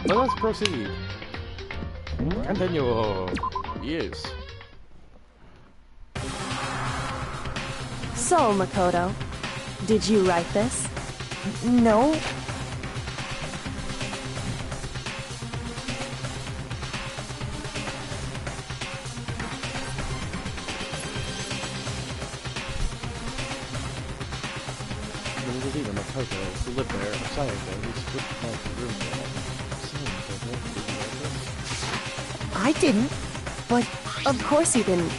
Let us proceed. Continue. Yes. So, Makoto, did you write this? No. Even Makoto, who lived there, Sayaka, who switched back to room there. I didn't, but Of course you didn't,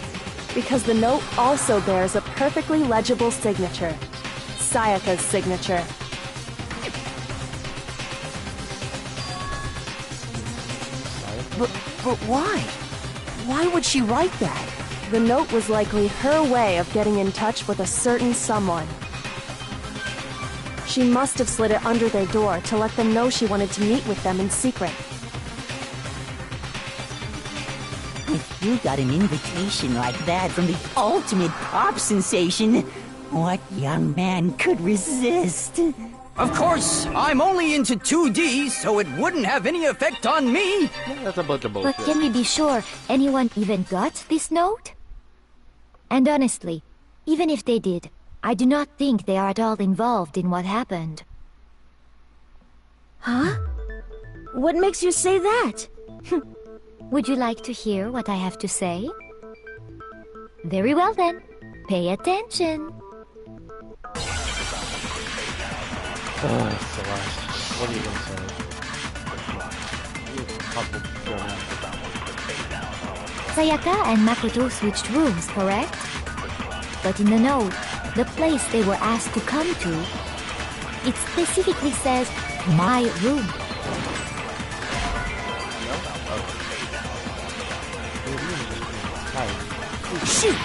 because the note also bears a perfectly legible signature. Sayaka's signature. But why? Why would she write that? The note was likely her way of getting in touch with a certain someone. She must have slid it under their door to let them know she wanted to meet with them in secret. If you got an invitation like that from the ultimate pop sensation, what young man could resist? Of course, I'm only into 2D, so it wouldn't have any effect on me. Yeah, that's a bunch of bullshit. But can we be sure anyone even got this note? And honestly, even if they did, I do not think they are at all involved in what happened. Huh? What makes you say that? Would you like to hear what I have to say? Very well then. Pay attention. Celeste. What are you gonna say? Sayaka and Makoto switched rooms, correct? But in the note, the place they were asked to come to, it specifically says, my room. Shoot!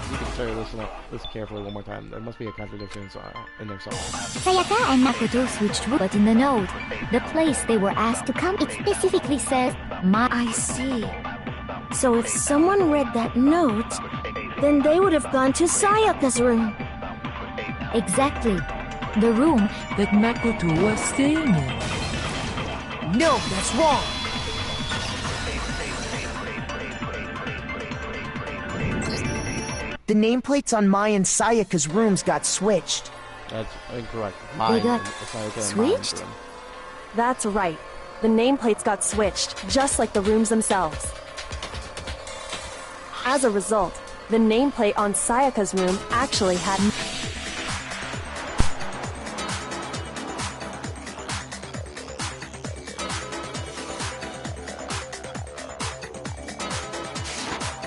You can start listen carefully one more time. There must be a contradiction in their song. Sayaka and Makoto switched rooms, but in the note, the place they were asked to come, it specifically says, my... I see. So if someone read that note, then they would have gone to Sayaka's room. Exactly. The room that Makoto was staying in. No, that's wrong! The nameplates on Mai and Sayaka's rooms got switched. That's incorrect. They got switched? That's right. The nameplates got switched, just like the rooms themselves. As a result, the nameplate on Sayaka's room actually had...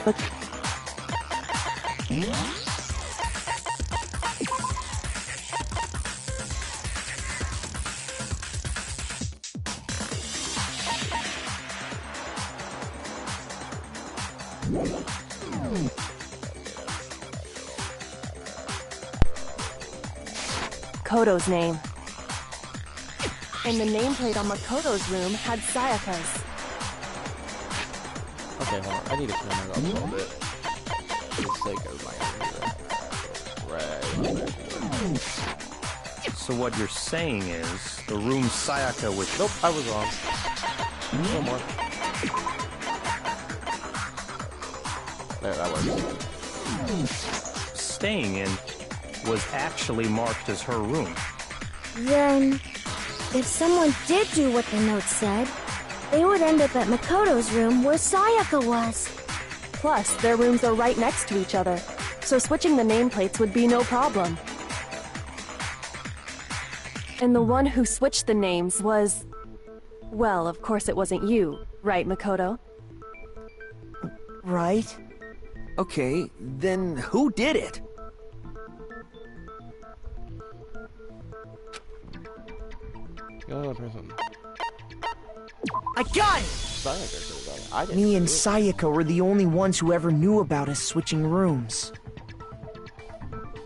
But... Koto's name. And the nameplate on Makoto's room had Sayaka's. Okay, hold on. I need to clear my up a little bit. For the sake of my right. So what you're saying is the room Sayaka was... Nope, I was wrong. No more. There, that works. staying in was actually marked as her room. Then, if someone did do what the note said, they would end up at Makoto's room where Sayaka was. Plus, their rooms are right next to each other, so switching the nameplates would be no problem. And the one who switched the names was... Well, of course it wasn't you, right, Makoto? Right? Okay, then who did it? The only other person. I got it! Sayaka could have done it. I didn't Me and do it. Sayaka were the only ones who ever knew about us switching rooms.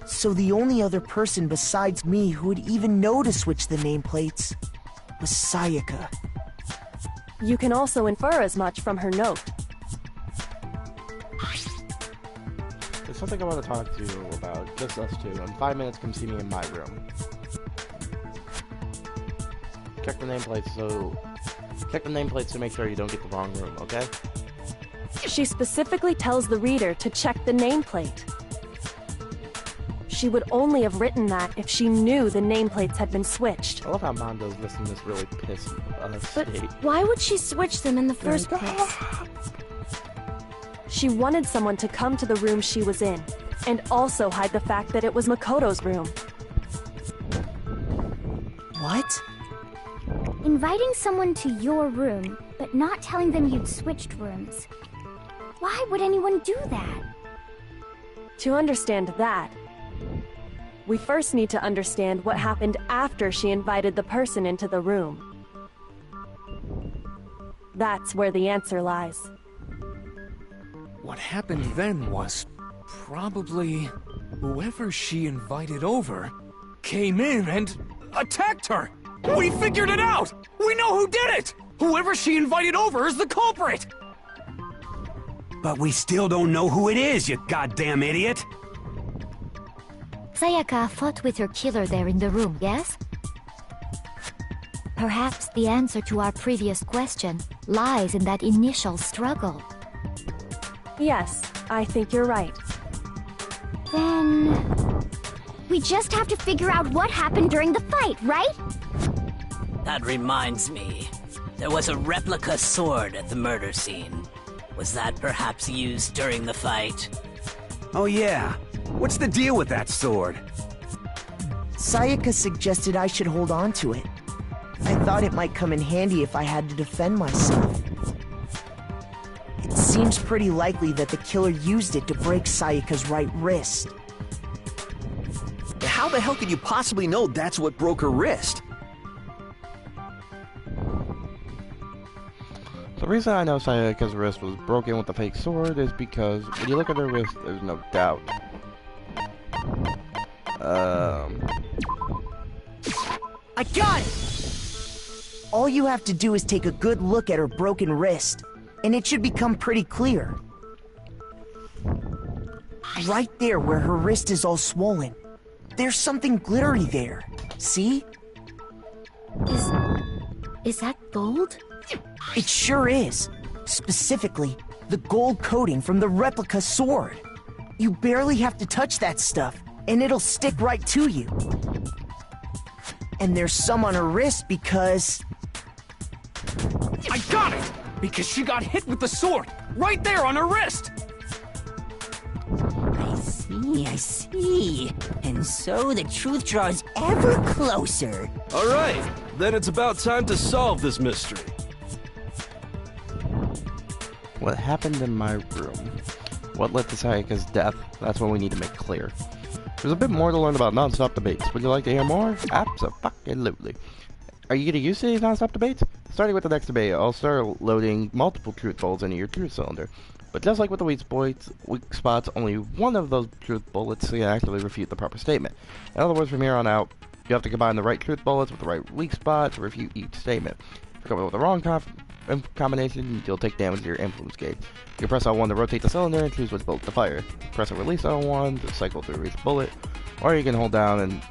So the only other person besides me who would even know to switch the nameplates was Sayaka. You can also infer as much from her note. There's something I want to talk to you about, just us two. In 5 minutes, come see me in my room. Check the nameplates to make sure you don't get the wrong room, okay? She specifically tells the reader to check the nameplate. She would only have written that if she knew the nameplates had been switched. I love how Mondo's listening to this really pissed But state. why would she switch them in the first place? She wanted someone to come to the room she was in, and also hide the fact that it was Makoto's room. What? Inviting someone to your room, but not telling them you'd switched rooms. Why would anyone do that? To understand that, we first need to understand what happened after she invited the person into the room. That's where the answer lies. What happened then was probably whoever she invited over came in and attacked her. We figured it out! We know who did it! Whoever she invited over is the culprit! But we still don't know who it is, you goddamn idiot! Sayaka fought with her killer there in the room, yes? Perhaps the answer to our previous question lies in that initial struggle. Yes, I think you're right. Then... we just have to figure out what happened during the fight, right? That reminds me. There was a replica sword at the murder scene. Was that perhaps used during the fight? Oh yeah. What's the deal with that sword? Sayaka suggested I should hold on to it. I thought it might come in handy if I had to defend myself. It seems pretty likely that the killer used it to break Sayaka's right wrist. How the hell could you possibly know that's what broke her wrist? The reason I know Sayaka's wrist was broken with the fake sword is because when you look at her wrist, there's no doubt. I got it! All you have to do is take a good look at her broken wrist, and it should become pretty clear. Right there where her wrist is all swollen, there's something glittery there. See? Is that gold? It sure is. Specifically, the gold coating from the replica sword. You barely have to touch that stuff, and it'll stick right to you. And there's some on her wrist because... I got it! Because she got hit with the sword! Right there on her wrist! I see. And so the truth draws ever closer. All right, then it's about time to solve this mystery. What happened in my room? What led to Sayaka's death? That's what we need to make clear. There's a bit more to learn about non-stop debates. Would you like to hear more? Abso-fucking-lutely. Are you getting used to these non-stop debates? Starting with the next debate, I'll start loading multiple truth balls into your truth cylinder. But just like with the weak spots, only one of those truth bullets can actually refute the proper statement. In other words, from here on out, you have to combine the right truth bullets with the right weak spot to refute each statement. If you come up with the wrong combination, you'll take damage to your influence gauge. You press L1 to rotate the cylinder and choose which bullet to fire. Press and release L1 to cycle through each bullet, or you can hold down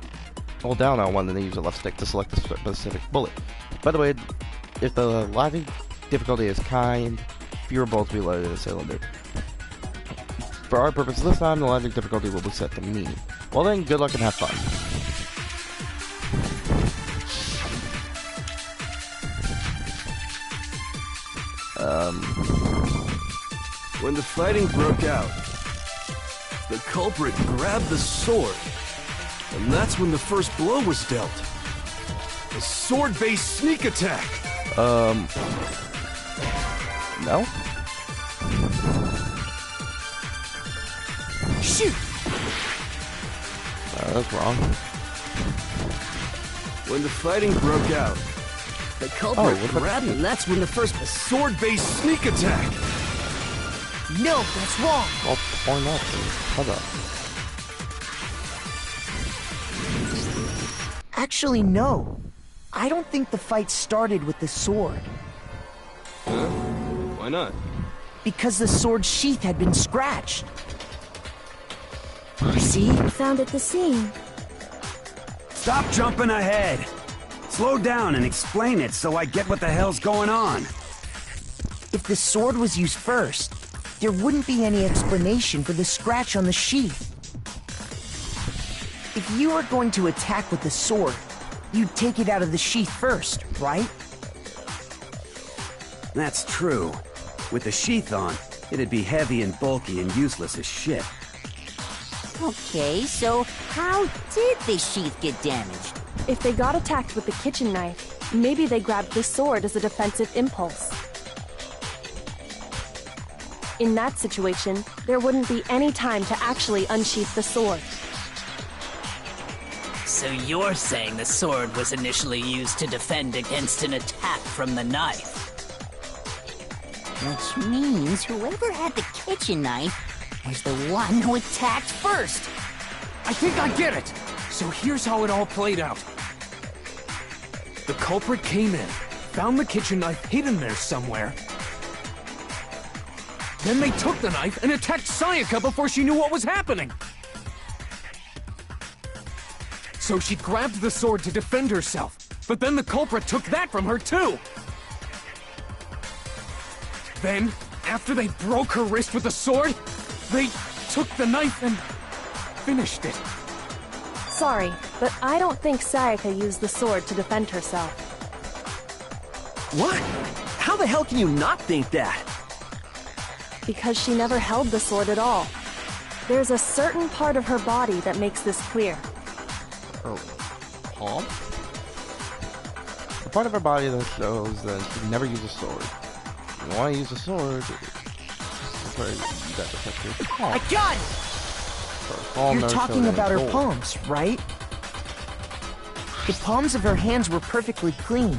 L1 and then use the left stick to select a specific bullet. By the way, if the logic difficulty is kind, fewer bullets will be loaded in the cylinder. For our purpose this time, the logic difficulty will be set to mean. Well then, good luck and have fun. When the fighting broke out, the culprit grabbed the sword, and that's when the first blow was dealt. A sword-based sneak attack! No? Shoot! That's wrong. When the fighting broke out, the culprit grabbed, and that's when the first sword-based sneak attack! No, that's wrong! All torn up. Hold up. Actually, no. I don't think the fight started with the sword. Huh? Why not? Because the sword's sheath had been scratched. See? Found at the scene. Stop jumping ahead! Slow down and explain it so I get what the hell's going on. If the sword was used first, there wouldn't be any explanation for the scratch on the sheath. If you were going to attack with the sword, you'd take it out of the sheath first, right? That's true. With the sheath on, it'd be heavy and bulky and useless as shit. Okay, so how did the sheath get damaged? If they got attacked with the kitchen knife, maybe they grabbed the sword as a defensive impulse. In that situation, there wouldn't be any time to actually unsheath the sword. So you're saying the sword was initially used to defend against an attack from the knife? Which means whoever had the kitchen knife was the one who attacked first. I think I get it! So here's how it all played out. The culprit came in, found the kitchen knife hidden there somewhere. Then they took the knife and attacked Sayaka before she knew what was happening. So she grabbed the sword to defend herself, but then the culprit took that from her too. Then, after they broke her wrist with the sword, they took the knife and finished it. Sorry, but I don't think Sayaka used the sword to defend herself. What? How the hell can you not think that? Because she never held the sword at all. There's a certain part of her body that makes this clear. Oh, palm? The part of her body that shows that she never used a sword. If you want to use a sword, you got to touch your palm. I got it! You're talking about her palms, right? The palms of her hands were perfectly clean,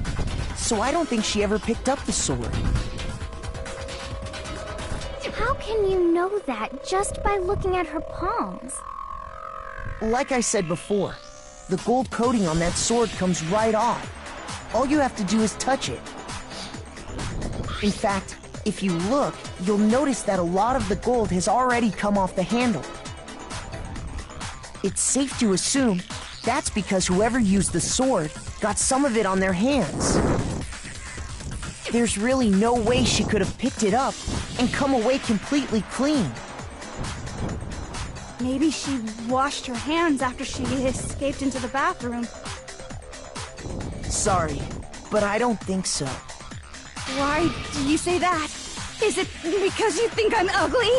so I don't think she ever picked up the sword. How can you know that just by looking at her palms? Like I said before, the gold coating on that sword comes right off. All you have to do is touch it. In fact, if you look, you'll notice that a lot of the gold has already come off the handle. It's safe to assume that's because whoever used the sword got some of it on their hands. There's really no way she could have picked it up and come away completely clean. Maybe she washed her hands after she escaped into the bathroom. Sorry, but I don't think so. Why do you say that? Is it because you think I'm ugly?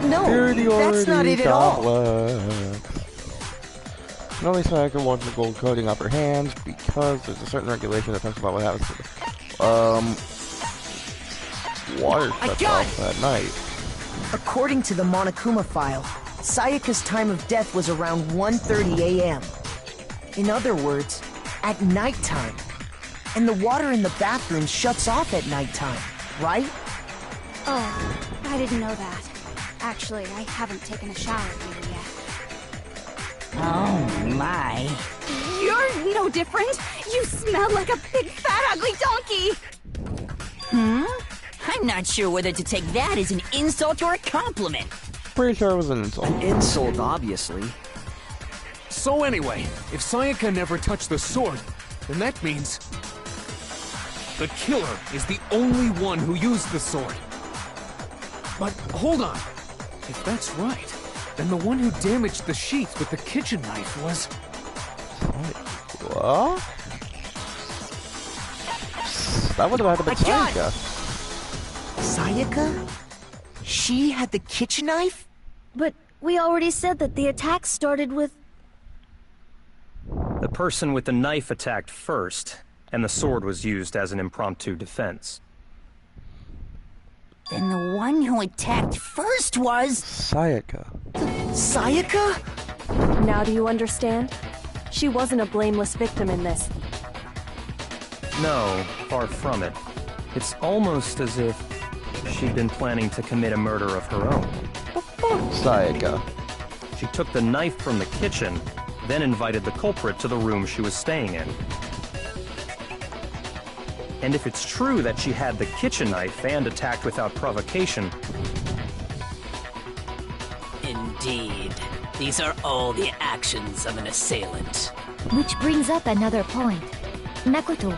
No, that's not it at all. Only Sayaka wants the gold coating off her hands because there's a certain regulation that talks about what happens to the water shuts off that night. According to the Monokuma file, Sayaka's time of death was around 1:30 a.m. In other words, at nighttime. And the water in the bathroom shuts off at nighttime, right? Oh, I didn't know that. Actually, I haven't taken a shower here yet. Oh, my. You're no different! You smell like a big, fat, ugly donkey! I'm not sure whether to take that as an insult or a compliment. Pretty sure it was an insult. An insult, obviously. So anyway, if Sayaka never touched the sword, then that means the killer is the only one who used the sword. But hold on. If that's right, then the one who damaged the sheath with the kitchen knife was... What? That would have had to be Sayaka. Sayaka? She had the kitchen knife? But we already said that the attack started with... The person with the knife attacked first, and the sword was used as an impromptu defense. Then the one who attacked first was... Sayaka. Sayaka? Now do you understand? She wasn't a blameless victim in this. No, far from it. It's almost as if she'd been planning to commit a murder of her own. Sayaka. She took the knife from the kitchen, then invited the culprit to the room she was staying in. And if it's true that she had the kitchen knife and attacked without provocation... Indeed. These are all the actions of an assailant. Which brings up another point. Makoto,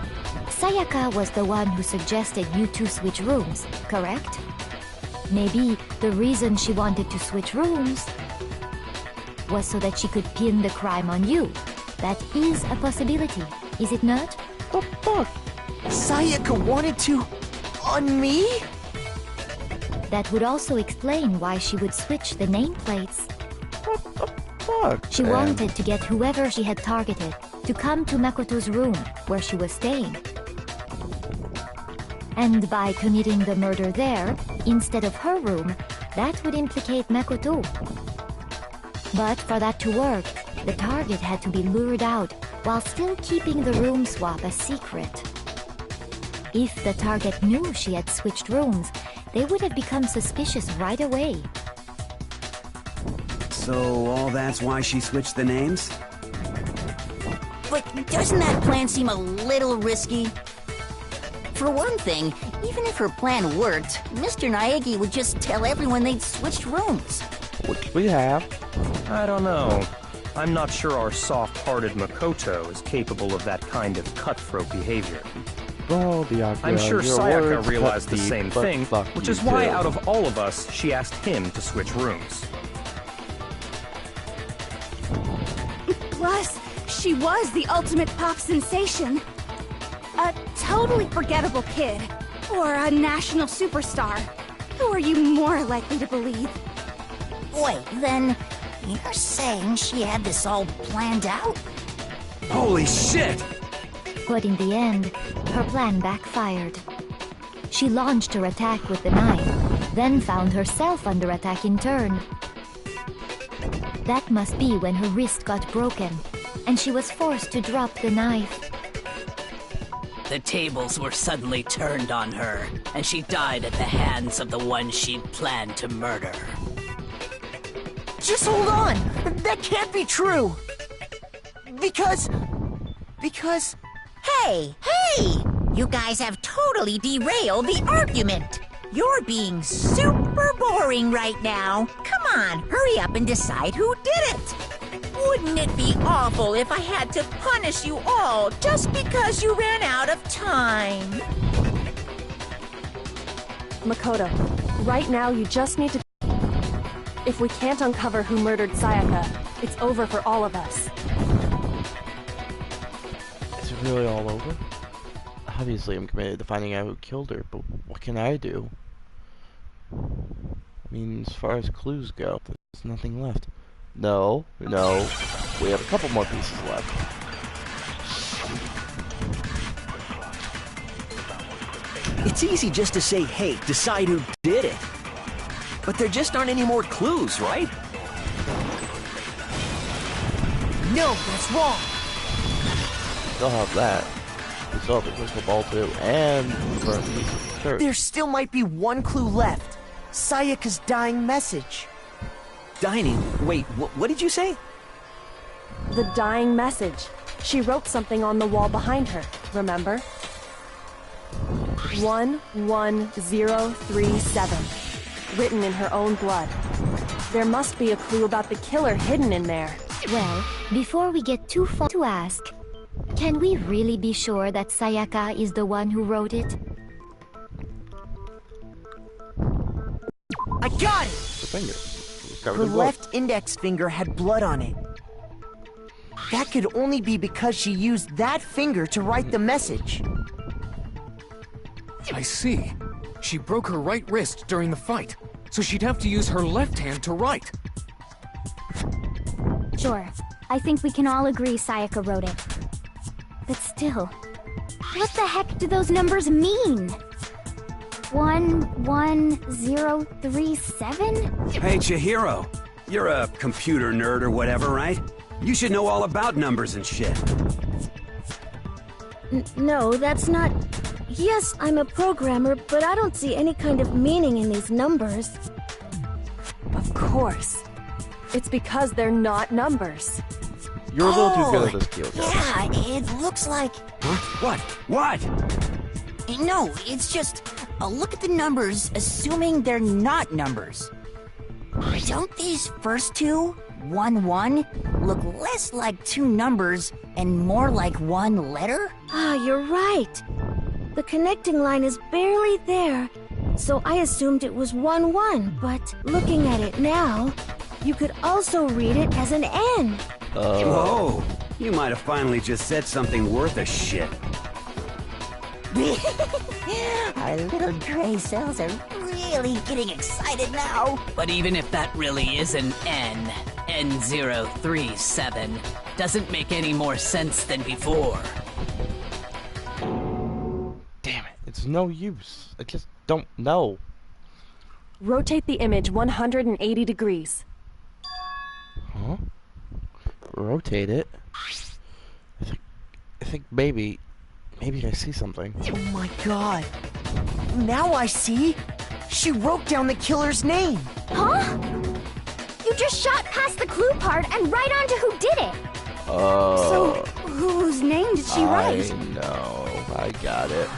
Sayaka was the one who suggested you two switch rooms, correct? Maybe the reason she wanted to switch rooms was so that she could pin the crime on you. That is a possibility, is it not? What the fuck? Sayaka wanted to... on me? That would also explain why she would switch the nameplates. What the fuck? She wanted to get whoever she had targeted to come to Makoto's room, where she was staying. And by committing the murder there, instead of her room, that would implicate Makoto. But for that to work, the target had to be lured out while still keeping the room swap a secret. If the target knew she had switched rooms, they would have become suspicious right away. So all that's why she switched the names? But doesn't that plan seem a little risky? For one thing, even if her plan worked, Mr. Naegi would just tell everyone they'd switched rooms. Which we have. I don't know. I'm not sure our soft-hearted Makoto is capable of that kind of cutthroat behavior. Oh, I'm sure Sayaka realized the same thing, which is why out of all of us, she asked him to switch rooms. Plus, she was the ultimate pop sensation. A totally forgettable kid. Or a national superstar. Who are you more likely to believe? Wait, then you're saying she had this all planned out? Holy shit! But in the end, her plan backfired. She launched her attack with the knife, then found herself under attack in turn. That must be when her wrist got broken, and she was forced to drop the knife. The tables were suddenly turned on her, and she died at the hands of the one she'd planned to murder. Just hold on! That can't be true! Because... Hey! You guys have totally derailed the argument! You're being super boring right now. Come on, hurry up and decide who did it! Wouldn't it be awful if I had to punish you all just because you ran out of time? Makoto, right now you just need to... If we can't uncover who murdered Sayaka, it's over for all of us. Is it really all over? Obviously I'm committed to finding out who killed her, but what can I do? I mean, as far as clues go, there's nothing left. No. We have a couple more pieces left. It's easy just to say, hey, decide who did it. But there just aren't any more clues, right? No, that's wrong. Still have that. We still have the crystal ball too, and the burnt piece of dirt. There still might be one clue left. Sayaka's dying message. Dining? Wait, what did you say? The dying message. She wrote something on the wall behind her, remember? 11037. Written in her own blood. There must be a clue about the killer hidden in there. Well, before we get too far to ask, can we really be sure that Sayaka is the one who wrote it? I got it! The finger. Her left index finger had blood on it. That could only be because she used that finger to write the message. I see. She broke her right wrist during the fight, so she'd have to use her left hand to write. Sure. I think we can all agree Sayaka wrote it. But still, what the heck do those numbers mean? 11037? Hey, Chihiro. You're a computer nerd or whatever, right? You should know all about numbers and shit. No, that's not... Yes, I'm a programmer, but I don't see any kind of meaning in these numbers. Of course. It's because they're not numbers. You're a little too good at this, Kyoko. Yeah, it looks like... What? What? No, it's just... look at the numbers, assuming they're not numbers. Don't these first two, 1-1, look less like two numbers and more like one letter? Ah, you're right. The connecting line is barely there, so I assumed it was 1-1, but looking at it now, you could also read it as an N. Whoa! You might have finally just said something worth a shit. Our little gray cells are really getting excited now. But even if that really is an N, N037, doesn't make any more sense than before. Damn it, it's no use. I just don't know. Rotate the image 180 degrees. Huh? Rotate it? I think maybe I see something. Oh my god. Now I see. She wrote down the killer's name. Huh? You just shot past the clue part and right on to who did it. So, whose name did she write? I know. I got it.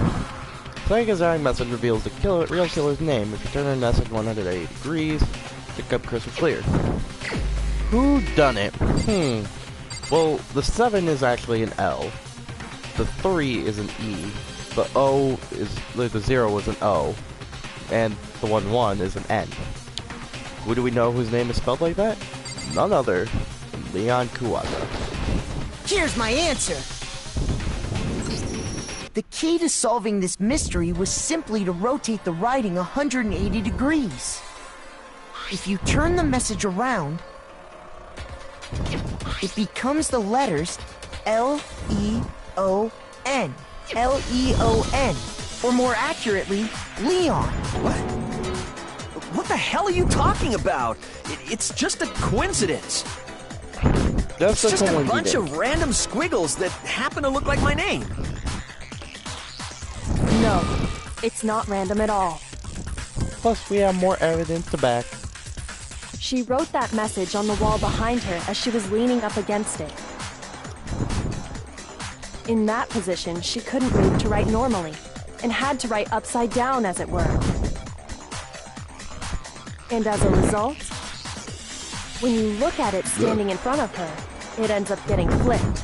Sayaka's dying message reveals the real killer's name. If you turn the message 180 degrees, pick up crystal clear. Who done it? Well, the 7 is actually an L. The 3 is an E. The O is... the 0 is an O. And the 1-1 is an N. Who do we know whose name is spelled like that? None other than Leon Kuwata. Here's my answer. The key to solving this mystery was simply to rotate the writing 180 degrees. If you turn the message around, it becomes the letters L-E-O-N. L-E-O-N. Or more accurately, Leon. What the hell are you talking about? It's just a coincidence. That's it's just a bunch of random squiggles that happen to look like my name. No, it's not random at all. Plus, we have more evidence to back. She wrote that message on the wall behind her as she was leaning up against it. In that position, she couldn't move to write normally, and had to write upside down, as it were. And as a result, when you look at it standing in front of her, it ends up getting flipped.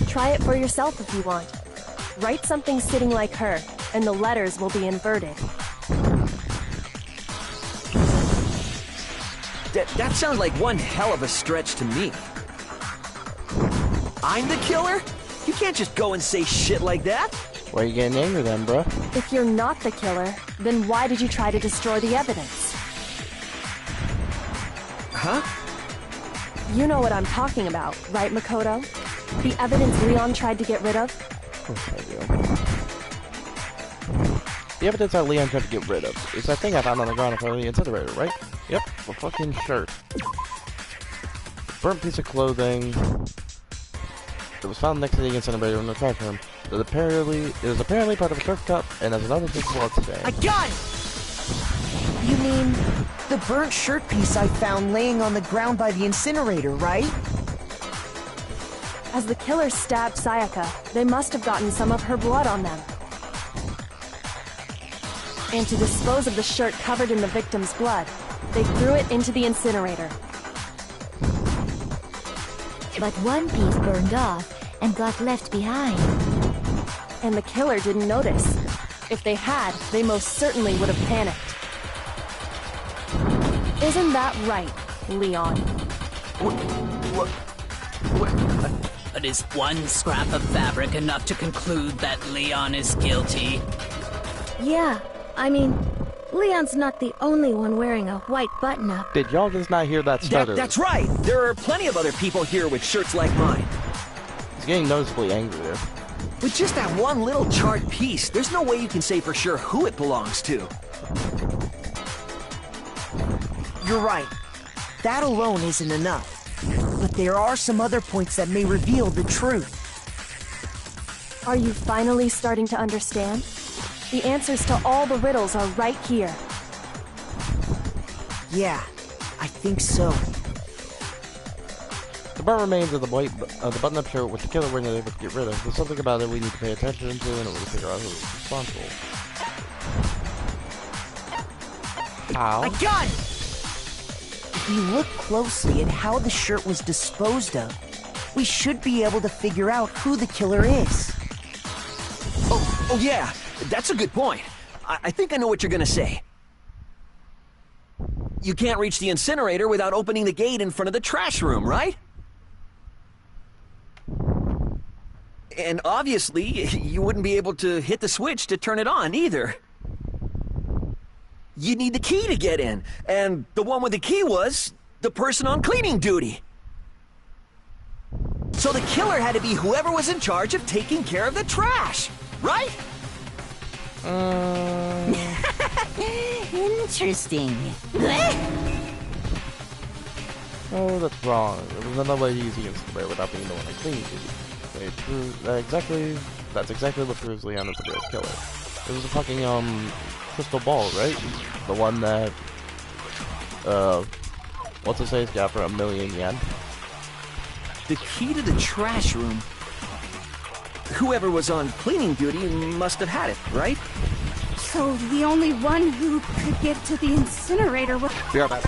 Try it for yourself if you want. Write something sitting like her, and the letters will be inverted. That sounds like one hell of a stretch to me. I'm the killer? You can't just go and say shit like that. Why are you getting angry then, bro? If you're not the killer, then why did you try to destroy the evidence? Huh? You know what I'm talking about, right, Makoto? The evidence Leon tried to get rid of? Of course I do. The evidence that Leon tried to get rid of is that thing I found on the ground in front of the incinerator, right? Yep, for fucking sure. Burnt piece of clothing. It was found next to the incinerator in the trash room. It is apparently part of a shortcut and has another thing blood stain. I got it! You mean the burnt shirt piece I found laying on the ground by the incinerator, right? As the killer stabbed Sayaka, they must have gotten some of her blood on them. And to dispose of the shirt covered in the victim's blood, they threw it into the incinerator. But one piece burned off and got left behind. And the killer didn't notice. If they had, they most certainly would have panicked. Isn't that right, Leon? But is one scrap of fabric enough to conclude that Leon is guilty? Yeah, I mean, Leon's not the only one wearing a white button-up. Did y'all just not hear that stutter? That's right! There are plenty of other people here with shirts like mine. He's getting noticeably angry there. With just that one little charred piece, there's no way you can say for sure who it belongs to. You're right. That alone isn't enough. But there are some other points that may reveal the truth. Are you finally starting to understand? The answers to all the riddles are right here. Yeah, I think so. The burnt remains of the button-up shirt which the killer wasn't able to get rid of. There's something about it we need to pay attention to in order to figure out who is responsible. How? I got it! If we look closely at how the shirt was disposed of, we should be able to figure out who the killer is. Oh yeah, that's a good point. I think I know what you're gonna say. You can't reach the incinerator without opening the gate in front of the trash room, right? And obviously, you wouldn't be able to hit the switch to turn it on either. You need the key to get in, and the one with the key was the person on cleaning duty. So the killer had to be whoever was in charge of taking care of the trash, right? Interesting. Oh, that's wrong. There was another way to use the incinerator without being the one that cleaned it. That's exactly what proves Leon is the real killer. It was a fucking, crystal ball, right? The one that, what's it say, got for 1,000,000 yen? The key to the trash room. Whoever was on cleaning duty must have had it, right? So the only one who could get to the incinerator was... Be right back.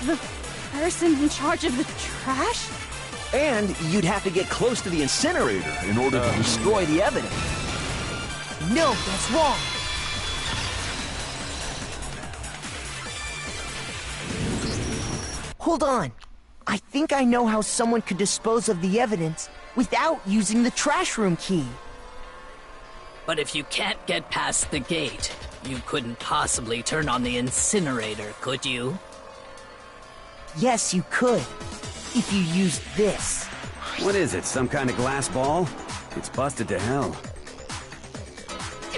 The person in charge of the trash? And you'd have to get close to the incinerator in order to destroy the evidence. No, that's wrong. Hold on. I think I know how someone could dispose of the evidence without using the trash room key. But if you can't get past the gate, you couldn't possibly turn on the incinerator, could you? Yes, you could. If you used this. What is it, some kind of glass ball? It's busted to hell.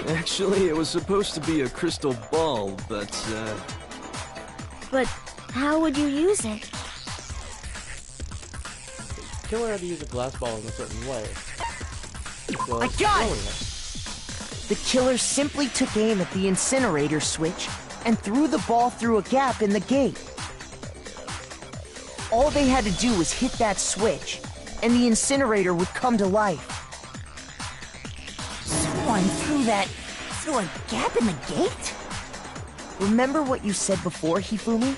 Actually, it was supposed to be a crystal ball, but, But how would you use it? Killer had to use a glass ball in a certain way. I got it! The killer simply took aim at the incinerator switch and threw the ball through a gap in the gate. All they had to do was hit that switch, and the incinerator would come to life. Someone threw a gap in the gate? Remember what you said before, Hifumi?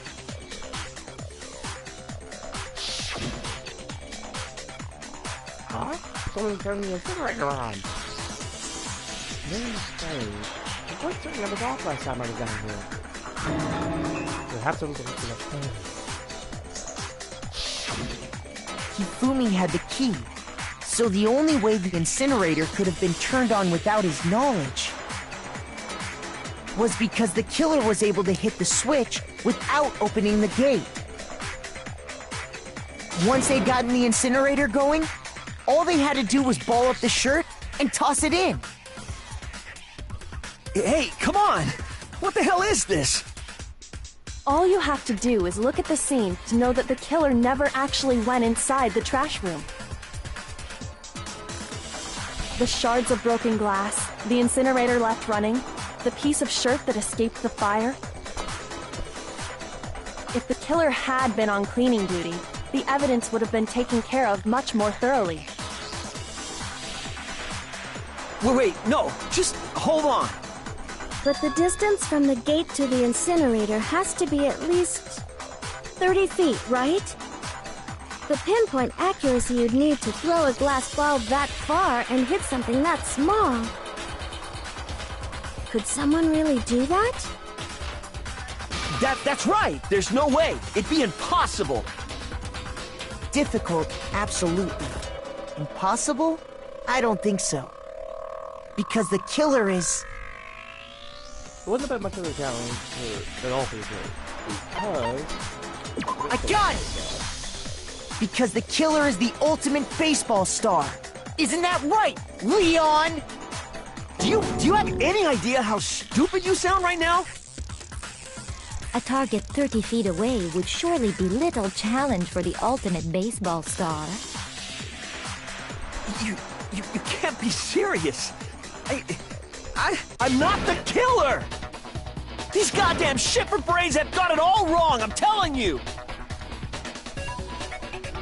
Huh? Someone turned the incinerator on. Very strange. I'm quite certain I was off last time I was down here. Perhaps I was looking at things. Hifumi had the key, so the only way the incinerator could have been turned on without his knowledge was because the killer was able to hit the switch without opening the gate. Once they'd gotten the incinerator going, all they had to do was ball up the shirt and toss it in. Hey, come on! What the hell is this? All you have to do is look at the scene to know that the killer never actually went inside the trash room. The shards of broken glass, the incinerator left running, the piece of shirt that escaped the fire. If the killer had been on cleaning duty, the evidence would have been taken care of much more thoroughly. Wait, no, just hold on. But the distance from the gate to the incinerator has to be at least 30 feet, right? The pinpoint accuracy you'd need to throw a glass ball that far and hit something that small. Could someone really do that? That's right! There's no way! It'd be impossible! Difficult, absolutely. Impossible? I don't think so. Because the killer is... It wouldn't have been much of a challenge at all for the killer. Because... I got it! Because the killer is the ultimate baseball star. Isn't that right, Leon? Do you have any idea how stupid you sound right now? A target 30 feet away would surely be little challenge for the ultimate baseball star. You can't be serious. I'm not the killer! These goddamn shipper brains have got it all wrong, I'm telling you!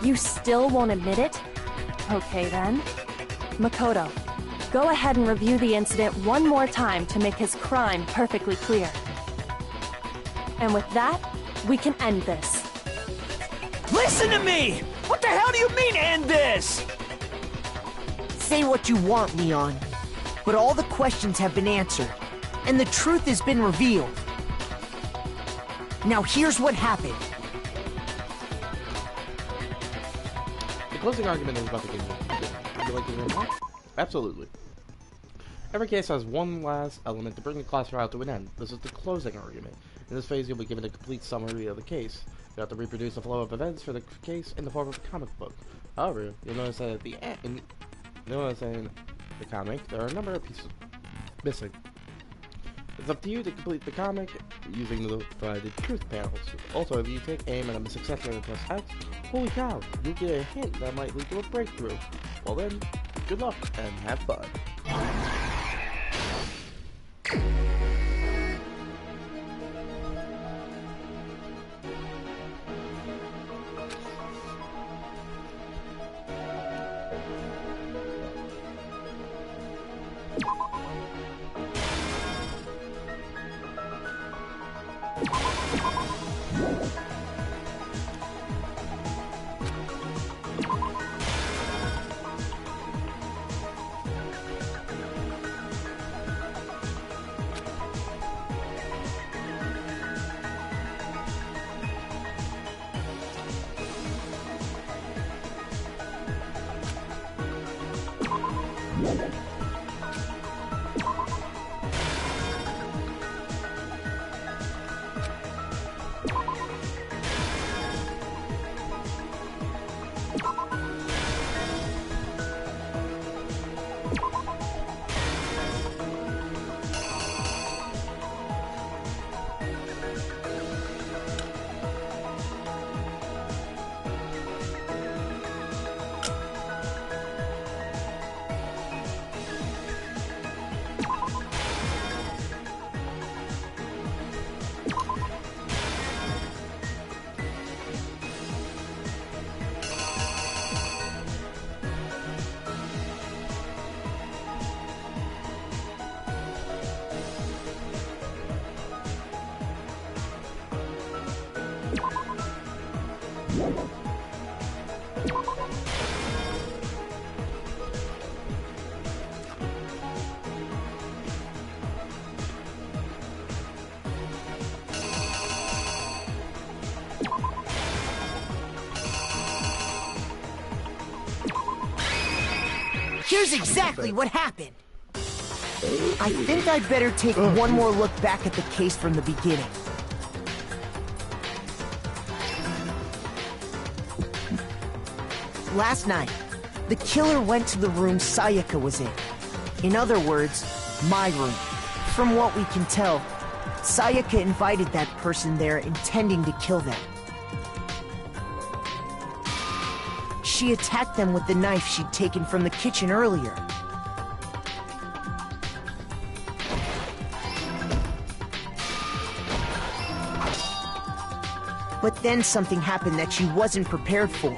You still won't admit it? Okay then. Makoto, go ahead and review the incident one more time to make his crime perfectly clear. And with that, we can end this. Listen to me! What the hell do you mean, end this? Say what you want, Leon. But all the questions have been answered, and the truth has been revealed. Now here's what happened. The closing argument is about to begin. Would you like to hear more? Absolutely. Every case has one last element to bring the class trial to an end. This is the closing argument. In this phase, you'll be given a complete summary of the case. You have to reproduce the flow of events for the case in the form of a comic book. However, you'll notice that at the end, in the comic, there are a number of pieces missing. It's up to you to complete the comic using the provided truth panels. Also, if you take aim at a missing section and press X, holy cow, you'll get a hint that might lead to a breakthrough. Well then, good luck and have fun. Here's exactly what happened. I think I'd better take one more look back at the case from the beginning. Last night, the killer went to the room Sayaka was in. In other words, my room. From what we can tell, Sayaka invited that person there intending to kill them. She attacked them with the knife she'd taken from the kitchen earlier. But then something happened that she wasn't prepared for.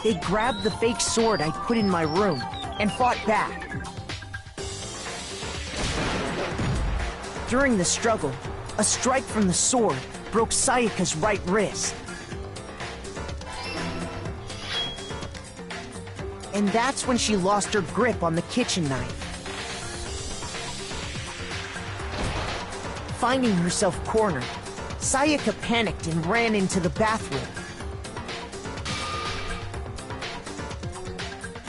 They grabbed the fake sword I put in my room and fought back. During the struggle, a strike from the sword broke Sayaka's right wrist. And that's when she lost her grip on the kitchen knife. Finding herself cornered, Sayaka panicked and ran into the bathroom.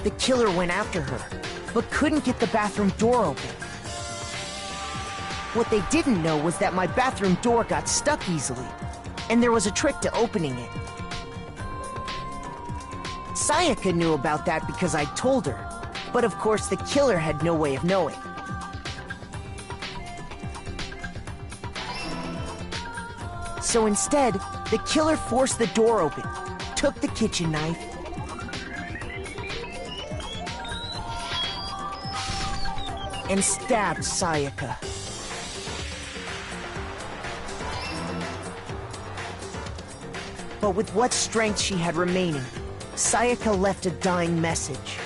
The killer went after her, but couldn't get the bathroom door open. What they didn't know was that my bathroom door got stuck easily, and there was a trick to opening it. Sayaka knew about that because I told her, but of course the killer had no way of knowing. So instead, the killer forced the door open, took the kitchen knife, and stabbed Sayaka. But with what strength she had remaining, Sayaka left a dying message.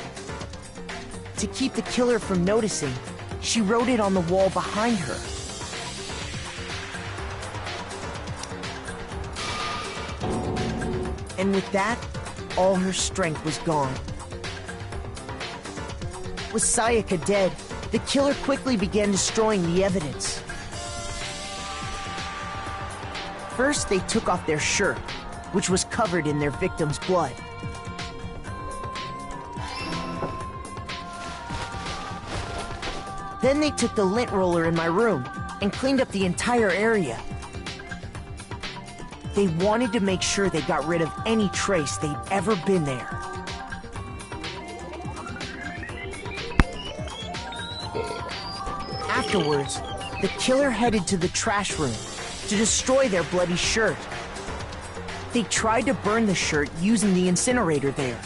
To keep the killer from noticing, she wrote it on the wall behind her. And with that, all her strength was gone. With Sayaka dead, the killer quickly began destroying the evidence. First, they took off their shirt, which was covered in their victim's blood. Then they took the lint roller in my room and cleaned up the entire area. They wanted to make sure they got rid of any trace they'd ever been there. Afterwards, the killer headed to the trash room to destroy their bloody shirt. They tried to burn the shirt using the incinerator there.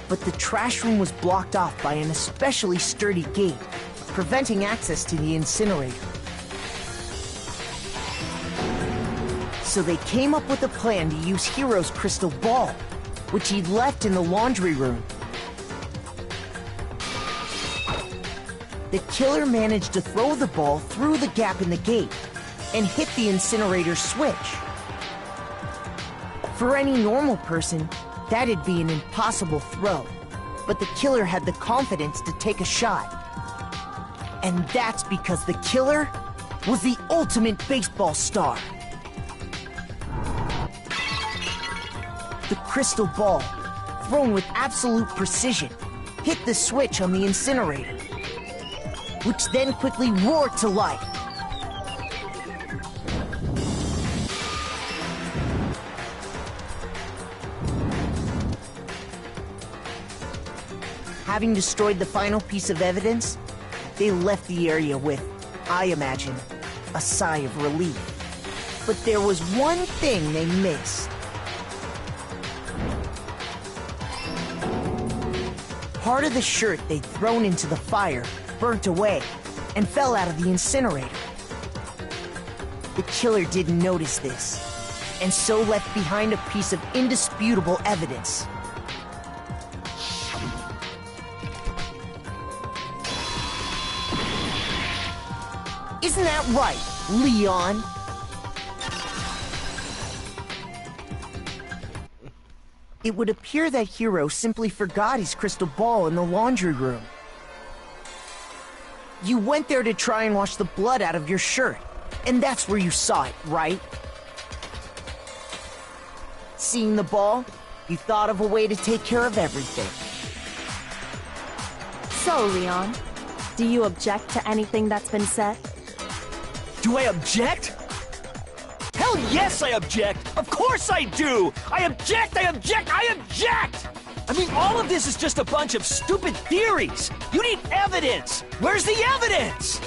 But the trash room was blocked off by an especially sturdy gate, preventing access to the incinerator. So they came up with a plan to use Hiro's crystal ball, which he'd left in the laundry room. The killer managed to throw the ball through the gap in the gate and hit the incinerator switch. For any normal person, that'd be an impossible throw, but the killer had the confidence to take a shot. And that's because the killer was the ultimate baseball star. The crystal ball, thrown with absolute precision, hit the switch on the incinerator, which then quickly roared to life. Having destroyed the final piece of evidence, they left the area with, I imagine, a sigh of relief. But there was one thing they missed. Part of the shirt they'd thrown into the fire burnt away and fell out of the incinerator. The killer didn't notice this, and so left behind a piece of indisputable evidence. Isn't that right, Leon? It would appear that Hiro simply forgot his crystal ball in the laundry room. You went there to try and wash the blood out of your shirt, and that's where you saw it, right? Seeing the ball, you thought of a way to take care of everything. So, Leon, do you object to anything that's been said? Do I object? Hell yes, I object! Of course I do! I object! I object! I object! I mean, all of this is just a bunch of stupid theories! You need evidence! Where's the evidence?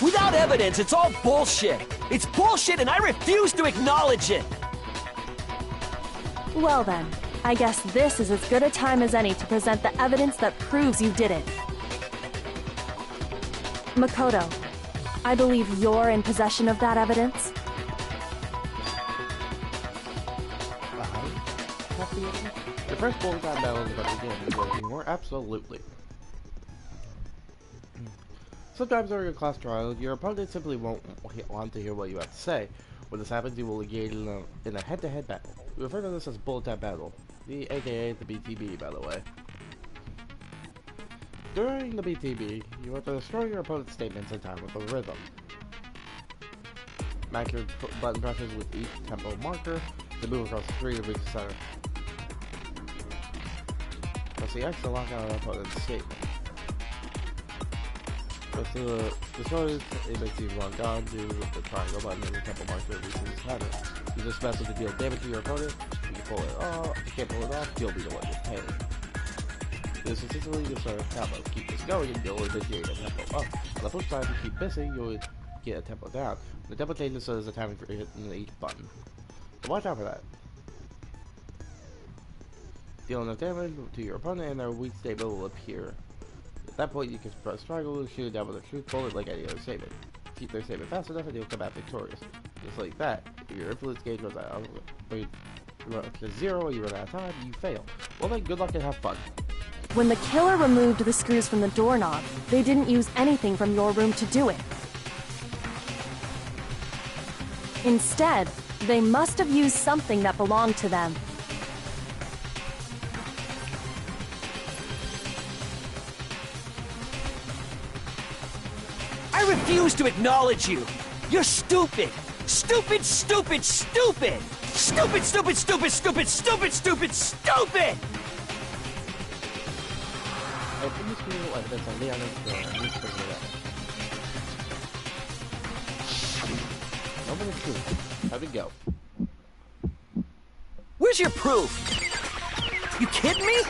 Without evidence, it's all bullshit! It's bullshit and I refuse to acknowledge it! Well then, I guess this is as good a time as any to present the evidence that proves you did it. Makoto, I believe you're in possession of that evidence. The first bullet time battle is about to begin. You working more? Absolutely. Sometimes during a class trial, your opponent simply won't want to hear what you have to say. When this happens, you will engage in a head-to-head battle. We refer to this as bullet time battle, aka the BTB, by the way. During the BTB, you have to destroy your opponent's statements in time with a rhythm. Match your button presses with each tempo marker to move across the screen to reach the center. Press the X to lock out an opponent's statement. Press the destroy it makes you log on to the triangle button and the tempo marker reaches the center. Use this method to deal damage to your opponent. If you can pull it off, if you can't pull it off, you'll be the one with pain. This is essentially the start of tempo. Keep this going and you'll initiate a tempo up. On the flip side, if you keep missing, you'll get a tempo down. The tempo changes so there's a timing for hitting each button. So watch out for that. Deal enough damage to your opponent and their weak statement will appear. At that point, you can press triangle and shoot it down with a truth bullet like any other statement. Keep their statement fast enough and you'll come out victorious. Just like that. If your influence gauge runs out, or you run up to 0 or you run out of time, you fail. Well then, good luck and have fun. When the killer removed the screws from the doorknob, they didn't use anything from your room to do it. Instead, they must have used something that belonged to them. I refuse to acknowledge you! You're stupid! Stupid, stupid, stupid! Stupid, stupid, stupid, stupid, stupid, stupid, stupid! I think this video evidence on Leon needs to figure it out. Moment of truth. How'd it go? Where's your proof? You kidding me?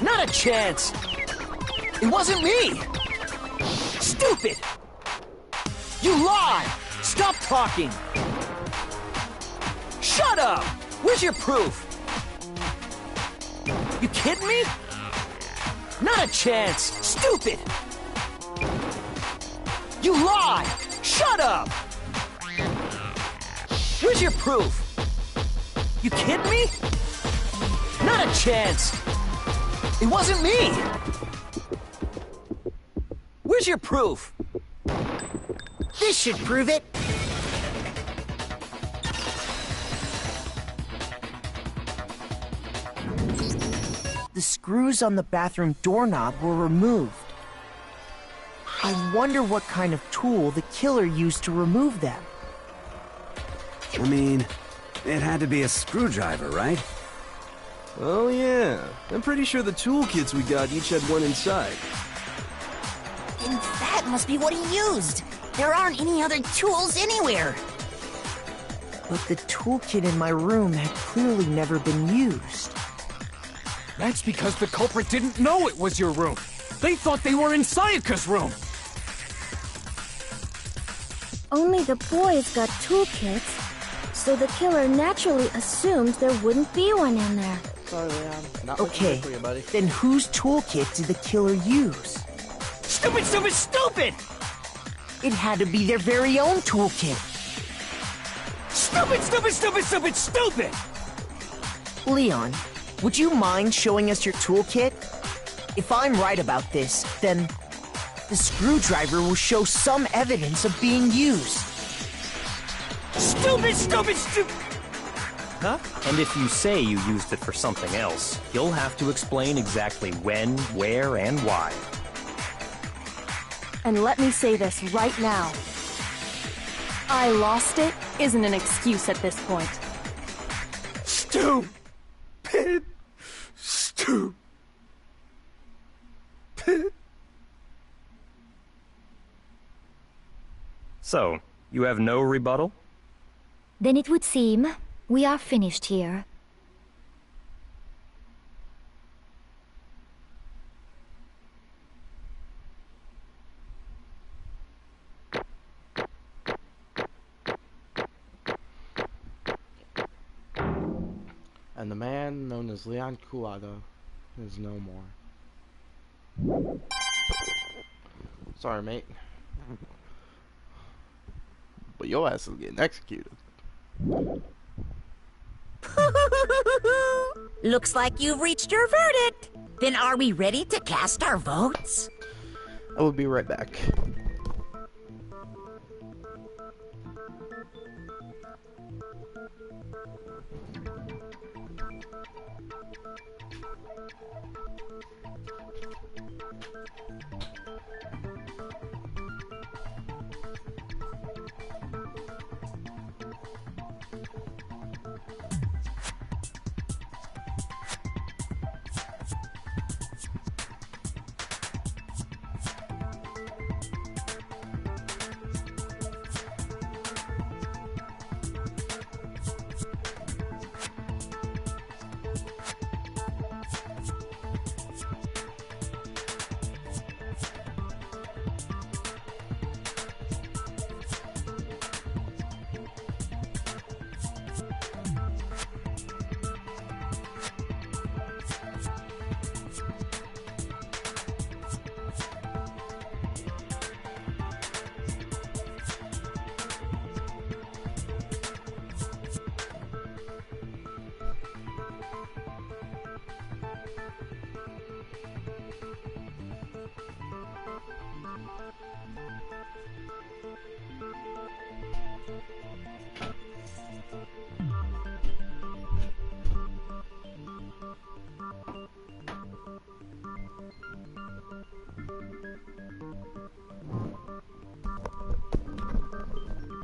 Not a chance! It wasn't me! Stupid! You lie! Stop talking! Shut up! Where's your proof? You kidding me? Not a chance! Stupid! You lie! Shut up! Where's your proof? You kidding me? Not a chance! It wasn't me! Where's your proof? This should prove it! The screws on the bathroom doorknob were removed. I wonder what kind of tool the killer used to remove them. I mean, it had to be a screwdriver, right? Oh yeah, I'm pretty sure the toolkits we got each had one inside. And that must be what he used. There aren't any other tools anywhere. But the toolkit in my room had clearly never been used. That's because the culprit didn't know it was your room. They thought they were in Sayaka's room. Only the boys got toolkits, so the killer naturally assumed there wouldn't be one in there. Sorry, Leon. Not Okay, for you, buddy. then whose toolkit did the killer use? Stupid, stupid, stupid! It had to be their very own toolkit. Stupid, stupid, stupid, stupid, stupid! Leon, would you mind showing us your toolkit? If I'm right about this, then the screwdriver will show some evidence of being used. Stupid, stupid, stupid! Huh? And if you say you used it for something else, you'll have to explain exactly when, where, and why. And let me say this right now. I lost it isn't an excuse at this point. Stupid. Stupid. So, you have no rebuttal? Then it would seem we are finished here. And the man known as Leon Kuada is no more. Sorry, mate. But your ass is getting executed. Looks like you've reached your verdict. Then are we ready to cast our votes? I will be right back.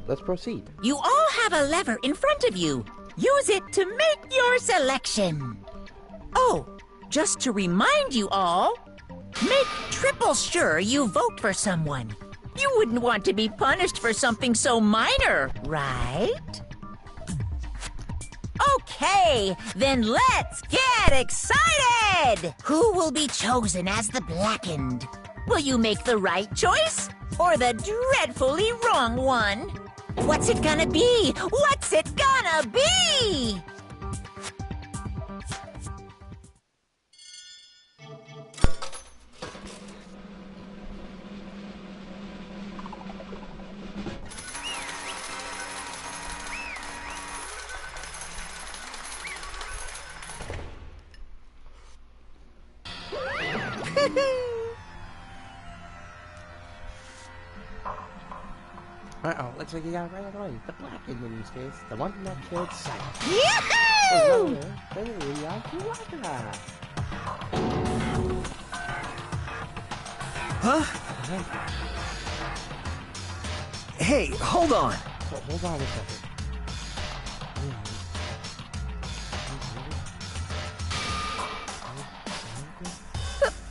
Let's proceed. You all have a lever in front of you. Use it to make your selection. Oh, just to remind you all, make triple sure you vote for someone. You wouldn't want to be punished for something so minor, right? Okay, then let's get excited! Who will be chosen as the Blackened? Will you make the right choice or the dreadfully wrong one? What's it gonna be? What's it gonna be? Uh-oh, looks like you got it right away. The Blackened in this case. The one that killed Sight. Yahoo! Huh? Hey, hold on. Hold on a second.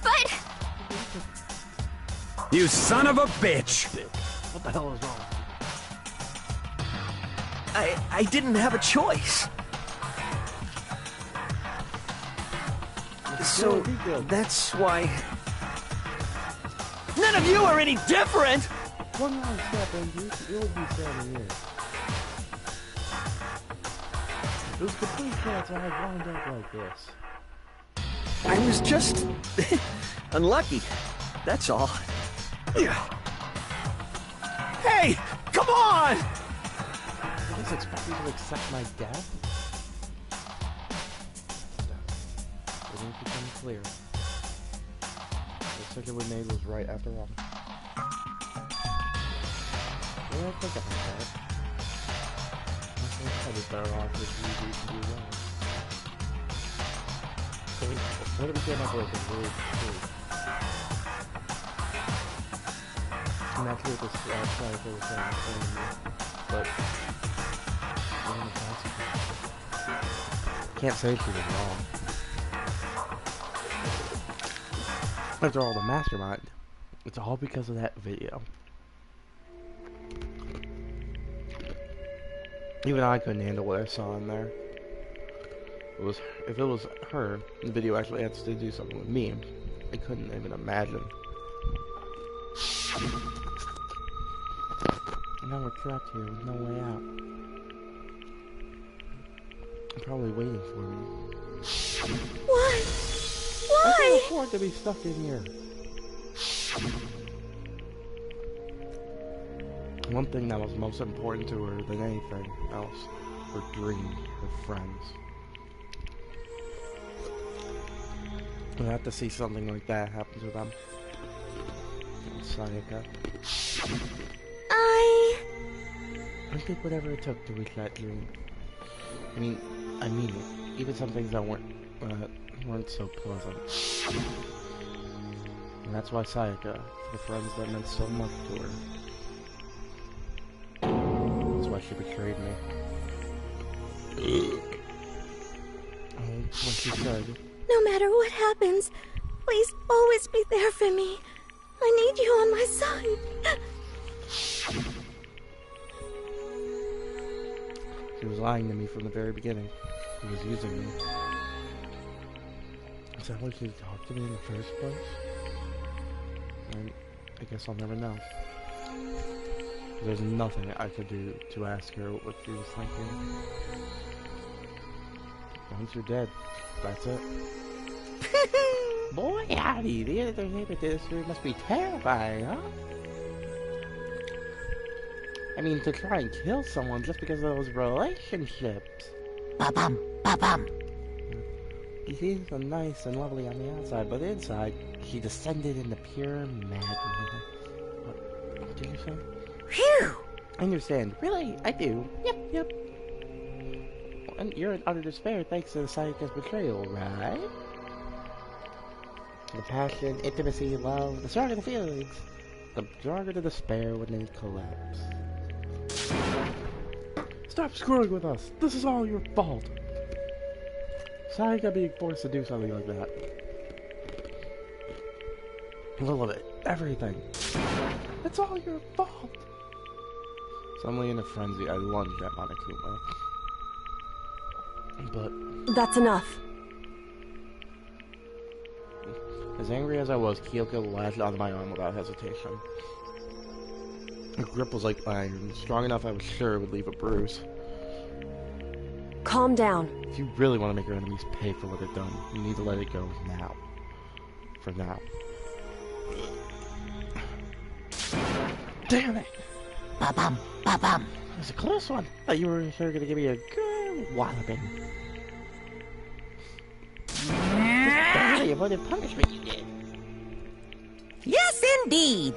But... You son of a bitch! What the hell is wrong? I didn't have a choice. So that's why... None of you are any different! One wrong step and you'll be standing here. It was a complete chance I had wound up like this. I was just... unlucky. That's all. Hey! Come on! I was expecting to accept my death. It didn't become clear. The decision we made was right after all. Yeah, I think about that. Probably better off if we do that. So what if we came up with a rule 2? I'm not sure if this trying to the same thing, but can't say she was wrong. After all, the mastermind, it's all because of that video. Even I couldn't handle what I saw in there. If it was her, the video actually had to do something with me. I couldn't even imagine. And now we're trapped here with no way out. I'm probably waiting for me. Why? I Why? can't afford to be stuck in here. One thing that was most important to her than anything else, her dream, her friends. We'll have to see something like that happen to them. Sayaka. I did whatever it took to reach that dream. I mean it. Even some things that weren't so pleasant. And that's why Sayaka, the friends that meant so much to her. That's why she betrayed me. What she said. No matter what happens, please always be there for me. I need you on my side. She was lying to me from the very beginning. She was using me. Is that why she talked to me in the first place? I guess I'll never know. There's nothing I could do to ask her what she was thinking. Once you're dead, that's it. Boy, howdy, the entertainment industry must be terrifying, huh? I mean, to try and kill someone just because of those relationships. Ba-bum, ba-bum. She seems so nice and lovely on the outside, but inside, she descended into pure madness. What did you say? Phew! I understand. Really? I do. Yep. And you're in utter despair thanks to the Sayaka's betrayal, right? The passion, intimacy, love, the stronger the feelings, the stronger the despair when they collapse. Stop screwing with us! This is all your fault! Sayaka being forced to do something like that. All of it. Everything. It's all your fault! Suddenly in a frenzy, I lunged at Monokuma. But... That's enough. As angry as I was, Kyoko lashed onto my arm without hesitation. Her grip was like iron, strong enough I was sure it would leave a bruise. Calm down. If you really want to make your enemies pay for what they've done, you need to let it go now. For now. Damn it! Ba-bum, ba-bum. It was a close one. I thought you were sure going to give me a good walloping. You avoided punishment, you did. Yes, indeed.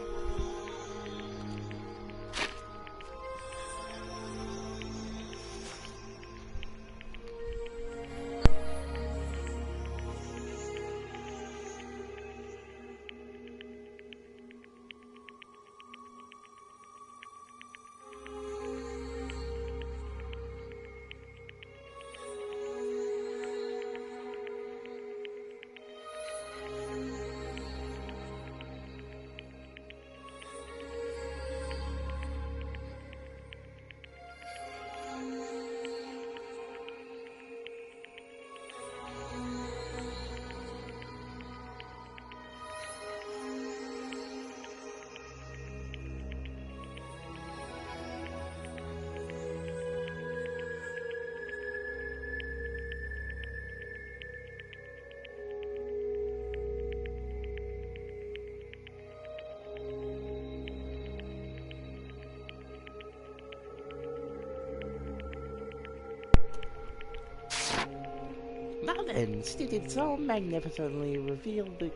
And stated so magnificently revealed the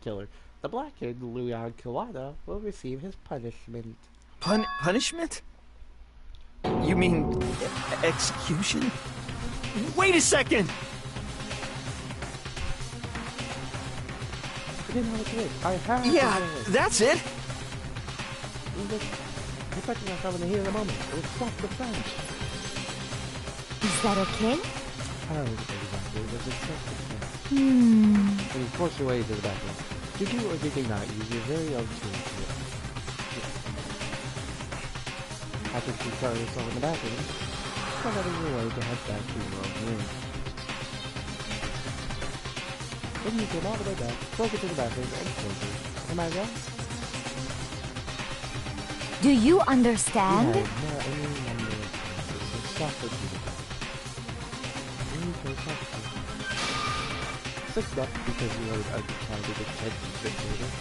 killer. The black-haired Luyan Kawada will receive his punishment. Punishment? You mean execution? Wait a second! I didn't have a kid. I have Yeah, that's it! You're touching myself in the heat of the moment. It was self-defense. Is that okay? I don't know exactly. It was a self-defense. Hmm. And you forced your way into the bathroom. Did you or did you not use your very own tools? After she started herself in the bathroom, she letting your way to head back to your own room. Then you came all the way back, broke into the bathroom, and closed it. Am I wrong? Do you understand? Yeah, no, any number of times. It's stuff that you do. It's not because you are trying to get head fixated.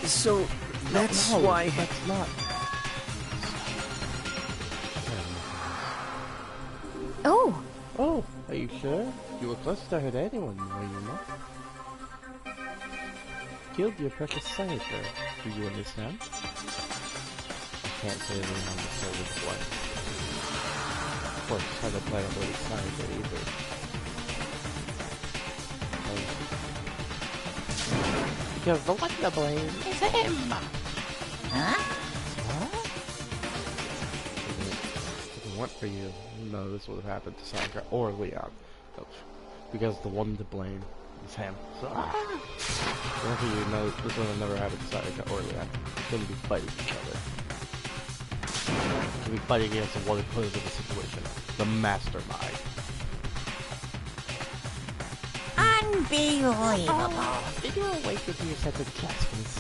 So, that's why... That's not... Oh! Oh, are you sure? You were close to hurt anyone, were you not? Killed your precious senator. Do you understand? I can't say anything on the solid one. Of course, I don't plan on what it's senator either. Because the one to blame is him! Huh? If it weren't for you, none of this would have happened to Sandra or Leon. Because the one to blame is him. So, whenever you know, this would have never happened to Sandra or Leon. They would be fighting each other. They would be fighting against the one who put us in the situation. The mastermind. Unbelievable. Did you awake with your sense of justice?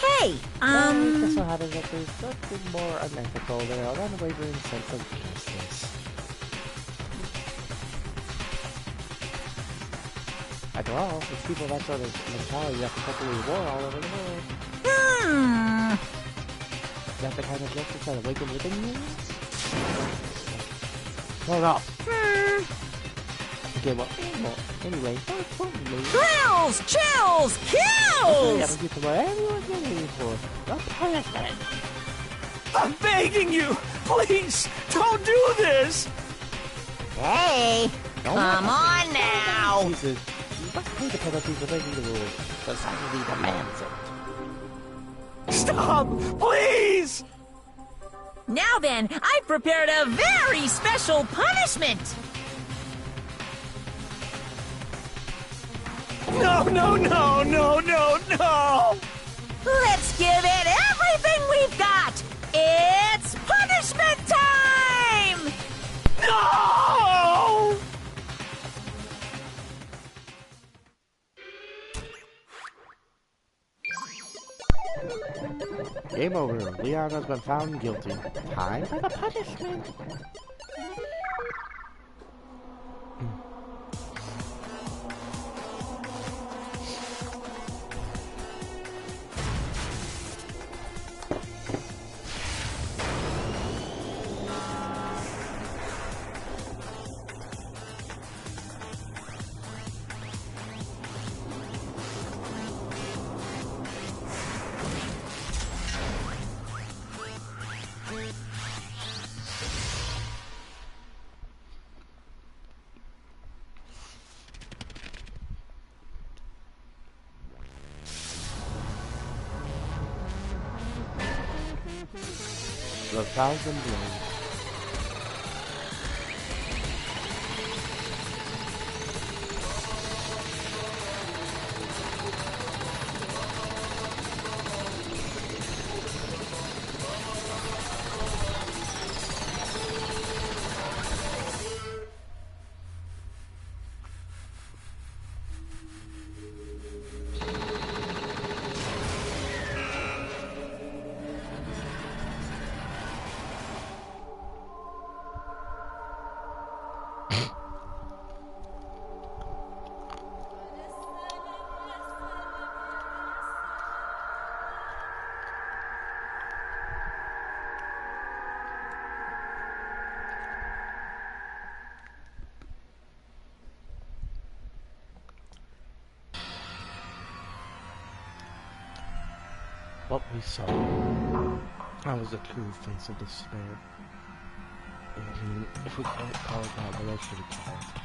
Hey, It just so happens that there's nothing more unethical than an unwavering sense of justice. After all, it's people with that sort of mentality that perpetuate war all over the world. Is that the kind of justice that awakened within you? Hold up. Okay, well, anyway, Thrills, chills, kills! I'm begging you! Please, don't do this! Hey, come on now! Jesus, you must pay the penalty for breaking the rules. Society demands it. Stop! Please! Now then, I've prepared a very special punishment! No, no, no, no, no, no! Let's give it everything we've got! It's punishment time! No! Game over. Leon has been found guilty. Time for the punishment. The Thousand Blades. What we saw, that was the true face of despair. If we can't call it that, what else should we call it?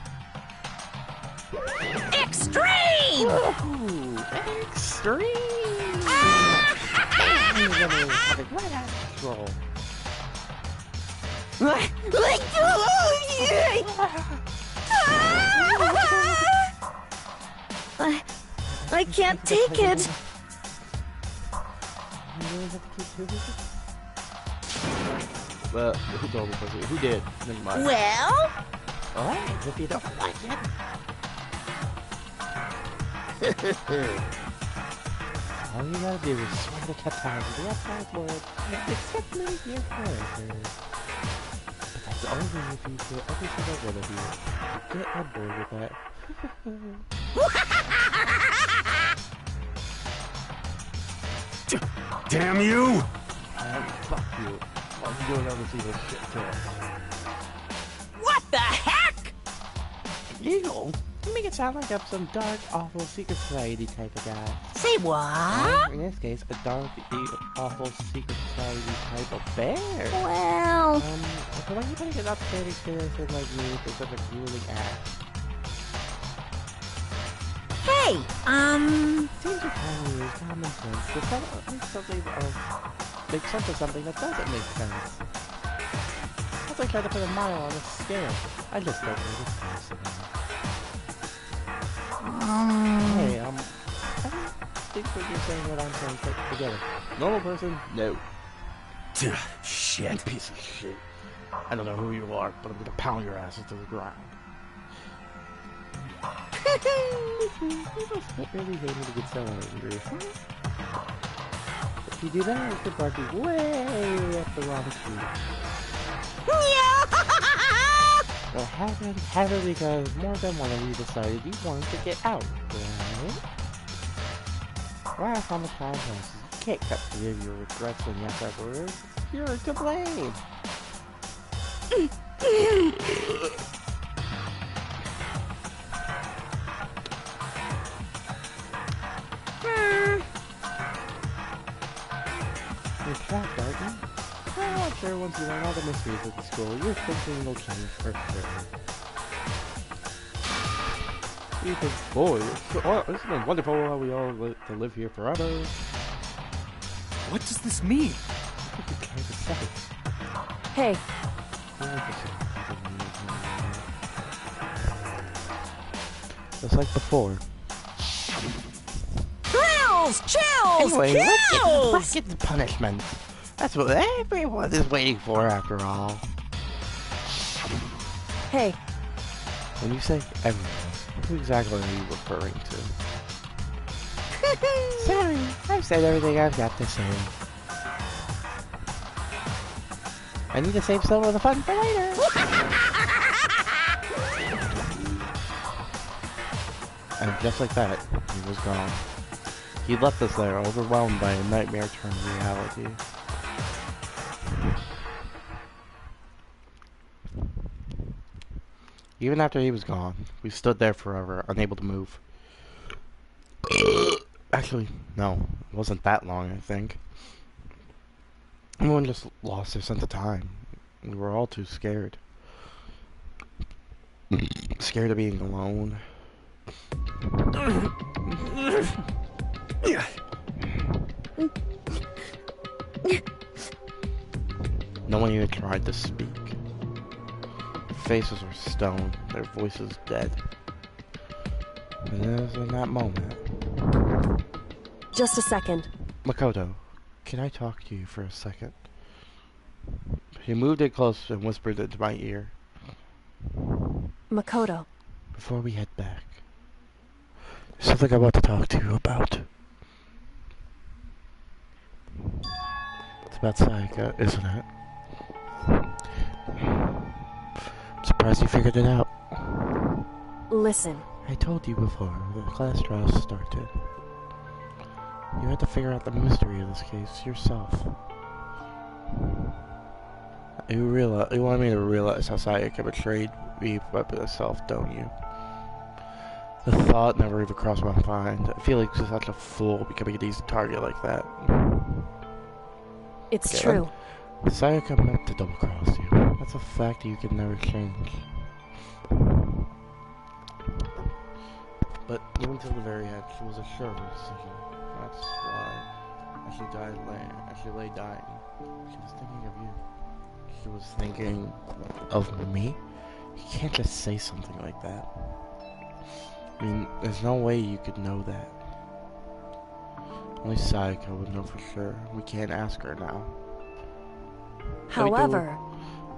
Extreme! Ooh, extreme! I can't take it. Well, who told me? Who did? Never mind. Well? Oh, if you don't like it. All you gotta do is swear to capitalize the outside world, except many of your characters. But that's only if you get every single one of you. Get on board with that. Damn you! Fuck you. Why are you doing all this evil shit to us? What the heck? Evil? You make it sound like I'm some dark, awful, secret society type of guy. Say what? In this case, a dark, awful, secret society type of bear. Well... So why are you putting an upstanding citizen like me for such a grueling act? Hey, Seems to kind of use common sense to make sense of something that doesn't make sense. That's like trying to put a mile on a scale. I just don't know this person. Hey, I don't think what you're saying what I'm saying put together. Normal person? No. Shit. Piece of shit. I don't know who you are, but I'm gonna pound your asses to the ground. You must really hate me to get so angry. If you do that, I could bark you way up the wrong street. Well, haven't because more than one of you decided you wanted to get out, right? Last time the time passes, you can't cut through your regrets when you have that word. You're to blame. You're trapped, aren't you? Well, I'm sure once you learn all the mysteries of the school, your thinking will change for sure. You think, boy, it's been wonderful how we all to live here forever. What does this mean? I think you can't decide. Hey, just like before. Thrills! Chills! Anyway, Kills! let's get the punishment. That's what everyone is waiting for after all. hey, When you say everyone, who exactly are you referring to? Sorry, I've said everything I've got to say. I need to save some of the fun for later. And just like that, he was gone. He left us there, overwhelmed by a nightmare turned reality. Even after he was gone, we stood there forever, unable to move. Actually, no, it wasn't that long, I think. Everyone just lost their sense of time. We were all too scared. Scared of being alone. No one even tried to speak. Their faces were stone, their voices dead. And it was in that moment. just a second. Makoto, can I talk to you for a second? He moved it close and whispered into my ear. Makoto. Before we head back, there's something I want to talk to you about. It's about Sayaka, isn't it? I'm surprised you figured it out. Listen. I told you before, the class trials started. You had to figure out the mystery of this case yourself. You want me to realize how Sayaka betrayed me by herself, don't you? The thought never even crossed my mind. I feel like such a fool becoming an easy target like that. It's true. Sayaka meant to double-cross you. That's a fact that you can never change. But even to the very end, she was assured of her decision. That's why, as she lay dying, she was thinking of you. She was thinking of me? You can't just say something like that. I mean, there's no way you could know that. Only Sayaka would know for sure. We can't ask her now. However,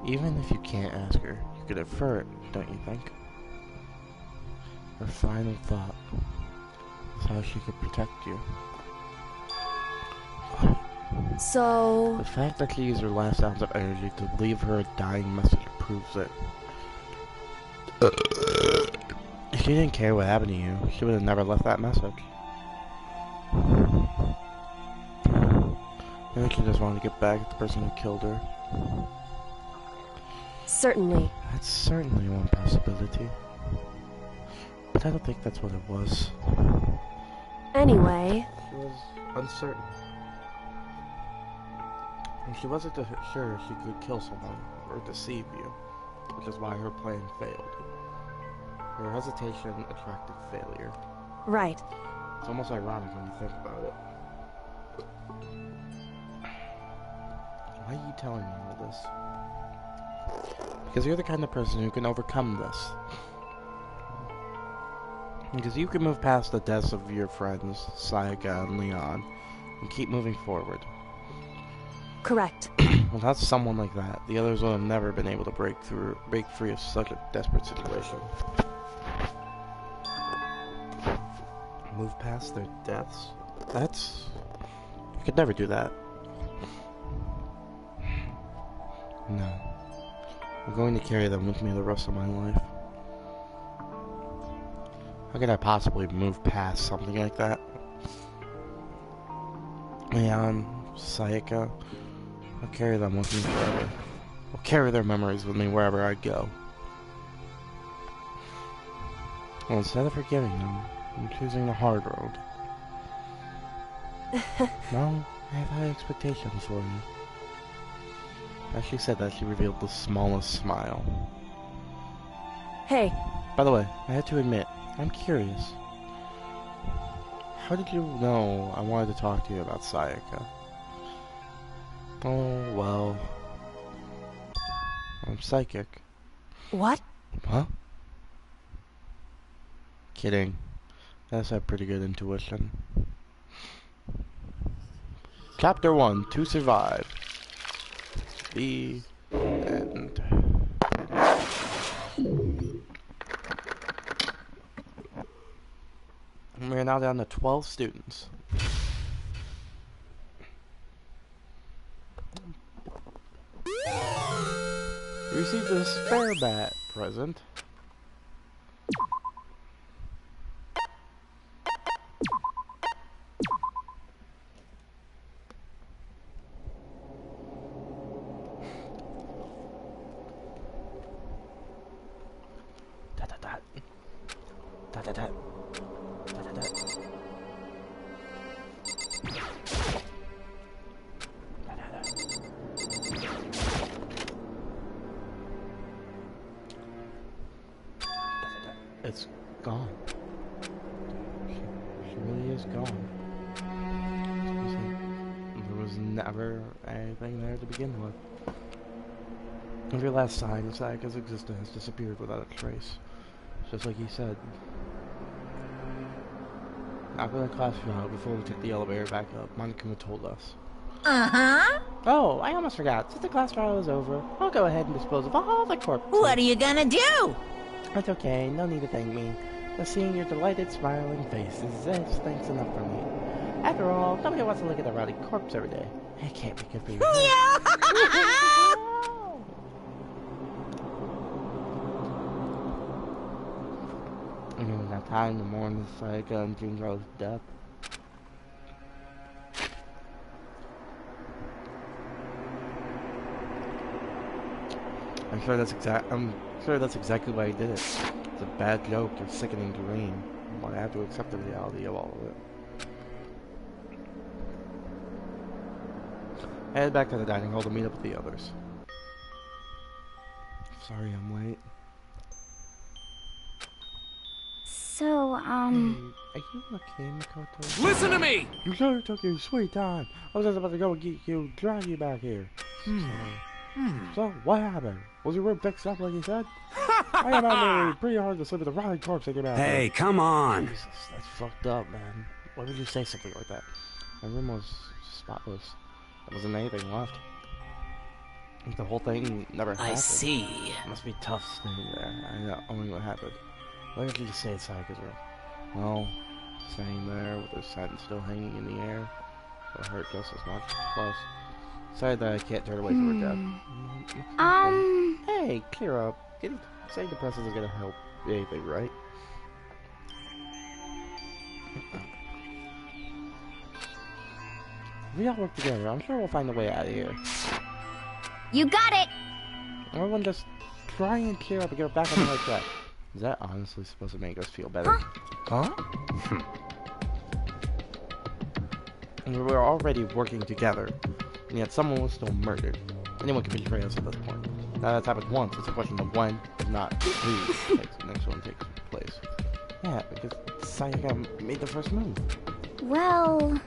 even if you can't ask her, you could infer it, don't you think? Her final thought was how she could protect you. so... The fact that she used her last ounce of energy to leave her a dying message proves it. If she didn't care what happened to you, she would have never left that message. Maybe she just wanted to get back at the person who killed her. Certainly. That's certainly one possibility. But I don't think that's what it was. Anyway... She was uncertain. And she wasn't sure she could kill someone or deceive you, which is why her plan failed. Her hesitation attracted failure. Right. It's almost ironic when you think about it. Why are you telling me all this? Because you're the kind of person who can overcome this. Because you can move past the deaths of your friends, Sayaka and Leon, and keep moving forward. Correct. Without someone like that, the others would have never been able to break free of such a desperate situation. Move past their deaths? You could never do that. No. I'm going to carry them with me the rest of my life. How could I possibly move past something like that? Leon, Sayaka, I'll carry them with me forever. I'll carry their memories with me wherever I go. Well, instead of forgiving them, I'm choosing the hard road. No, I have high expectations for you. As she said that, she revealed the smallest smile. Hey. By the way, I have to admit, I'm curious. How did you know I wanted to talk to you about Sayaka? Oh, well... I'm psychic. What? Huh? Kidding. I just have pretty good intuition. Chapter 1, To Survive. The end. And we're now down to 12 students. We received a spare bat present. It's gone. She really is gone. There was never anything there to begin with. Every last sign of Sayaka's existence has disappeared without a trace. Just like he said. After the class trial, before we took the elevator back up, Monokuma told us. Uh-huh. Oh, I almost forgot. Since the class trial is over, I'll go ahead and dispose of all the corpses. What are you gonna do? It's okay, no need to thank me. But seeing your delighted, smiling faces is thanks enough for me. After all, nobody wants to look at a rotting corpse every day. It can't be good for you. And it was that time to mourn the Sayaka and Junko's death. I'm sure that's exactly why he did it. It's a bad joke, a sickening dream. But I have to accept the reality of all of it. I head back to the dining hall to meet up with the others. Sorry I'm late. So, Are you okay, Makoto? Listen to me! You could have took your sweet time. I was just about to go and get you, drag you back here. So, what happened? Was your room fixed up like you said? I imagine it pretty hard to sleep with a rotting corpse in your bathroom. Hey, come on! Jesus, that's fucked up, man. Why would you say something like that? My room was spotless. There wasn't anything left. The whole thing never happened. I see. It must be tough staying there. I know only what happened. What did you say it's Sayaka's room? Well, staying there with the scent still hanging in the air, it hurt just as much. Plus, sad that I can't turn away from her death. Hey, clear up. Saying depressed isn't gonna help anything, right? We all work together. I'm sure we'll find a way out of here. You got it! Everyone just try and cheer up and get back on the right track. Is that honestly supposed to make us feel better? Huh? And we were already working together, and yet someone was still murdered. Anyone can betray us at this point. Now that's happened once, it's a question of when, if not who, the next one takes place. Yeah, because Sayaka made the first move. well...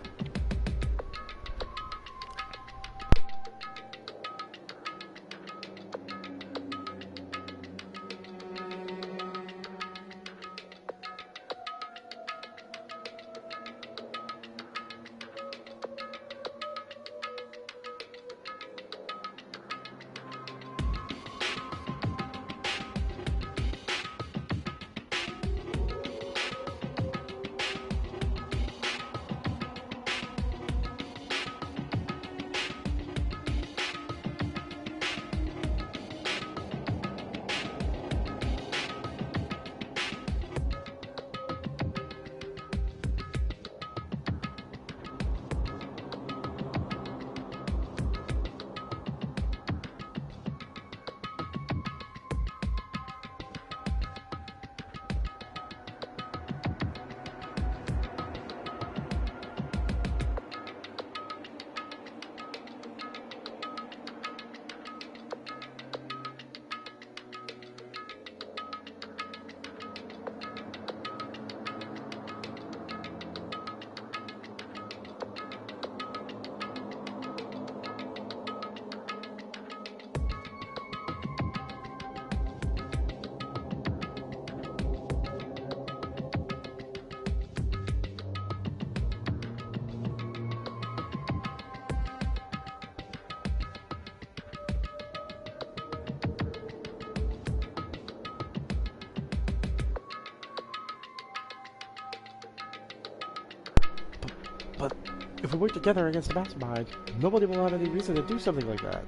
But if we work together against the mastermind, nobody will have any reason to do something like that.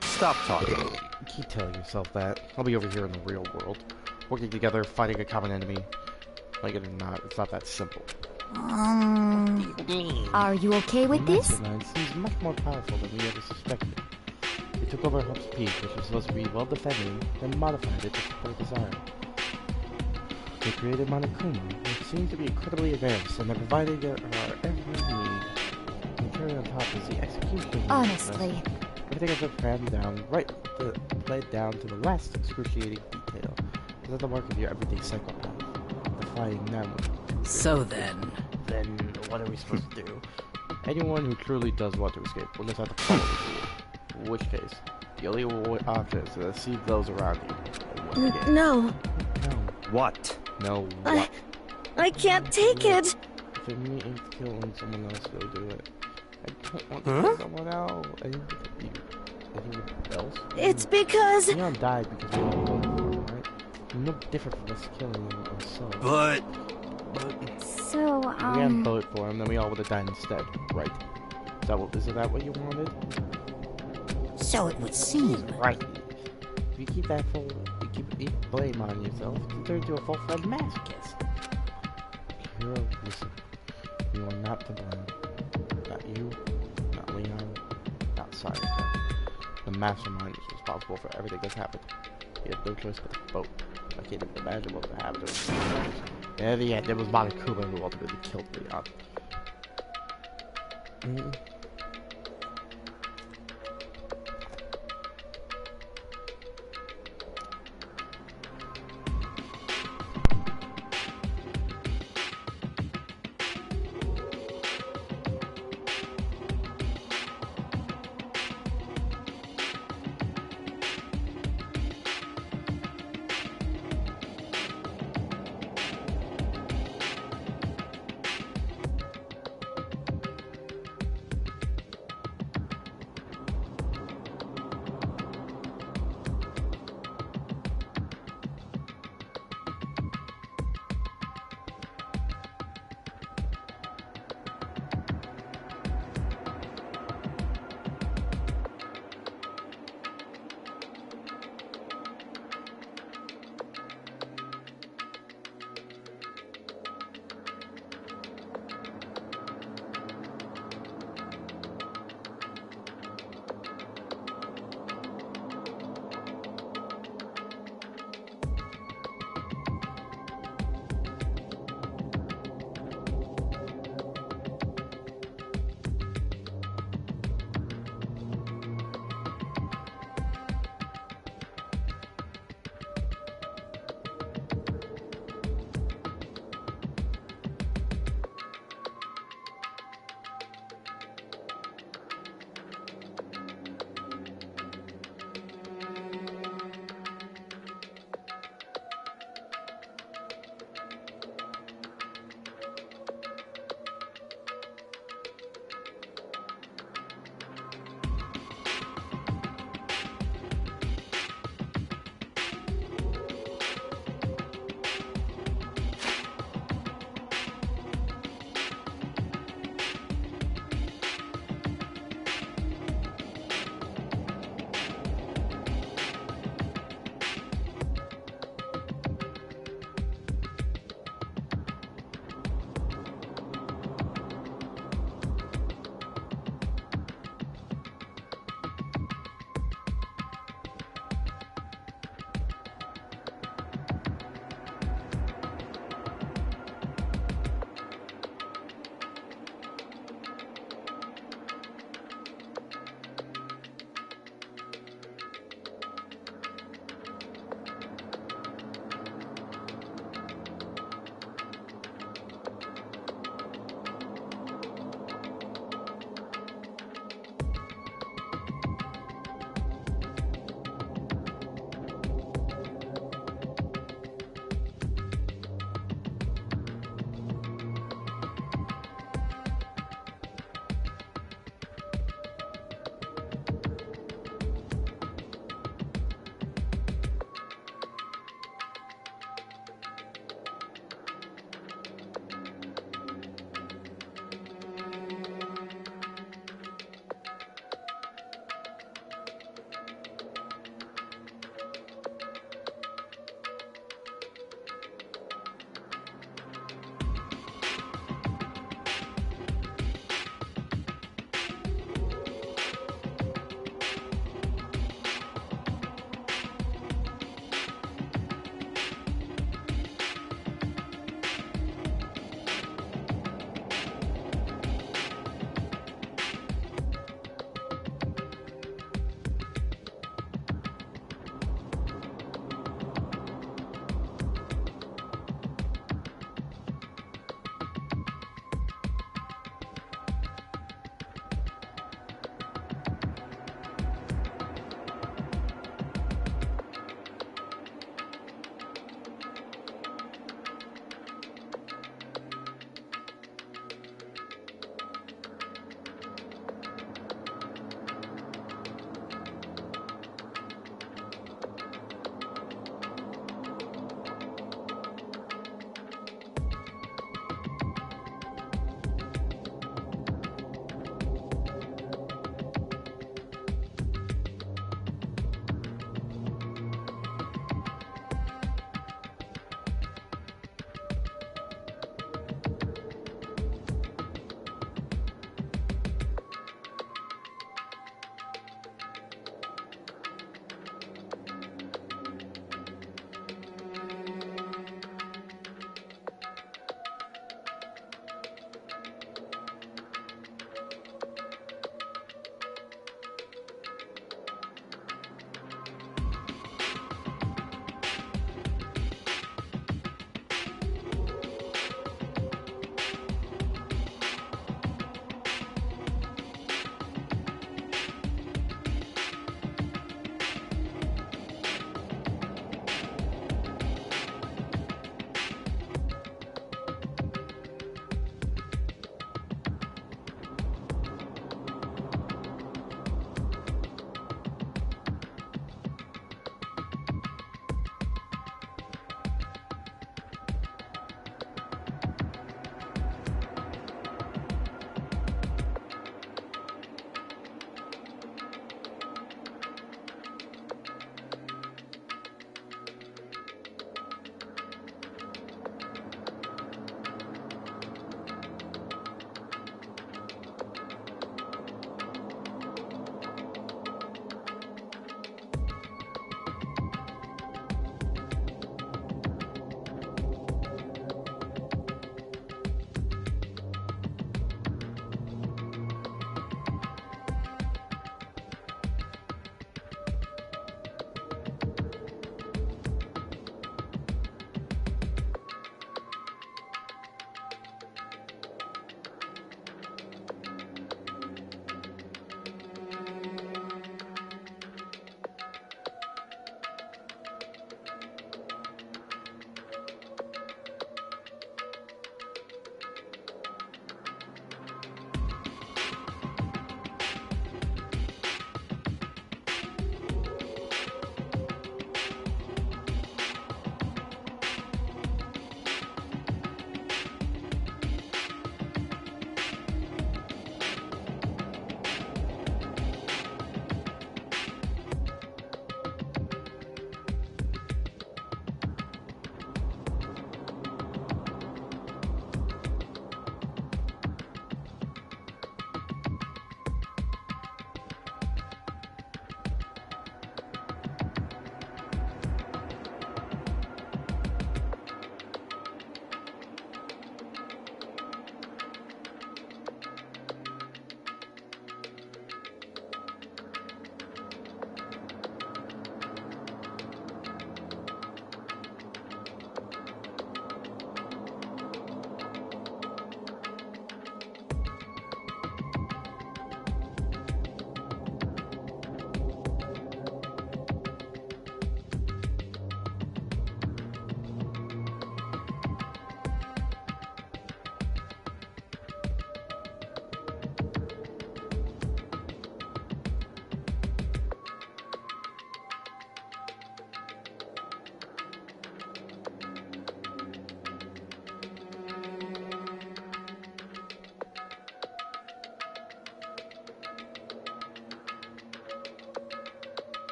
Stop talking. Keep telling yourself that. I'll be over here in the real world, working together, fighting a common enemy. Like it or not, it's not that simple. Are you okay with this? The mastermind seems much more powerful than we ever suspected. They took over Hope's Peak, which was supposed to be well defended, then modified it to support desire. They created Monokuma, which seems to be incredibly advanced, and they're providing our every need. And carry on top is the execution. Honestly. Everything has been planned down, played down to the last excruciating detail. Is that the mark of your everyday psychopath? Defying them. So then, what are we supposed to do? Anyone who truly does want to escape will just have to follow the rule. In which case, the only option is to deceive those around you. No. What? No, what? I can't take it! If it means killing someone else, go do it. I don't want to kill someone else. Anyone else? It's because... Leon died because we all voted for him, right? No different from us killing ourselves. But... So, we hadn't voted for him, then we all would have died instead, right? Isn't that what you wanted? So it would seem. Right. If you keep blame on yourself, you turn into a full-fledged masochist. Hero, listen. You are not to blame. Not you, not Leon, not Sayaka. The mastermind is responsible for everything that's happened. He had no choice but to vote. I can't even imagine what would have happened to him. And in the end, it was Monokuma who ultimately killed Leon.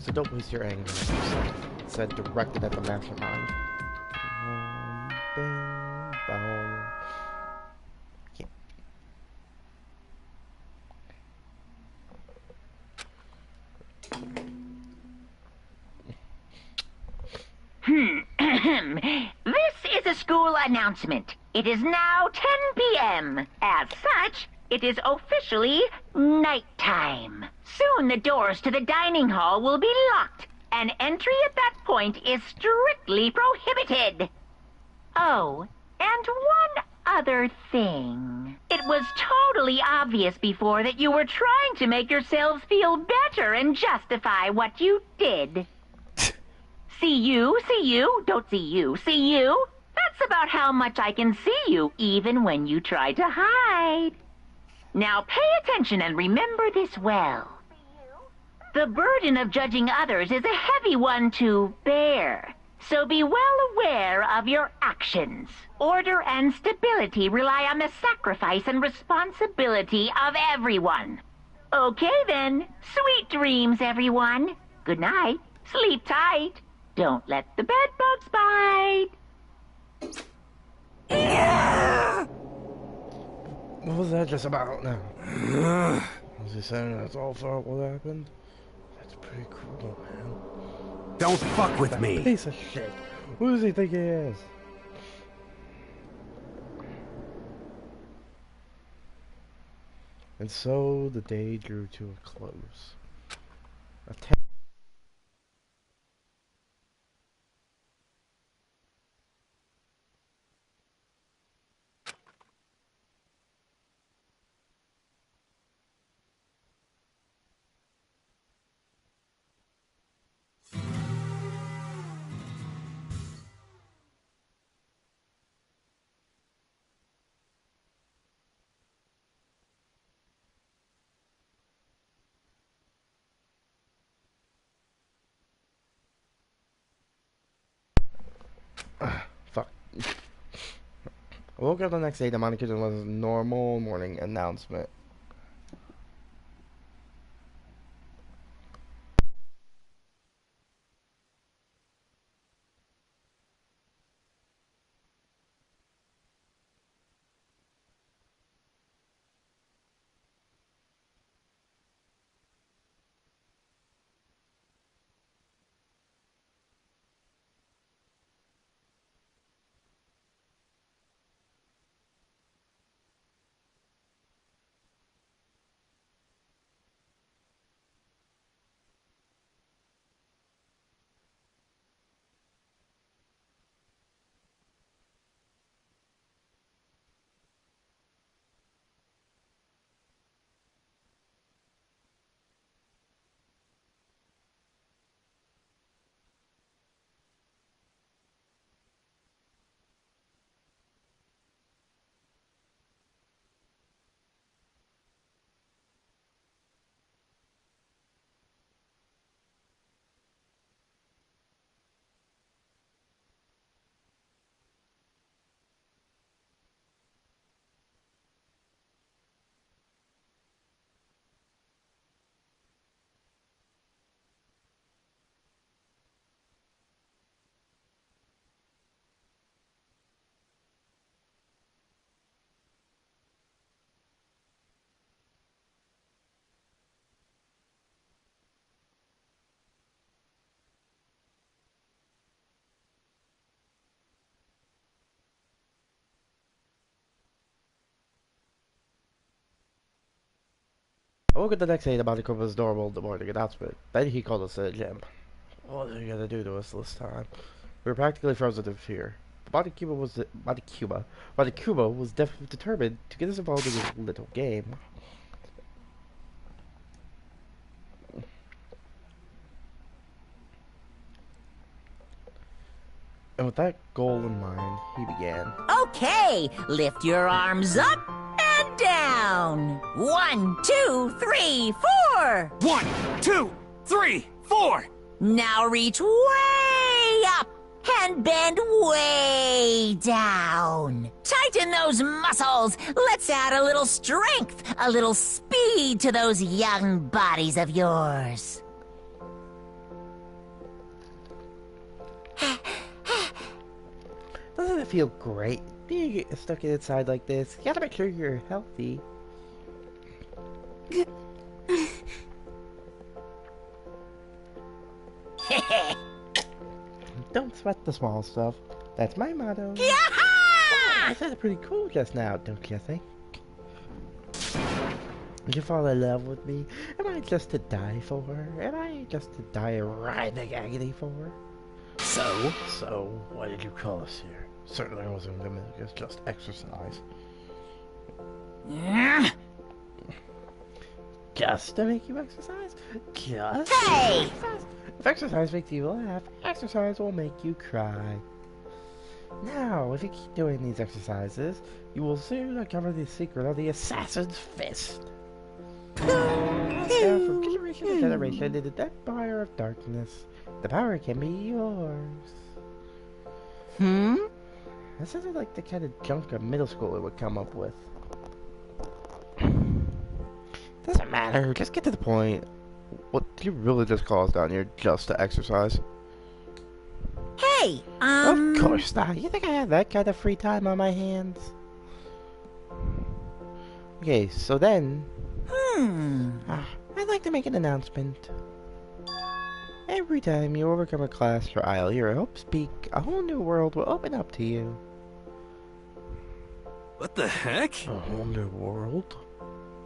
So don't waste your anger. Said directed at the mastermind. Bing, bong. This is a school announcement. It is now 10 p.m. As such, it is officially nighttime. Soon the doors to the dining hall will be locked, and entry at that point is strictly prohibited. Oh, and one other thing. It was totally obvious before that you were trying to make yourselves feel better and justify what you did. See you, don't see you, see you? That's about how much I can see you, even when you try to hide. Now pay attention and remember this well. The burden of judging others is a heavy one to bear, so be well aware of your actions. Order and stability rely on the sacrifice and responsibility of everyone. Okay then, sweet dreams, everyone. Good night, sleep tight. Don't let the bed bugs bite. What was that just about now? Was he saying that's all for what happened? That's pretty cool, man. Don't fuck with me. Piece of shit. Who does he think he is? And so the day drew to a close. Fuck. I woke up the next day to my kitchen was a normal morning announcement. I woke up the next day to Body Cuba's adorable morning announcement. Then he called us to the gym. What are you gonna do to us this time? We were practically frozen in fear. Body Cuba was determined to get us involved in this little game. And with that goal in mind, he began. Okay, lift your arms up and down. 1, 2, 3, 4. 1, 2, 3, 4. Now reach way up and bend way down. Tighten those muscles. Let's add a little strength, a little speed to those young bodies of yours. Doesn't it feel great being stuck inside like this? You gotta make sure you're healthy. Don't sweat the small stuff. That's my motto. I said it pretty cool just now, don't you think? Did you fall in love with me? Am I just to die for her? Am I just to die a writhing agony for her? So, why did you call us here? Certainly wasn't gonna just exercise. Just to make you exercise? Just Hey! exercise? If exercise makes you laugh, exercise will make you cry. Now, if you keep doing these exercises, you will soon uncover the secret of the assassin's fist. Down from generation to generation in the empire of darkness, the power can be yours. That sounded like the kind of junk a middle schooler would come up with. Doesn't matter, just get to the point. What, did you really just call us down here just to exercise? Hey, Of course not. You think I have that kind of free time on my hands? Okay, so then... I'd like to make an announcement. Every time you overcome a class trial here at Hope's Peak, a whole new world will open up to you. What the heck? A whole new world?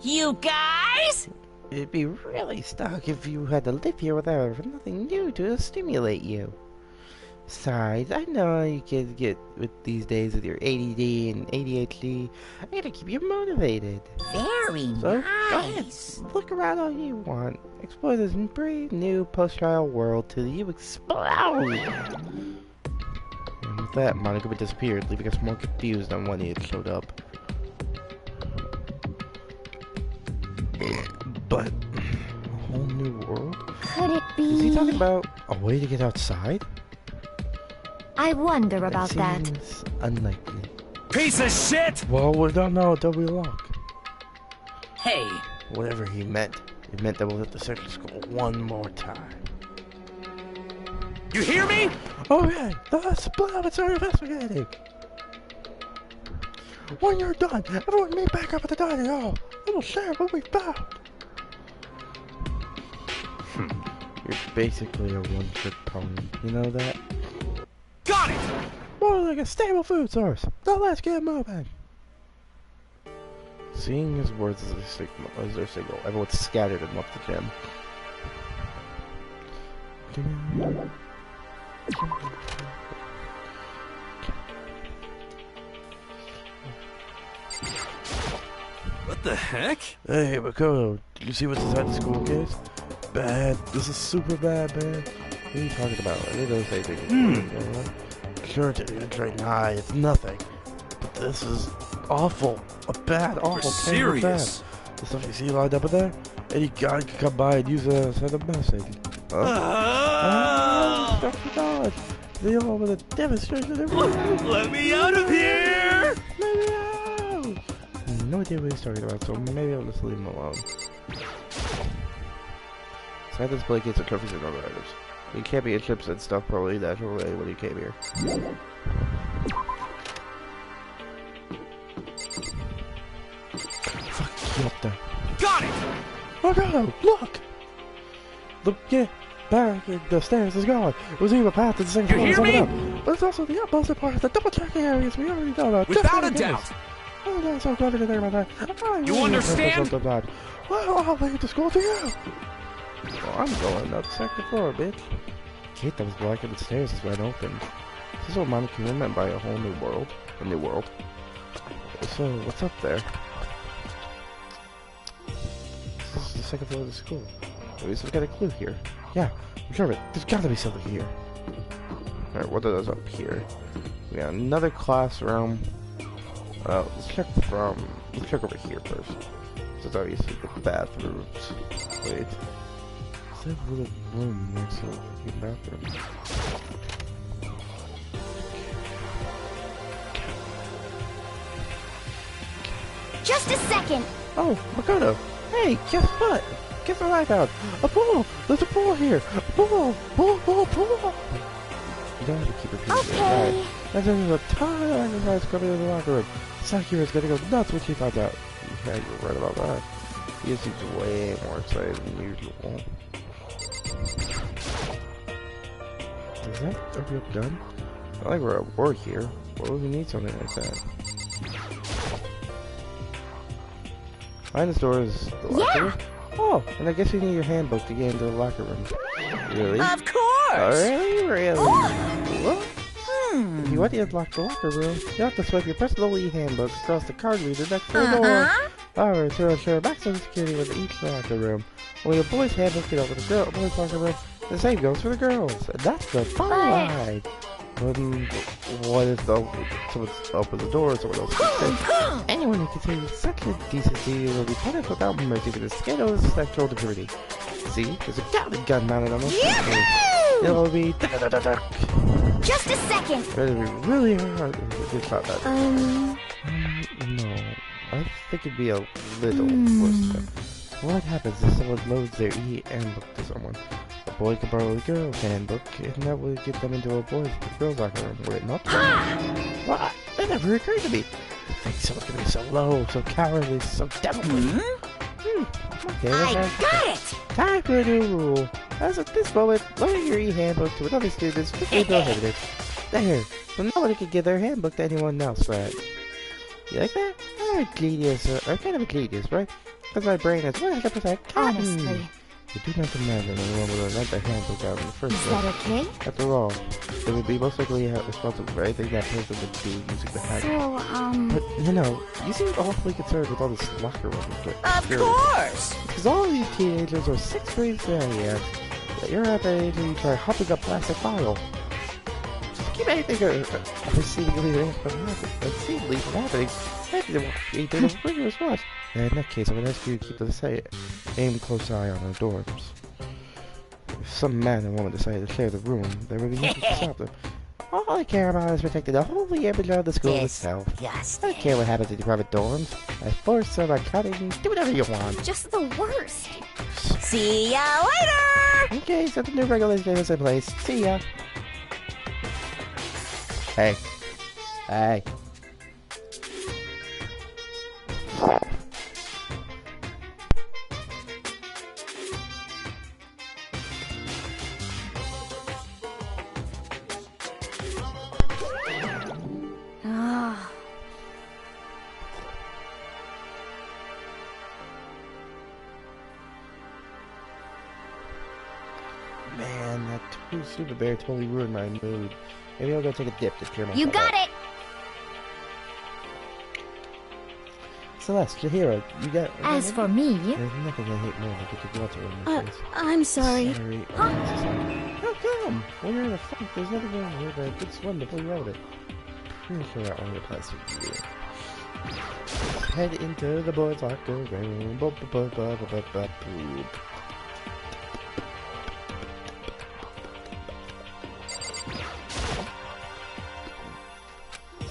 You guys? It'd be really stuck if you had to live here without nothing new to stimulate you. Besides, I know you kids get with these days with your ADD and ADHD. I gotta keep you motivated. Very So, nice. go ahead, look around all you want. Explore this brave new post-trial world till you explode. And with that, Monica disappeared, leaving us more confused on when he had showed up. But, a whole new world? Could it be... Is he talking about a way to get outside? I wonder about that. Seems unlikely. Piece of shit! Well, we don't know until we look. Hey, Whatever he meant, it meant that we'll hit the second school one more time. You hear me? Okay, let's split up and start investigating. When you're done, everyone meet back up at the dining hall, and we'll share what we found. You're basically a one-trick pony, you know that? Got it! More like a stable food source. So let's get moving. Seeing his words as their signal, everyone's scattered and left the gym. What the heck? Hey, Makoto, did you see what's inside the school case? Bad. This is super bad, man. What are you talking about? I didn't know anything. Sure, to try nah, it's nothing. But this is awful. A bad, awful thing. Serious? The stuff you see lined up in there? Any guy can come by and use a send a message. Dr. Dodge, deal with a demonstration. Let me out of here! Let me out! No idea what he's talking about, so maybe I'll just leave him alone. Inside this blankets are trophies and other items. You can't be in chips and stuff probably naturally when you came here. Fuck, get up there. Got it! Oh no, look! The get back in the stairs is gone. It was even a path to the second You floor. hear Up. me? But it's also the opposite part of the double checking areas we already know about. Without a doubt. Oh no, so glad to get there about that. You understand? Well, I'll leave the school to you. Well, I'm going up the second floor, bitch. Gate that was blocking the stairs is wide open. This is what Monica meant by a whole new world. A new world. So, what's up there? This is the second floor of the school. At least we've got a clue here. Yeah, I'm sure of it. There's gotta be something here. Alright, what is up here? We got another classroom. Let's check over here first. This is obviously the bathrooms. Wait. Is there a little room next to the bathroom? Just a second. Oh, Makoto! Hey, guess what? Guess what I found? A pool! There's a pool here! A pool! Pool! don't have to keep repeating Okay. it. Right. And there's a ton of exercise coming in the locker room. Sakura's gonna go nuts when she finds out. Yeah, you're right about that. He seems way more excited than usual. Is that a real gun? I think we're at war here. Why would we need something like that? Behind the door is the locker room? Oh, and I guess you need your handbook to get into the locker room. Really? Of course! Really? What? If you want to unlock the locker room, you have to swipe your personal e-handbook across the card reader next to the door. However, to ensure maximum security with each locker room, only a boy's handbook can open the boys' locker room. The same goes for the girls. And that's the fun line. What if someone opens the door or someone else can anyone who considers such a decency will be punished without mercy for the scandal of sexual activity. See? There's a gun mounted on the It'll be Just a second. it'll be really hard to stop that. No. I think it'd be a little worse. What happens if someone loads their e-handbook to someone? A boy can borrow the girl's handbook, and that would get them into a girl's locker room, would it not? What? That never occurred to me. I think someone's gonna be so low, so cowardly, so devilish. Okay, I got it! Time for a new rule. As of this moment, loaning your e-handbook to another student is strictly prohibited. There, so nobody can give their handbook to anyone else, right? You like that? I'm a genius, or kind of a genius, right? Because my brain is 100% cotton. Honestly. You do not imagine anyone would rent their handbook out in the first place. Is that okay? After all, they would be most likely responsible for anything that person would do using the hack. So, But, you know, you seem awfully concerned with all this locker room equipment. Of course! Because all of these teenagers are sixth-grade failures. That you're at that age when you try humping a plastic bottle. Just keep anything unseemly from happening. They did a rigorous watch. In that case, I would ask you to keep the aim close eye on the dorms. If some man and woman decided to share the room, there would be nothing to stop them. All I care about is protecting the holy image of the school itself. Yes. I don't care what happens in your private dorms. I force them by cutting, do whatever you want. Just the worst. See ya later! Okay, so the new regulation is in place. See ya. Hey. Hey. Man, that super bear totally ruined my mood. Maybe I'll go take a dip to clear myself you got out. it. Celeste, Shahira, you got... As for me... There's nothing I hate more than getting water in my face. I'm sorry. Sorry. How come? When you're in a fight, there's nothing wrong with a good swim to pull you out of it. Pretty sure that only applies to you. Let's head into the boys' locker room. Boop.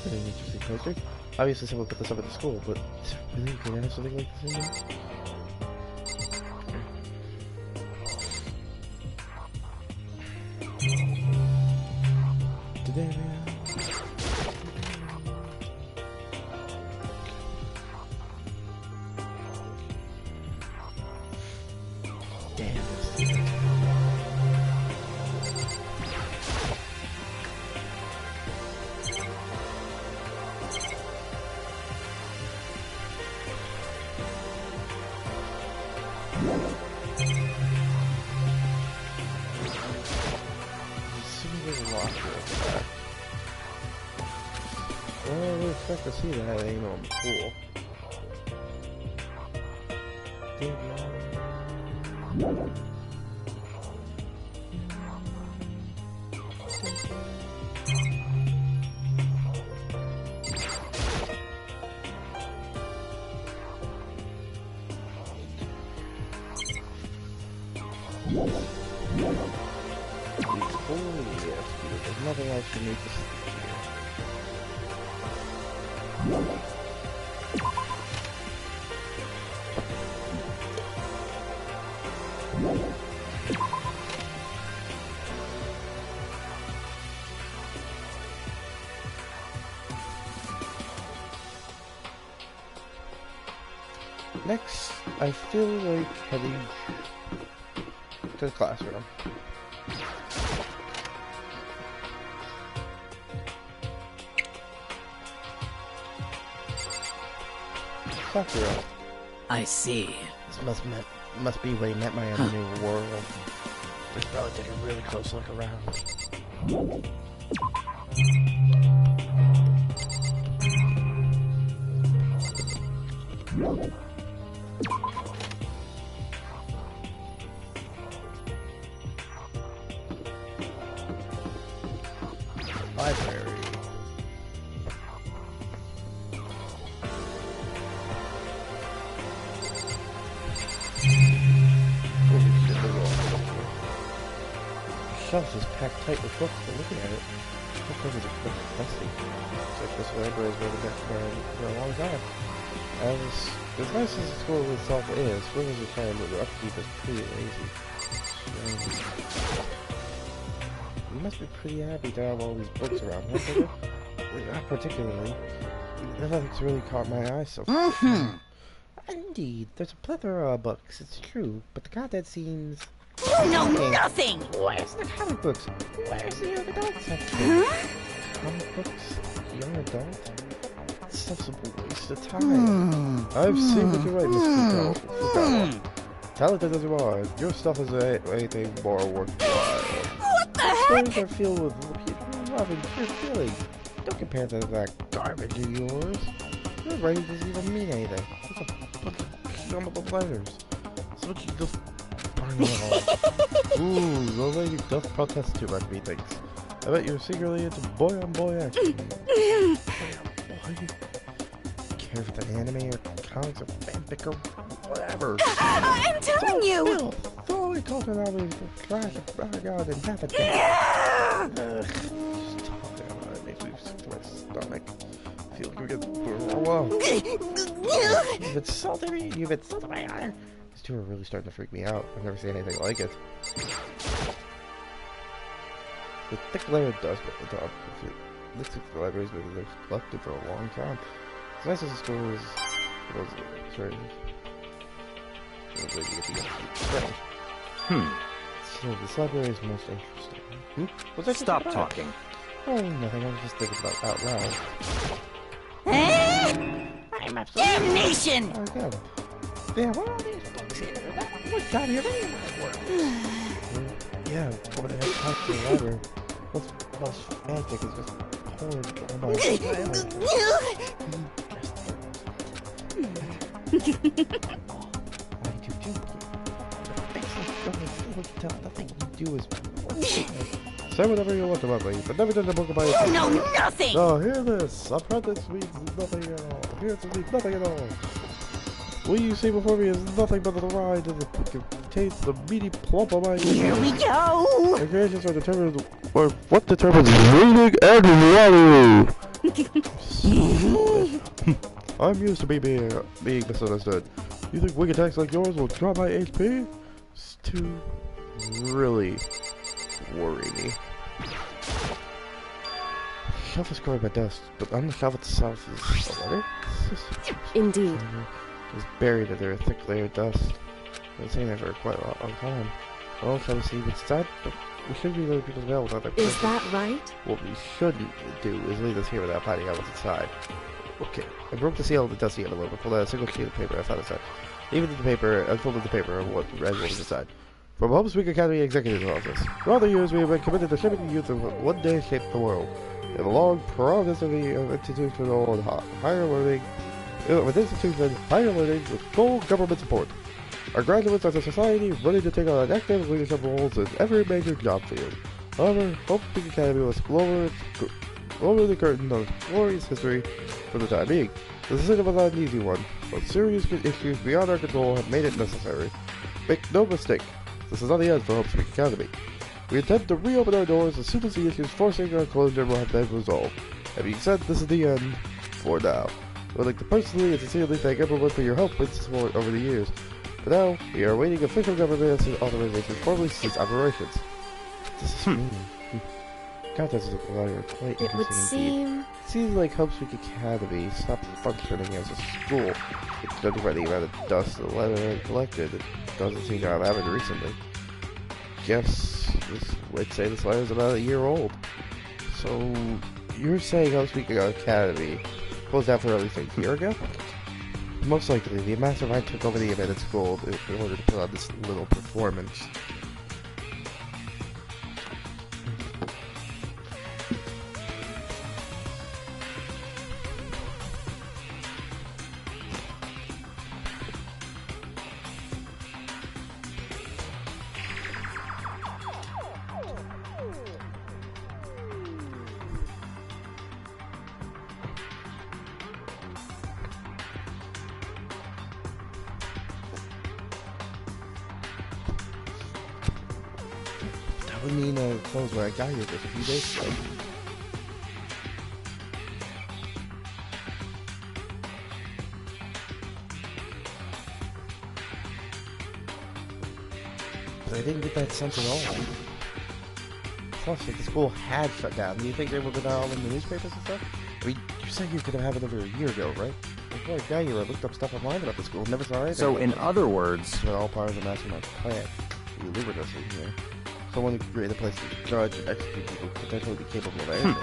An interesting poster. Obviously someone put this up at the school, but really, can I have something like this in there? Well, I would expect to see that ain't on the pool. There's nothing else you need to see here. I feel like heading to the classroom. Sakura. I see. This must be where he met my other new world. We should probably take a really close look around. Library. Shelves is packed tight with books, but looking at it, book covers are quite dusty. Looks like this library has been there for a long time. As nice as the school itself is, schools are trying to the upkeep is pretty lazy. You must be pretty happy to have all these books around, huh, not particularly. Nothing's really caught my eye so far. Indeed, there's a plethora of books, it's true, but the content seems... You know nothing! Where's the comic books? Where's the young adult section? Comic books? Young adult? This stuff's a waste of time. I've seen what you write, Mr. Fukawa. Talented as you are, your stuff is anything more worthwhile. What the heck? Stories are filled with love and pure feeling. Don't compare that to that garbage of yours. Your writing doesn't even mean anything. It's a bunch of chemical letters. So what you just... Ooh, the lady does protest too much, methinks. I bet you're secretly into boy-on-boy action. Boy. Care if it's an anime or comics or fanfic or whatever. I'm telling you! Thoroughly culture novels for trash of background and half a day. Just talking about it makes me sick to my stomach. I feel like we're getting... You've insulted me! You've insulted my honor! These two are really starting to freak me out. I've never seen anything like it. The thick layer of dust at the top. It looks like the library's been neglected for a long time. As nice as the school is... Sorry. So this library is most interesting. Stop talking. Oh, nothing. I was just thinking about out loud. I'm absolutely... Damnation! Oh, God. Damn, what are all these books here? What time you're in my world? Yeah, over the head talk to the library. What's fanfic is just horrid drama. I do too. Nothing you do is say whatever you want about me, but never did a book about yourself. No, nothing! No, hear this. Apprentice means nothing at all. Here to means nothing at all. What you see before me is nothing but the ride that contains the meaty plump of my... Here we go! The creations are determined, or what determines reading and value. I'm used to being misunderstood. You think wing attacks like yours will drop my HP? It's too really worry me. The shelf is covered by dust, but on the shelf itself is a letter? Indeed. It's buried under a thick layer of dust. I've been sitting there for quite a long time. I don't try to see what's inside, but we shouldn't be letting people know without their Is that right? What we shouldn't do is leave us here without finding out what's inside. Okay, I broke the seal of the dusty envelope and pulled out a single sheet of paper I found inside. Even in the paper, unfolded the paper and what was inside. From Home Speak Academy Executive Office. For all the years we have been committed to shaping the youth of one day shape the world. In the long progress of the institutional and higher learning, with full government support. Our graduates are a society ready to take on active leadership roles in every major job field. However, Home Speak Academy must lower the curtain on its glorious history for the time being. The decision was not an easy one, but serious issues beyond our control have made it necessary. Make no mistake, this is not the end for Home Speak Academy. We intend to reopen our doors as soon as the issues forcing our closure will have been resolved. That being said, this is the end for now. I would like to personally and sincerely thank everyone for your help and support over the years. For now, we are awaiting official government authorization to formally cease operations. This is God, that's a letter. Quite It would interesting indeed. seem... It seems like Hope's Academy stopped functioning as a school. It's judging by the amount of dust the letter had collected. It doesn't seem to have happened recently. Guess I'd say this letter's about a year old. So you're saying Hope's Academy closed down for at least a year ago? Most likely, the mastermind took over the abandoned school in order to put on this little performance. That would mean closed when I got here just a few days ago. But I didn't get that sense at all. Plus, if the school had shut down, do you think they would have been all in the newspapers and stuff? I mean, you said you could have happened over a year ago, right? Before I got here, I looked up stuff online about the school, never saw anything. So, in other words... They're all part of the mastermind's plan. You lured us in here. Someone who could create a place to judge and execute people who potentially be capable of anything.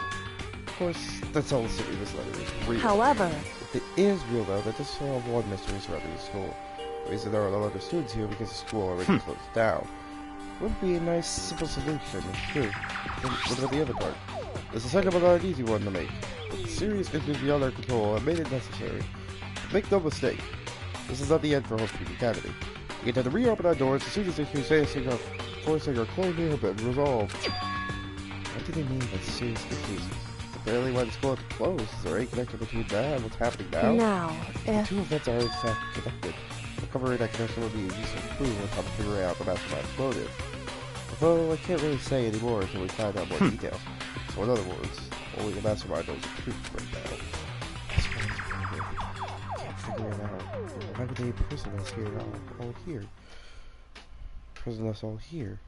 Of course, that's all assuming this letter is real. However... It is real, though, that this is all one mystery surrounding the school. The reason there are no other students here because the school already closed down. Would be a nice, simple solution, it's true. Then what about the other part? There's a second but not an easy one to make. But serious issues beyond our control have made it necessary. But make no mistake, this is not the end for Hope Street Academy. We get to reopen our doors as soon as issues facing our forcing our closure have been resolved. What do they mean by serious issues? Barely why the school had to close. Is there any connection between that and what's happening now? Now, The two events are in fact connected. Recovering that connection would be a useful clue on how to figure out the mastermind's motive. Although I can't really say anymore until we find out more details. So in other words, only the mastermind knows the truth right now. Mastermind's motive. Can't figure it out. Why would they imprison us here all here? Imprison us all here?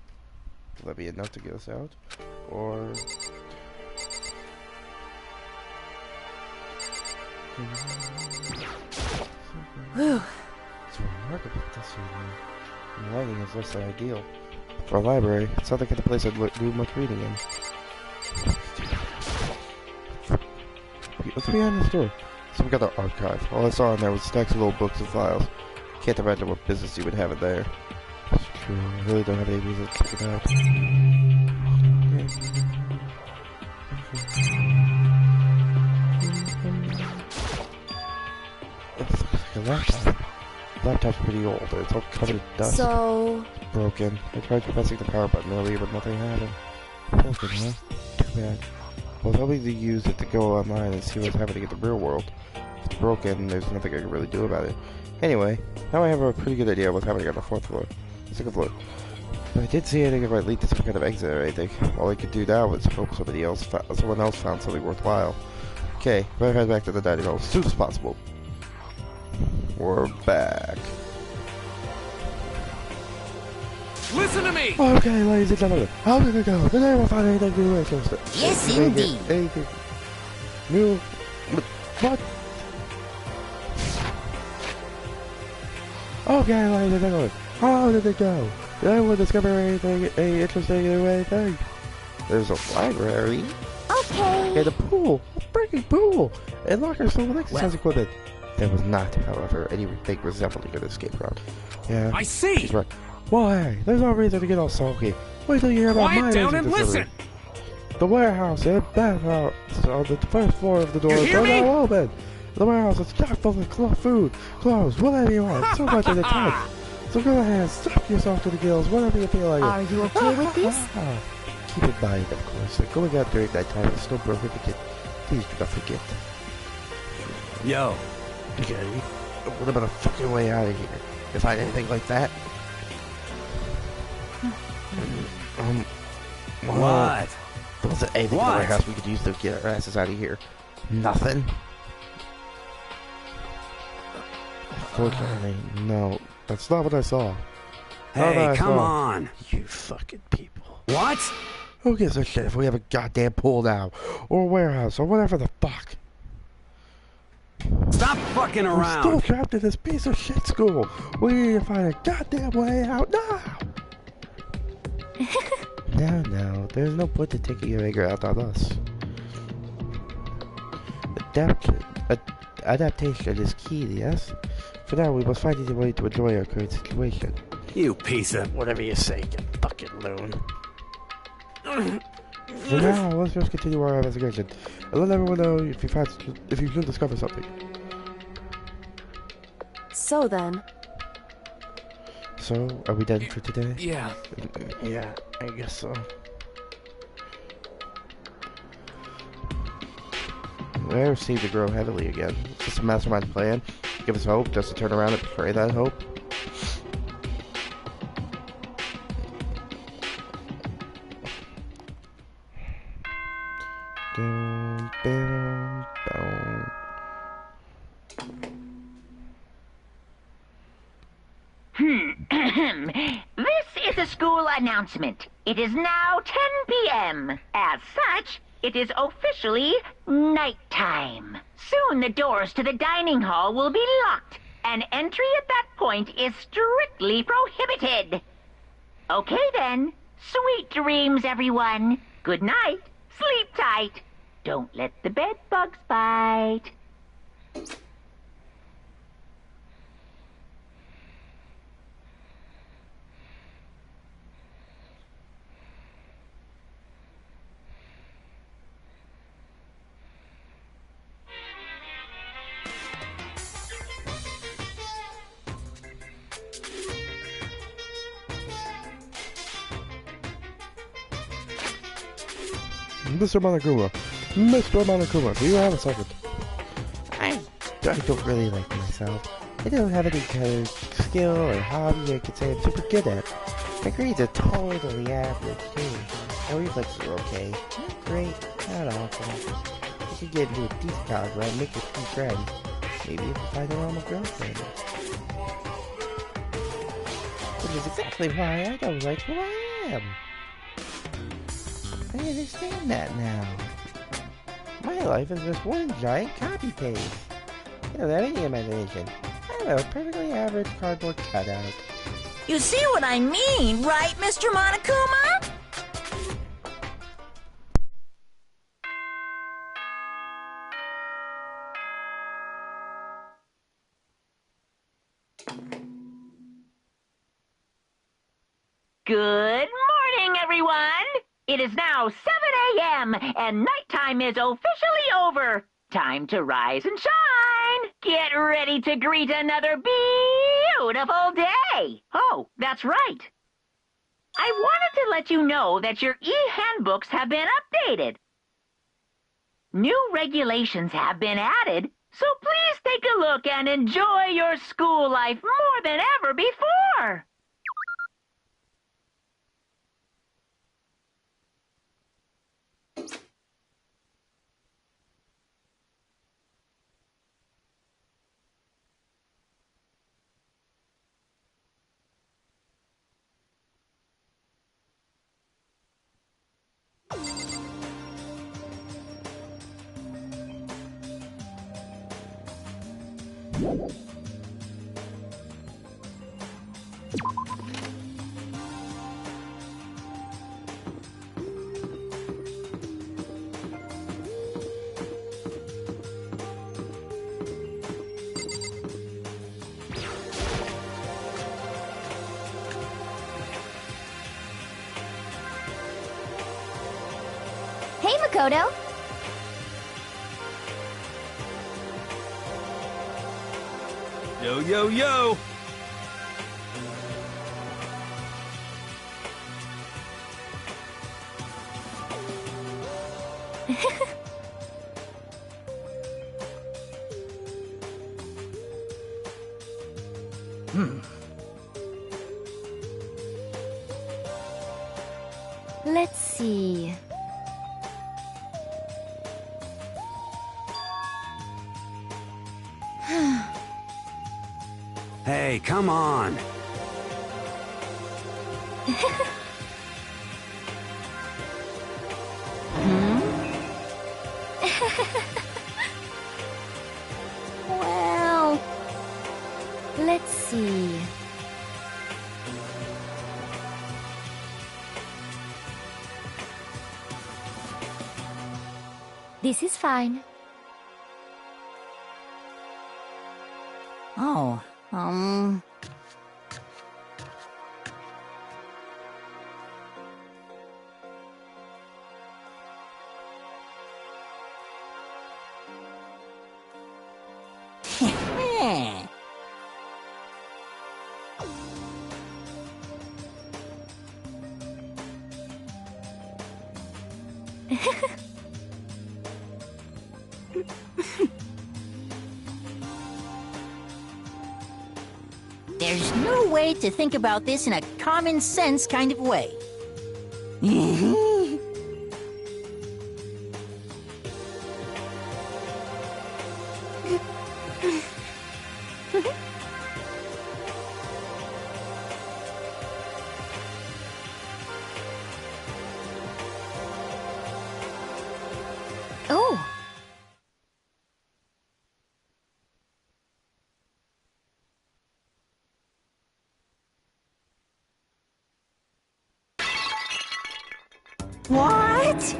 Will that be enough to get us out? Or... Whew. It's remarkable this evening. The lighting is less than ideal. For a library, it's not the kind of place I'd do much reading in. What's behind this door? Some kind of archive. All I saw in there was stacks of old books and files. Can't imagine what business you would have in there. It's true, I really don't have any reason to check it out. It's like a laptop. The laptop's pretty old, and it's all covered in dust. So... Broken. I tried pressing the power button earlier, but nothing happened. Broken, huh? Too bad. I was hoping to use it to go online and see what's happening in the real world. If it's broken, there's nothing I can really do about it. Anyway, now I have a pretty good idea of what's happening on the second floor. But I didn't see anything that might lead to some kind of exit or anything. All I could do now was hope someone else found something worthwhile. Okay, better head back to the dining hall as soon as possible. We're back. Listen to me! Okay, ladies and gentlemen, how did it go? Did anyone find anything new? Yes, indeed. Anything new? What? Okay, ladies and gentlemen, how did it go? Did anyone discover anything interesting or anything? There's a library. Okay. And a pool. A freaking pool. And lockers full of exercise equipment. There was not, however, anything resembling an escape route. Yeah, I see! She's right. Well, hey, there's no reason to get all sulky. Wait till you hear about my Quiet down and listen! The warehouse and bathhouse on the first floor of the door is all open. The warehouse is chock full of food, clothes, whatever you want. So much in the time. So go ahead and stuff yourself to the gills, whatever you feel like. Are you okay with this? Keep in mind, of course, that going out during that time is still prohibited. Please do not forget. Yo. Okay, what about a fucking way out of here? You find anything like that? What? There wasn't anything in the warehouse we could use to get our asses out of here. Nothing. Unfortunately, no. That's not what I saw. Hey, come on. You fucking people. What? Who gives a shit if we have a goddamn pool now? Or a warehouse, or whatever the fuck? Stop fucking around! We're still trapped in this piece of shit school! We need to find a goddamn way out now! No, there's no point to taking your anger out on us. Adaptation is key, yes? For now, we must find a way to enjoy our current situation. You piece of... Whatever you say, you fucking loon. For now, let's just continue our investigation. And let everyone know if you should discover something. So then... So, are we done for today? Yeah. Yeah, I guess so. There seemed to grow heavily again. It's just a mastermind plan. Give us hope, just to turn around and betray that hope. Boom, boom, boom. This is a school announcement. It is now 10 p.m. As such, it is officially nighttime. Soon the doors to the dining hall will be locked, and entry at that point is strictly prohibited. Okay then. Sweet dreams, everyone. Good night. Sleep tight. Don't let the bed bugs bite. Mr. Monokuma, do you have a second? I don't really like myself. I don't have any kind of skill or hobby I could say I'm super good at. My grades are totally average, too. My reflexes are okay. Not great, not awful. I should get into a decent college where I make a few friends. Maybe even find a normal girlfriend. Which is exactly why I don't like who I am. I understand that now. My life is just one giant copy-paste. I don't have any imagination. I'm a perfectly average cardboard cutout. You see what I mean, right, Mr. Monokuma? Good morning, everyone! It is now 7 a.m., and nighttime is officially over. Time to rise and shine. Get ready to greet another beautiful day. Oh, that's right. I wanted to let you know that your e-handbooks have been updated. New regulations have been added, so please take a look and enjoy your school life more than ever before. Hey, Makoto! Yo, yo, yo! Let's see. Hey, come on! see. This is fine. Oh, There's no way to think about this in a common sense kind of way. Oh! What?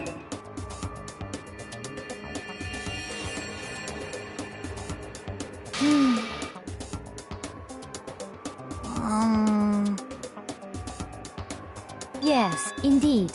Yes, indeed.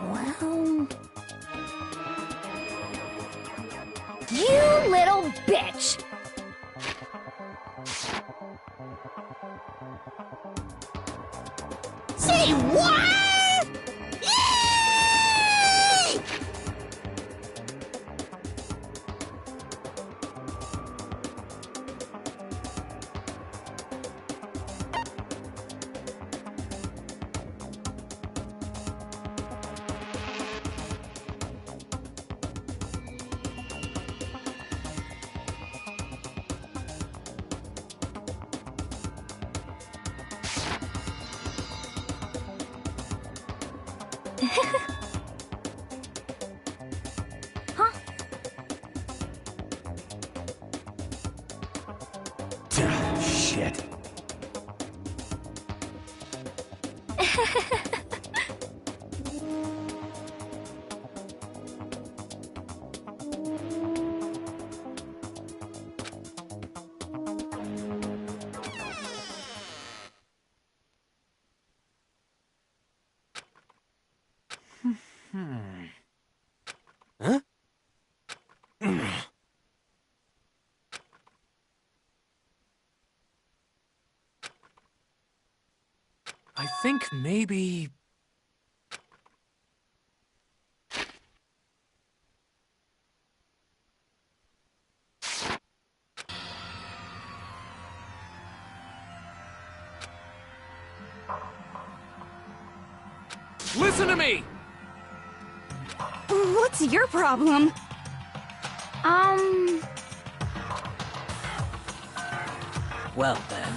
Well... You little bitch! Say what? Yay! Huh? Shit. Huh? I think maybe... Listen to me! What's your problem? Well then.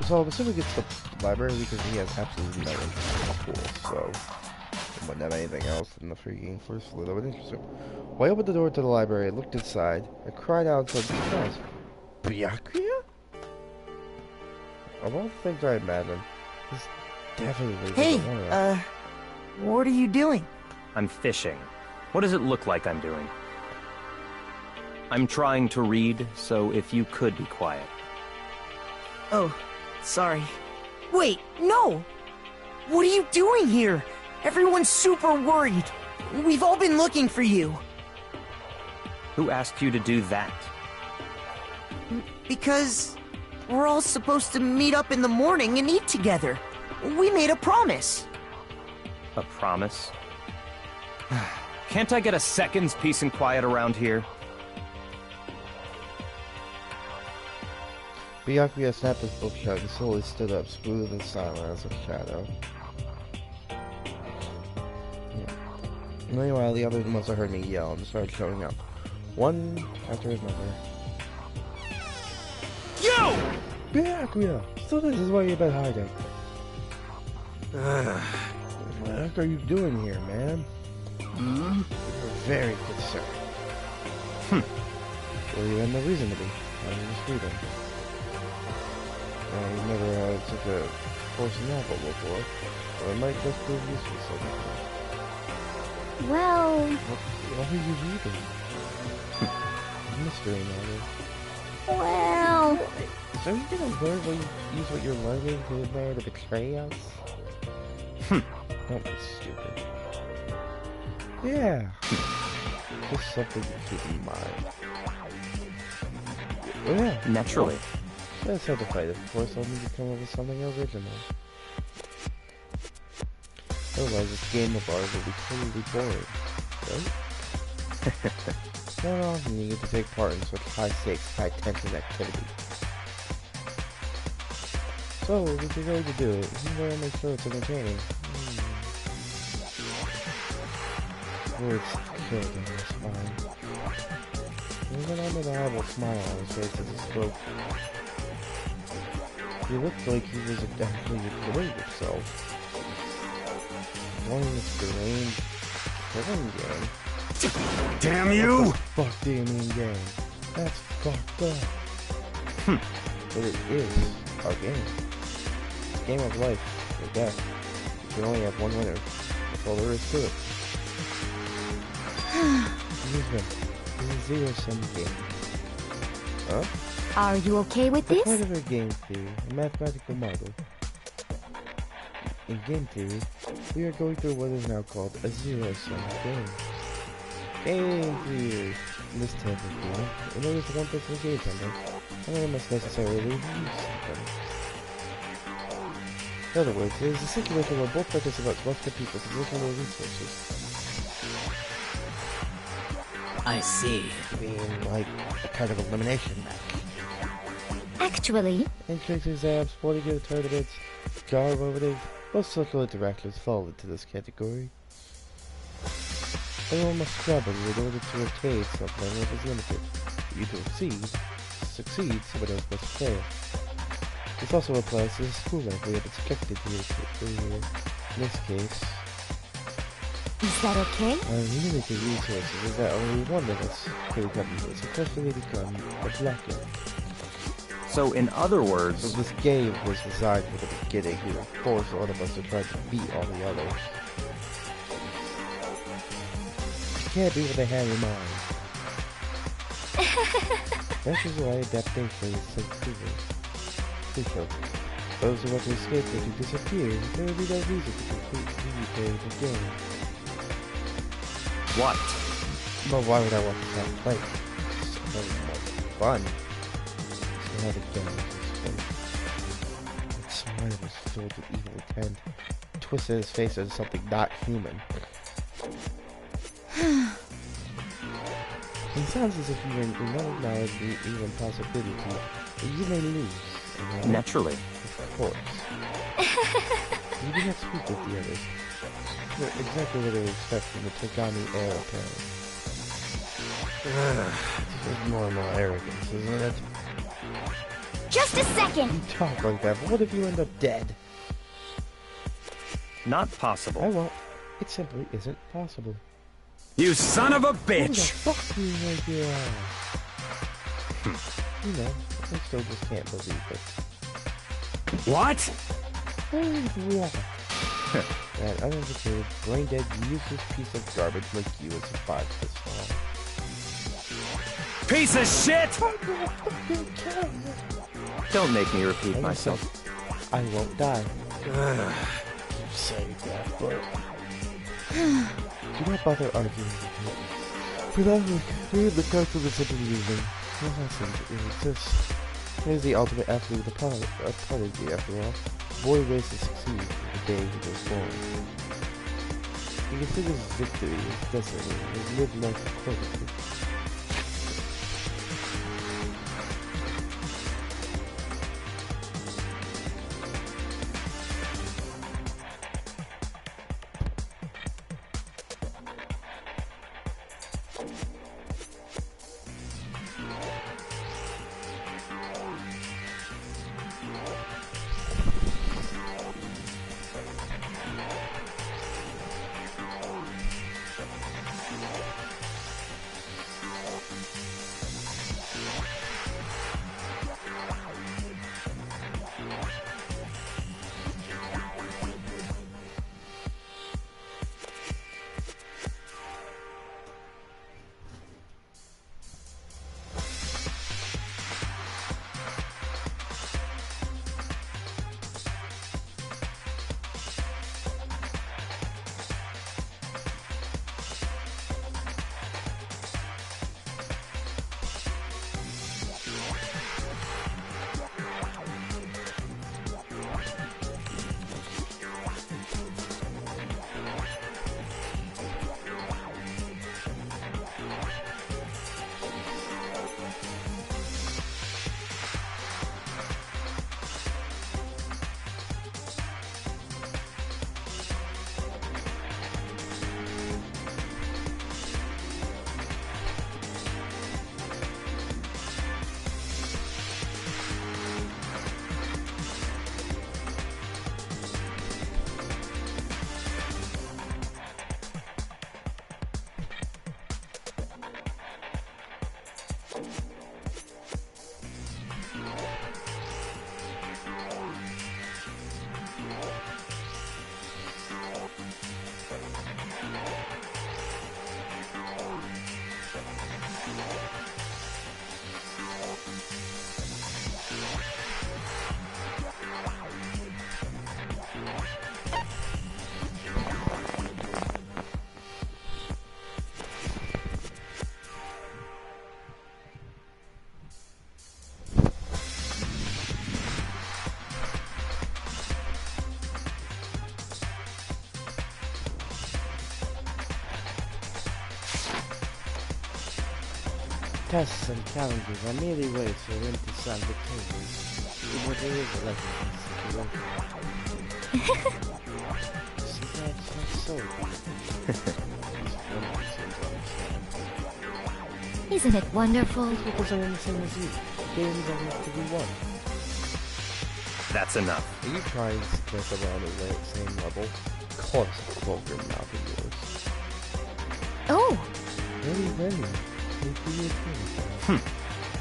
So I'm assuming it's the library because he has absolutely no interest in the pool, so it wouldn't have anything else in the freaking first floor that would interest him. Well, I opened the door to the library, I looked inside, I cried out in surprise. Byakuya? Of all the things I imagined, this definitely Hey, isn't one of them. What are you doing? I'm fishing. What does it look like I'm doing? I'm trying to read, so if you could be quiet. Oh, sorry. Wait, no! What are you doing here? Everyone's super worried. We've all been looking for you. Who asked you to do that? Because we're all supposed to meet up in the morning and eat together. We made a promise. A promise? Can't I get a second's peace and quiet around here? Byakuya snapped his book shut and slowly stood up, smooth and silent as a shadow. Meanwhile, the others must have heard me yell and started showing up, one after another. You! Byakuya! So this is why you've been hiding. What the heck are you doing here, man? You're very concerned. Well, you had no reason to be. I was just reading. You've never had such a course novel before, so it might just prove useful sometime. Well... What are you reading? Mystery novel. Well... So are you gonna learn what you use what you're learning to there to betray us? Don't be stupid. Yeah. Just something to keep in mind. Oh yeah. Naturally. That's how to fight. Of course, I'll need to come up with something original. Otherwise, this game of ours will be totally boring, right? Not often you get to take part in such high-stakes, high-tension activity. So, if you're going to do it, you better make sure it's entertaining. Words killed in his spine. Even under the horrible smile on his face as he spoke. He looked like he was actually enjoying himself. One of this deranged killing game. Damn you! What the fuck do you mean game? That's fucked up. But it is a game. It's a game of life or death. You can only have one winner. That's all there is to it. Excuse me. This is zero-sum game. Huh? Are you okay with It's this? part of our game theory, a mathematical model. In game theory, we are going through what is now called a zero-sum game. Game theory. In this type of game, in order for one person to gain something, another must necessarily lose something. In other words, it is a situation where both participants must compete for positional resources. I see. Being like a kind of elimination match. Actually, entrance exams, sporting unit tournaments, jar voting, most social interactions fall into this category. Everyone must struggle in order to obtain something that is limited. For you to succeed, someone else must fail. This also applies to the school life we have expected here. In this case, is that okay? Unlimited resources is that only one of us could become this, especially become a blackout. So, in other words... So this game was designed from the beginning to force one of us to try to beat all the others. You can't do what they have in mind. That is why adaptation is so crucial. Those who want to escape or to disappear, there will be no reason to complete the game. What? Well, why would I want to try to play? It's so much fun. So how the game is its smile was filled with evil intent, twisted his face into something not human. It sounds as if you were not acknowledge the even possibility that you may lose. Naturally. Of course. You do not speak with the others. You're exactly what I would expect from the Tagami heir apparent. It's normal arrogance, isn't it? Just a second! You talk like that, but what if you end up dead? Not possible. I won't. It simply isn't possible. You son of a bitch! Who the fuck do you think you are? You know, I still just can't believe it. What? What? That uneducated, brain-dead, useless piece of garbage like you has survived this long. Piece of shit! Don't make me repeat myself. I won't die. Keep saying that, but... Do not bother arguing with me. For that, read the character that's simply using. It is the ultimate athlete, a prodigy after all. Boy waits to succeed the day he goes forward. He considers victory as destiny and has lived life accordingly. Tests and challenges are merely ways for them to solve the cases. What there is a lesson in situation. See, that's so Isn't it wonderful? Because I'm the same as you. Games are meant to be won. That's enough. Are you trying to skip around the same level? Close to closer mouth of yours. Oh! Really?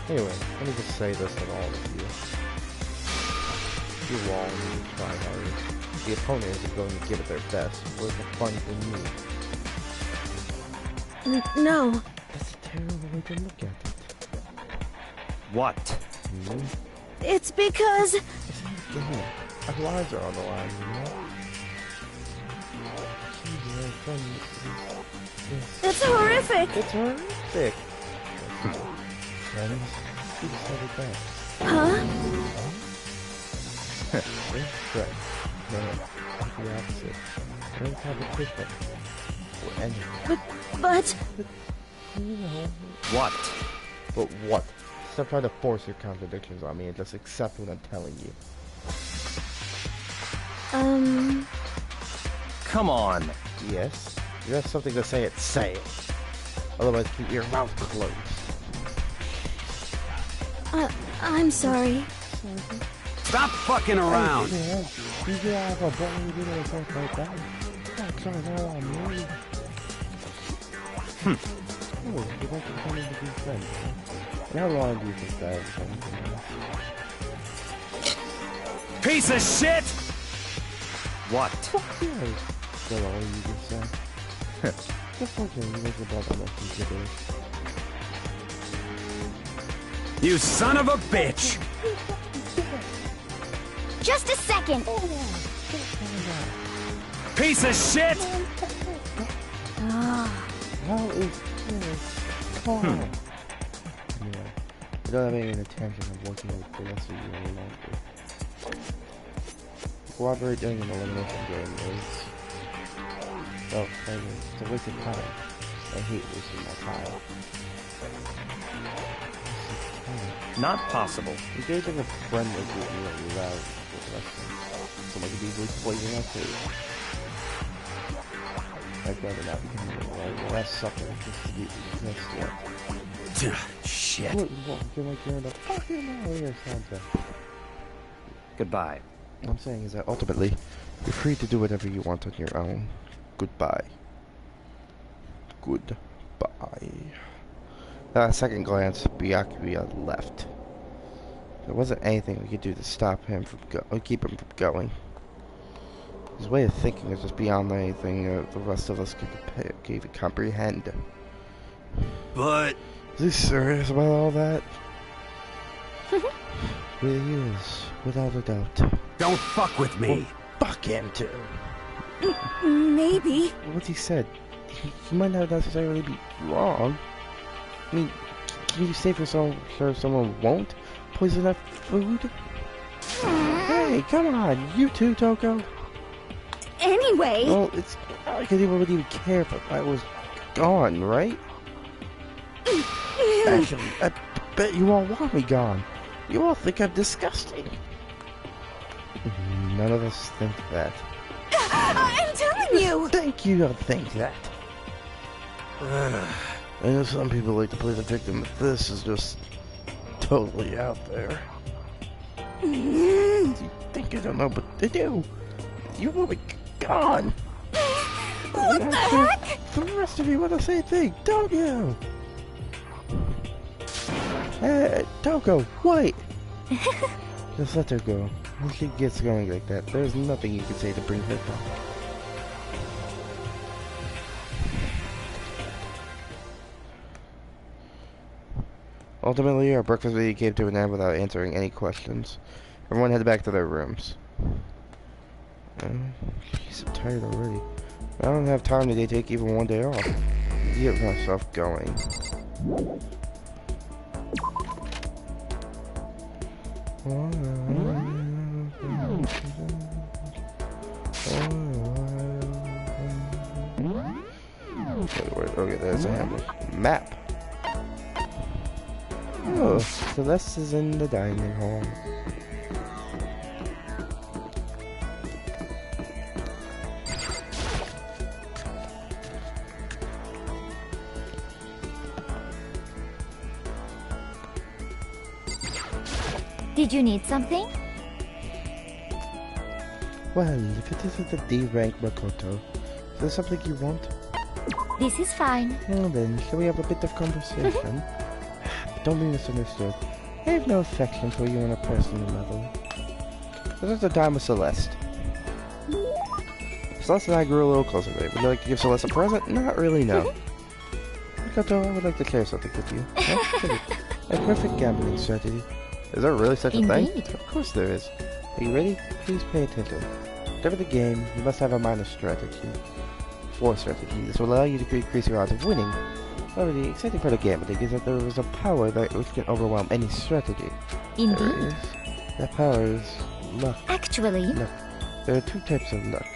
Anyway, let me just say this to all of you. You're wrong, you try hard. The opponent isn't going to give it their best. Where's the fun for you? No. That's a terrible way to look at it. What? It's because... Our lives are on the line, you know? It's horrific! It's horrific! Friends, you decided that. Huh? Right. No, the opposite. We're in competition. We're ending. But... You know. What? But what? Stop trying to force your contradictions on me and just accept what I'm telling you. Come on. Yes? You have something to say say it. Otherwise, keep your mouth closed. I'm sorry. Stop fucking around! You get out of a button, you didn't like that. That's all on me. Oh, you like to come in to be friends, huh? And how long do you think that is? Piece of shit! What? Fuck you! That's all you can say. Just like you make about that much consideration. You son of a bitch! Just a second. Piece of shit! How is this? Come on. Anyway, you don't have any intention of working with the rest of you any longer. Cooperate during an elimination game is... Oh, it's a waste of time. I hate wasting my time. Not possible. Engaging a friend with you without wrestling. Someone could easily spoil your life too. I'd rather not become the last sucker just to get this yet. Shit. What? You're like you're in a fucking area soundtrack. Goodbye. What I'm saying is that ultimately, you're free to do whatever you want on your own. Goodbye. Goodbye. Second glance, Byakuya left. There wasn't anything we could do to stop him from keep him from going. His way of thinking is just beyond anything the rest of us could even comprehend. But... Is he serious about all that? Really is, without a doubt. Don't fuck with me! Well, fuck him too! Maybe. What he said, he might not necessarily be wrong. I mean, can you say for sure someone won't poison that food? Hey, come on, you too, Toko. Anyway. Well, it's not like anyone would even care if I was gone, right? Actually, I bet you all want me gone. You all think I'm disgusting. None of us think that. I'm telling you! Think you don't think that. I know some people like to play the victim, but this is just totally out there. You think I don't know, but they do. You want me gone. What the heck? The rest of you want the same thing, don't you? Hey, Toko, wait! Just let her go. When she gets going like that, there's nothing you can say to bring her back. Ultimately, our breakfast meeting came to an end without answering any questions. Everyone headed back to their rooms. Jeez, I'm tired already. I don't have time today to take even one day off. Get myself going. Okay, there's a map. Oh, Celeste is in the dining hall. Did you need something? Well, if it isn't the D rank Makoto, is there something you want? This is fine. Well then, shall we have a bit of conversation? But don't be misunderstood. I have no affection for you on a personal level. This is the time with Celeste. Celeste and I grew a little closer today. Would you like to give Celeste a present? Not really, no. Makoto, I would like to share something with you. A perfect gambling strategy. Is there really such a thing? Of course there is. Are you ready? Please pay attention. Whatever the game, you must have a minor strategy. For strategy. This will allow you to increase your odds of winning. However, the exciting part of gambling is that there is a power that which can overwhelm any strategy. Indeed. There is. That power is luck. Actually. Luck. There are two types of luck.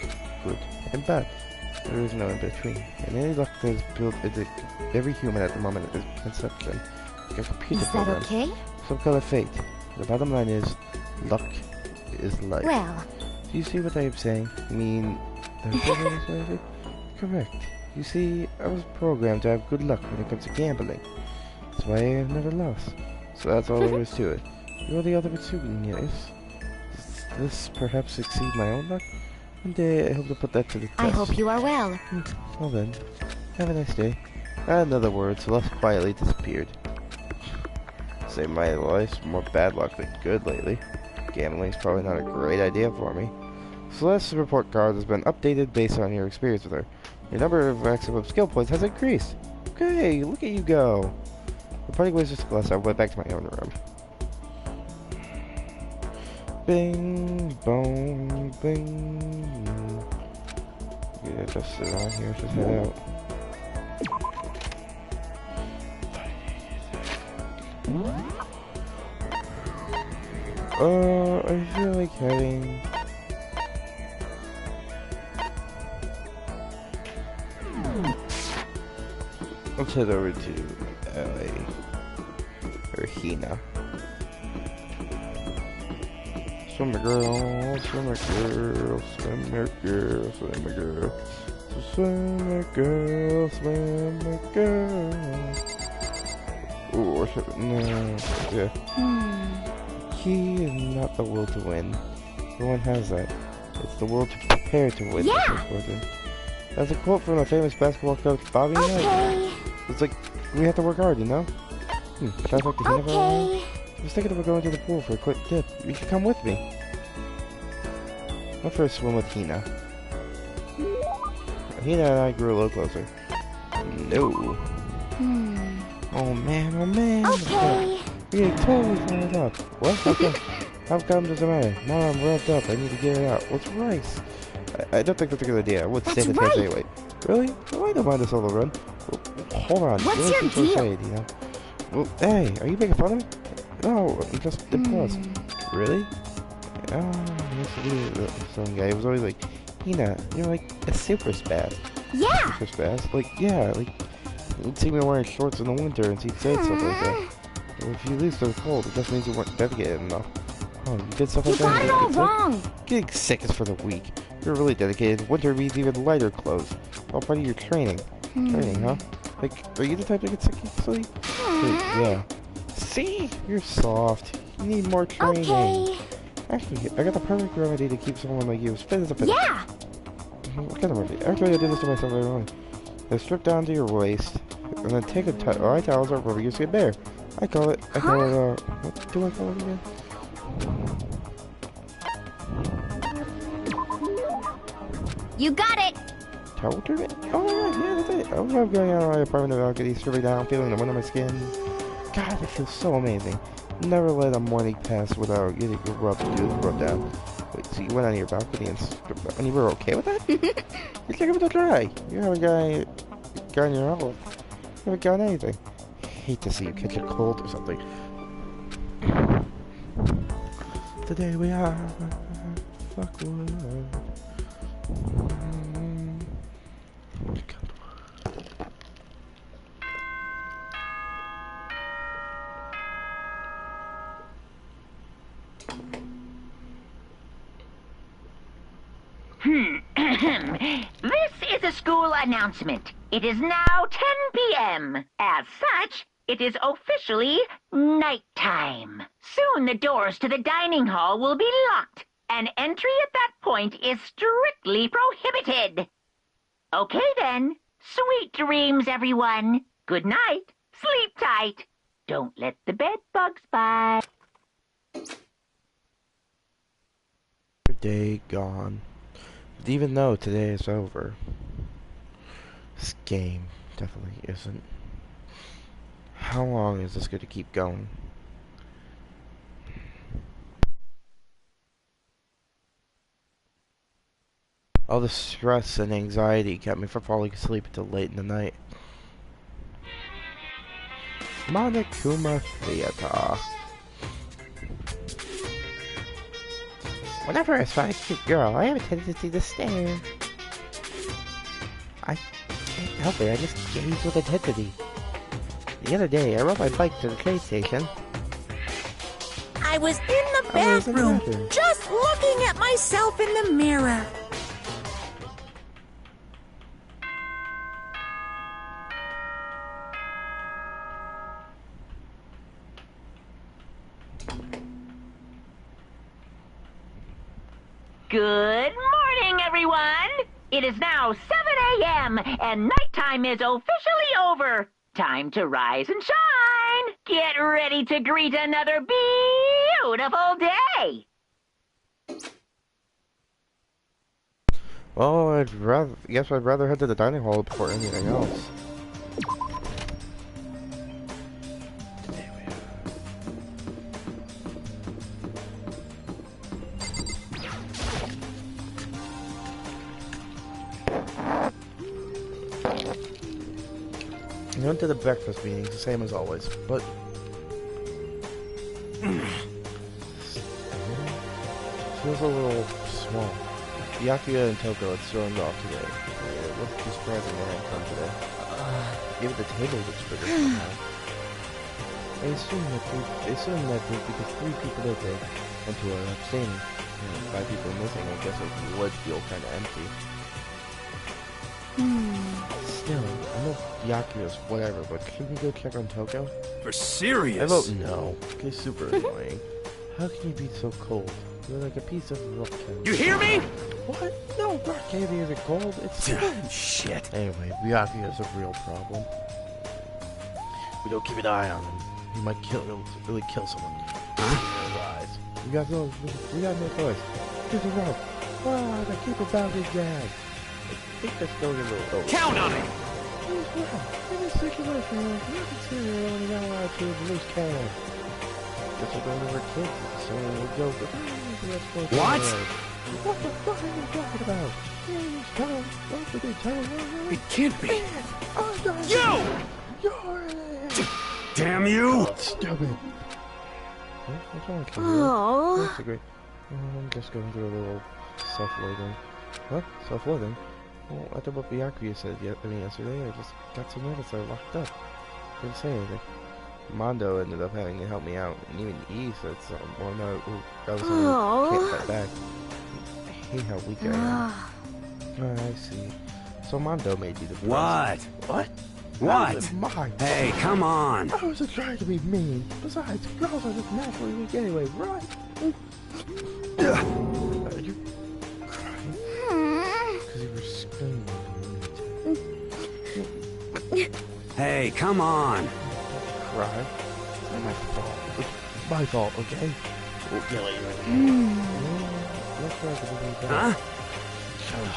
Good and bad. There is no in between. And any luck that is built into every human at the moment is conception. Like a computer Is that program. okay? Some kind of fate. The bottom line is, luck is life. Well. Do you see what I am saying? I mean, correct. You see, I was programmed to have good luck when it comes to gambling. That's why I have never lost. So that's all there is to it. You're the ultimate supergenius. Does this perhaps exceed my own luck? One day I hope to put that to the test. I hope you are well. Well then, have a nice day. In other words, Celeste quietly disappeared. Say my life's more bad luck than good lately. Gambling's probably not a great idea for me. Celeste's report card has been updated based on your experience with her. Your number of maximum skill points has increased. Okay, look at you go. The party was just Celeste. I went back to my own room. Bing, bong, bing. Yeah, just sit on here, just head out. I feel like heading. Let's head over to LA. Or Hina. Swimmer girl, swimmer girl, swimmer girl, swimmer girl. Swimmer girl, swimmer girl. Ooh, or should, no, yeah. Key is not the will to win. No one has that. It's the will to prepare to win. Yeah. That's a quote from the famous basketball coach Bobby Knight. It's like, we have to work hard, you know? But I talked to Hina about it. I was thinking about going to the pool for a quick dip. You should come with me. I'll first swim with Hina. Hina and I grew a little closer. No. Oh man, oh man. Okay. We're getting totally fired up. What? How come does it matter? Now I'm revved up. I need to get it out. What's rice? I don't think that's a good idea. I would save the test anyway. Really? Oh, I don't mind a solo run. Well, hold on. What's your deal? Shade, you know? Well, hey, are you making fun of me? No, I'm just impressed. Really? Oh, some guy was always like, Hina, you're like a super spaz. Yeah. Super spaz? Like, yeah, like, you'd see me wearing shorts in the winter and he'd say stuff like that. Well, if you lose to the cold, it just means you weren't dedicated enough. Oh, you did stuff like that? You got it all wrong. Getting sick is for the weak. You're really dedicated. Winter means even lighter clothes. All part of your training. Training, huh? Like, are you the type to get sick easily? Yeah. See? You're soft. You need more training. Okay. Actually, I got the perfect remedy to keep someone like you as fit as a fiddle. Yeah. What kind of remedy? Actually, I did this to myself earlier on. Now strip down to your waist, and then take a dry towels or rubber your skin bare. I call it, what do I call it again? You got it. Towel treatment? Oh yeah, that's it. I love going out of my apartment in the balcony, stripping down, feeling the wind on my skin. God, it feels so amazing. Never let a morning pass without getting your rub down. Wait, so you went on your balcony and stripped down, and you were okay with that? You're like, I'm dry. You haven't gotten your olive. You haven't gotten anything. I hate to see you catch a cold or something. Today we are fuckwood. This is a school announcement. It is now 10 p.m. As such, it is officially nighttime. Soon the doors to the dining hall will be locked, and entry at that point is strictly prohibited. Okay then. Sweet dreams, everyone. Good night. Sleep tight. Don't let the bed bugs bite. Day gone. But even though today is over, this game definitely isn't. How long is this going to keep going? All the stress and anxiety kept me from falling asleep until late in the night. Monokuma Theater. Whenever I spot a cute girl, I have a tendency to stare. I can't help it, I just gaze with intensity. The other day, I rode my bike to the train station. I was in the bathroom, just looking at myself in the mirror. Good morning, everyone! It is now 7 a.m., and nighttime is officially over. Time to rise and shine! Get ready to greet another beautiful day! Well, I'd rather head to the dining hall before anything else. I went to the breakfast meetings, the same as always, but feels a little small. Byakuya and Toko had stormed off today. It looked too surprising they hadn't come today. Even the table looks bigger somehow. I assume that because 3 people are dead and 2 are abstaining, and 5 people are missing, I guess it would feel kind of empty. Still, I know Byakuya's whatever, but can we go check on Toko? For serious? I vote no. He's super annoying. How can you be so cold? You're like a piece of rock candy. You hear me? What? No, rock candy isn't cold. It's shit. Anyway, Byakuya's a real problem. We don't keep an eye on him. He might really kill someone. Huh? We got no choice. Get the rope. Ah, the keep a bounding gag. I think that's going a little over. Count on it! In this situation, you can see you're only not allowed to loose cannon. Guess we're going over kids, so we'll go with what? What the fuck are you talking about? It can't be. You! Damn you! Stupid. What's wrong with you? Oh. That's a great. I'm just going through a little self-loathing. What? Self-loathing? Well, after what Byakuya said yesterday, I just got so nervous I locked up. Didn't say anything. Mondo ended up having to help me out, and even E said something. Well, no, that was something can't fight back. I hate how weak I am. Oh, I see. So Mondo made you the president. What? What? My hey, come on! I wasn't trying to be mean. Besides, girls are just naturally weak anyway, right? Are you crying? Because you were screaming. Hey, come on! Cry? It's not my fault. It's my fault, okay? We'll kill you. Let's try to believe that. Huh?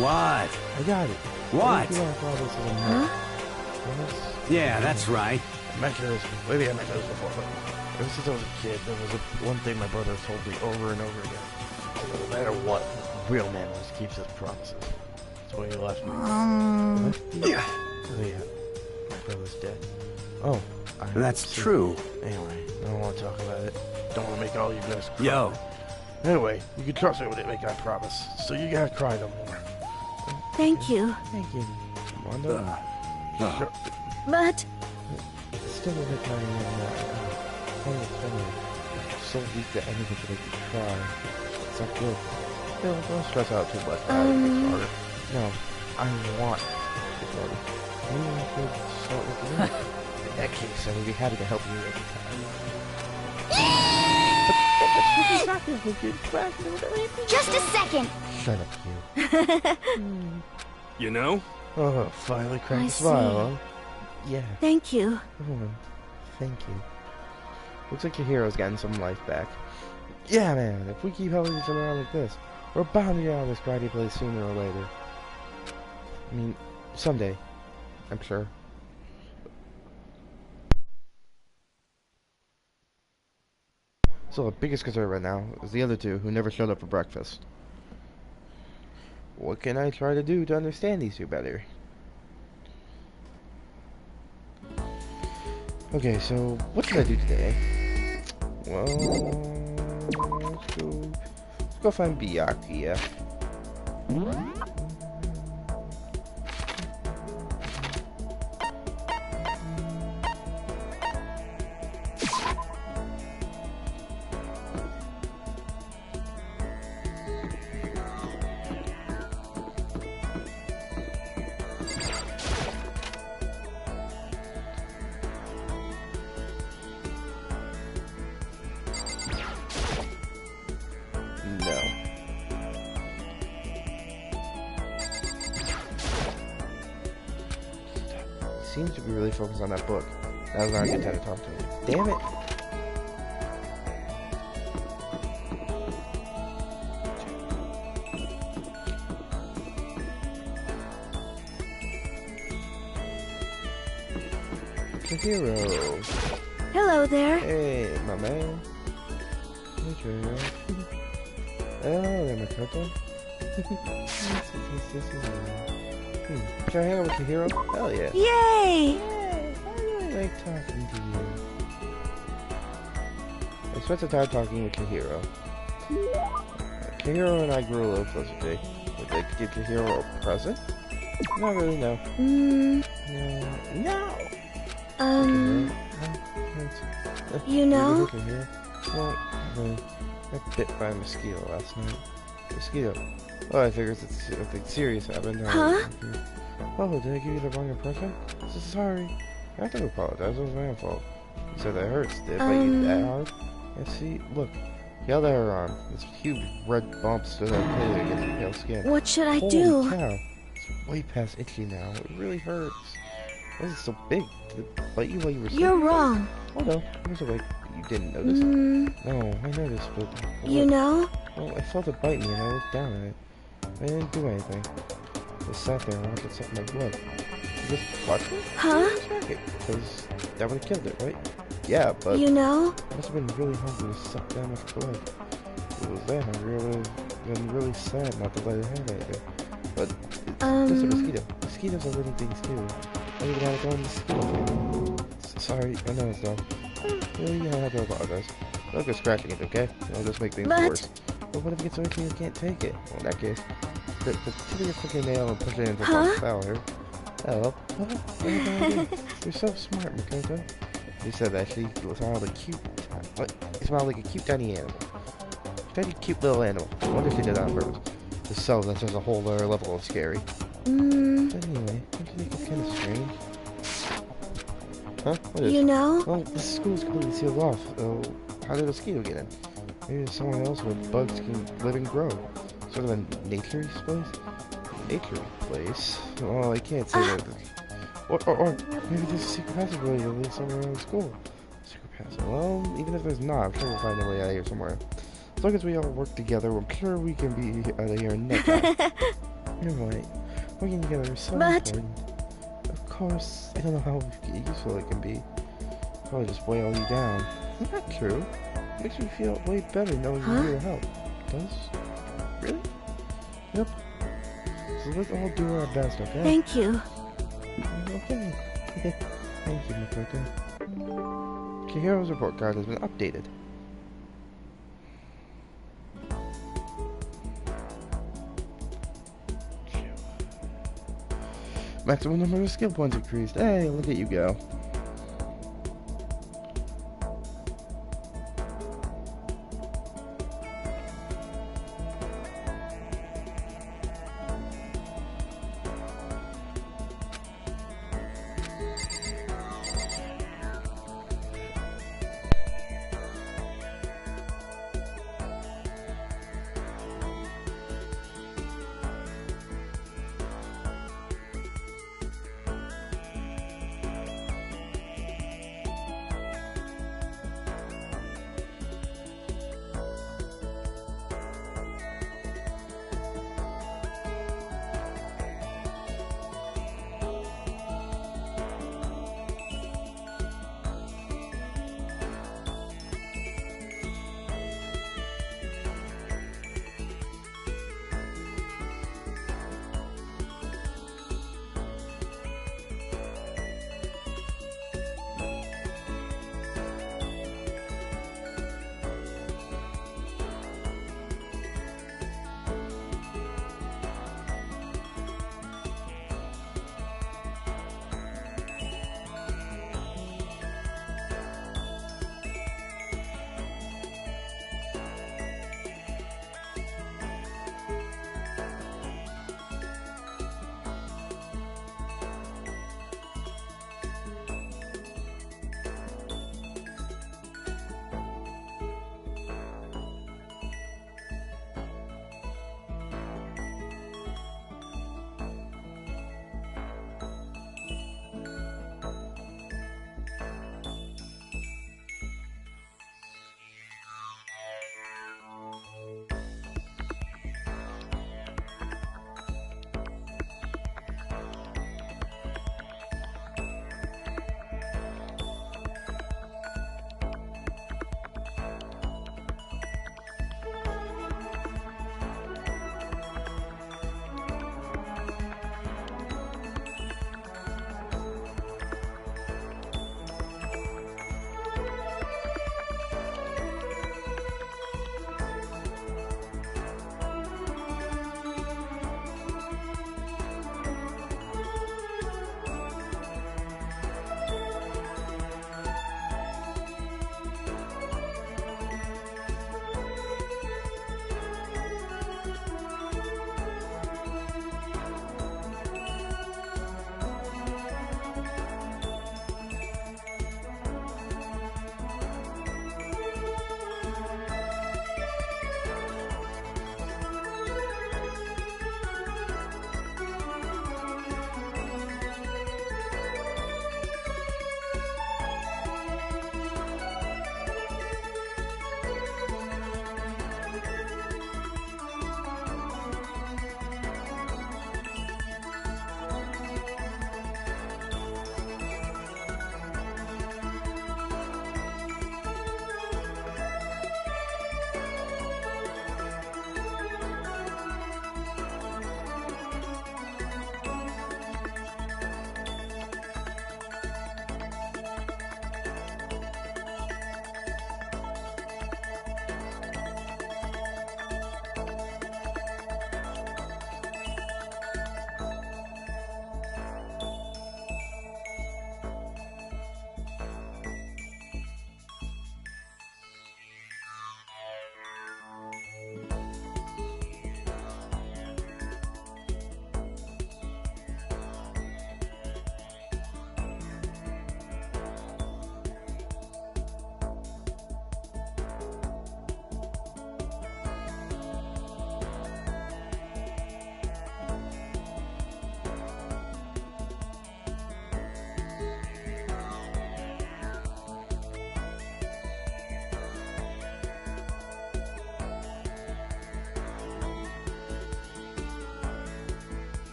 What? I got it. What? Huh? Yeah, that's right. Maybe I mentioned this before, but ever since I was a kid, there was one thing my brother told me over and over again. No matter what, a real man always keeps his promises. That's why he left me. Yeah. Oh yeah, my brother's dead. Oh, that's true. Anyway, I don't want to talk about it. Don't want to make all you guys cry. Yo. Anyway, you can trust me when I make that promise, so you gotta cry no more. Thank you. Thank you. Mondo. Sure. But... Still a bit tired of so weak that anything can make you cry. It's not good. Don't stress out too much. No, I want to started. Maybe I could start with you. In that case, I would be happy to help you every time. Just a second. Shut up, you. You know? Oh, finally cracked I a smile, see. huh? Yeah. Thank you. Oh, thank you. Looks like your hero's getting some life back. Yeah, man, if we keep helping each other out like this, we're bound to get out of this grindy place sooner or later. I mean, someday, I'm sure. So the biggest concern right now is the other two who never showed up for breakfast. What can I try to do to understand these two better? Okay, so what should I do today? Well, let's go find Byakuya. Seems to be really focused on that book. That was not a good time to talk to him. Damn it! Hero. Hello there. Hey, my man. Hey, Hero. Hello there, Makoto. Can I hang out with your hero? Hell yeah. Yay! I really like talking to you. I spent some time talking with Kahiro. Kahiro and I grew a little closer today. Would you like to give Kahiro a present? Not really, no. No. You know? Well, I got bit by a mosquito last night. Mosquito. Oh, I figured it's something serious happened. Huh? Oh, did I give you the wrong impression? So sorry. I have to apologize. It was my own fault. You said that hurts. Did it bite you that hard? Yeah, see? Look. Yelled at her arm. This huge red bump stood out clearly against her pale skin. What should I Holy do? Cow. It's way past itchy now. It really hurts. Why is it so big? Did it bite you while you were sleeping? You're wrong. Oh no. It was awake. You didn't notice? No, I noticed, but... You know? Well, I felt it bite me and I looked down at it. I didn't do anything. I just sat there and watched it suck my blood. You just watched it? Huh? Because that would have killed it, right? Yeah, but... You know? I must have been really hungry to suck that much blood. If it was that hungry, I would have been really sad not to let it have anything. But it's just a mosquito. Mosquitoes are living things too. I even had to go in the mosquito. Sorry, I know it's dumb. Really, I have to apologize. Don't go scratching it, okay? It'll just make things worse. But what if it gets so itchy you can't take it? Well, in that case, the tip of your fucking nail and push it into the foul here. Oh, you're so smart, Makoto. You said that she smiled a cute... What? You smiled like a cute tiny animal. Tiny cute little animal. I wonder if she did that on purpose. Just so that's just a whole other level of scary. But anyway, don't you think it's kind of strange? Huh? What is? You know? Well, the school's completely sealed off. So how did a mosquito get in? Maybe there's somewhere else where bugs can live and grow. Sort of a nature place? Nature place? Well, I can't say that. Or maybe there's a secret passageway that leads somewhere around the school. Secret passage? Well, even if there's not, I'm sure we'll find a way out of here somewhere. As long as we all work together, I'm sure we can be out of here in no time. You're right. Working together is so important. Of course, I don't know how useful it can be. Probably just weigh all you down. Isn't that true? Makes me feel way better knowing you need help. Does? Really? Yep. So let's all do our best, okay? Thank you. Okay. Thank you, Makoto. Kahiro's report card has been updated. Maximum number of skill points increased. Hey, look at you go.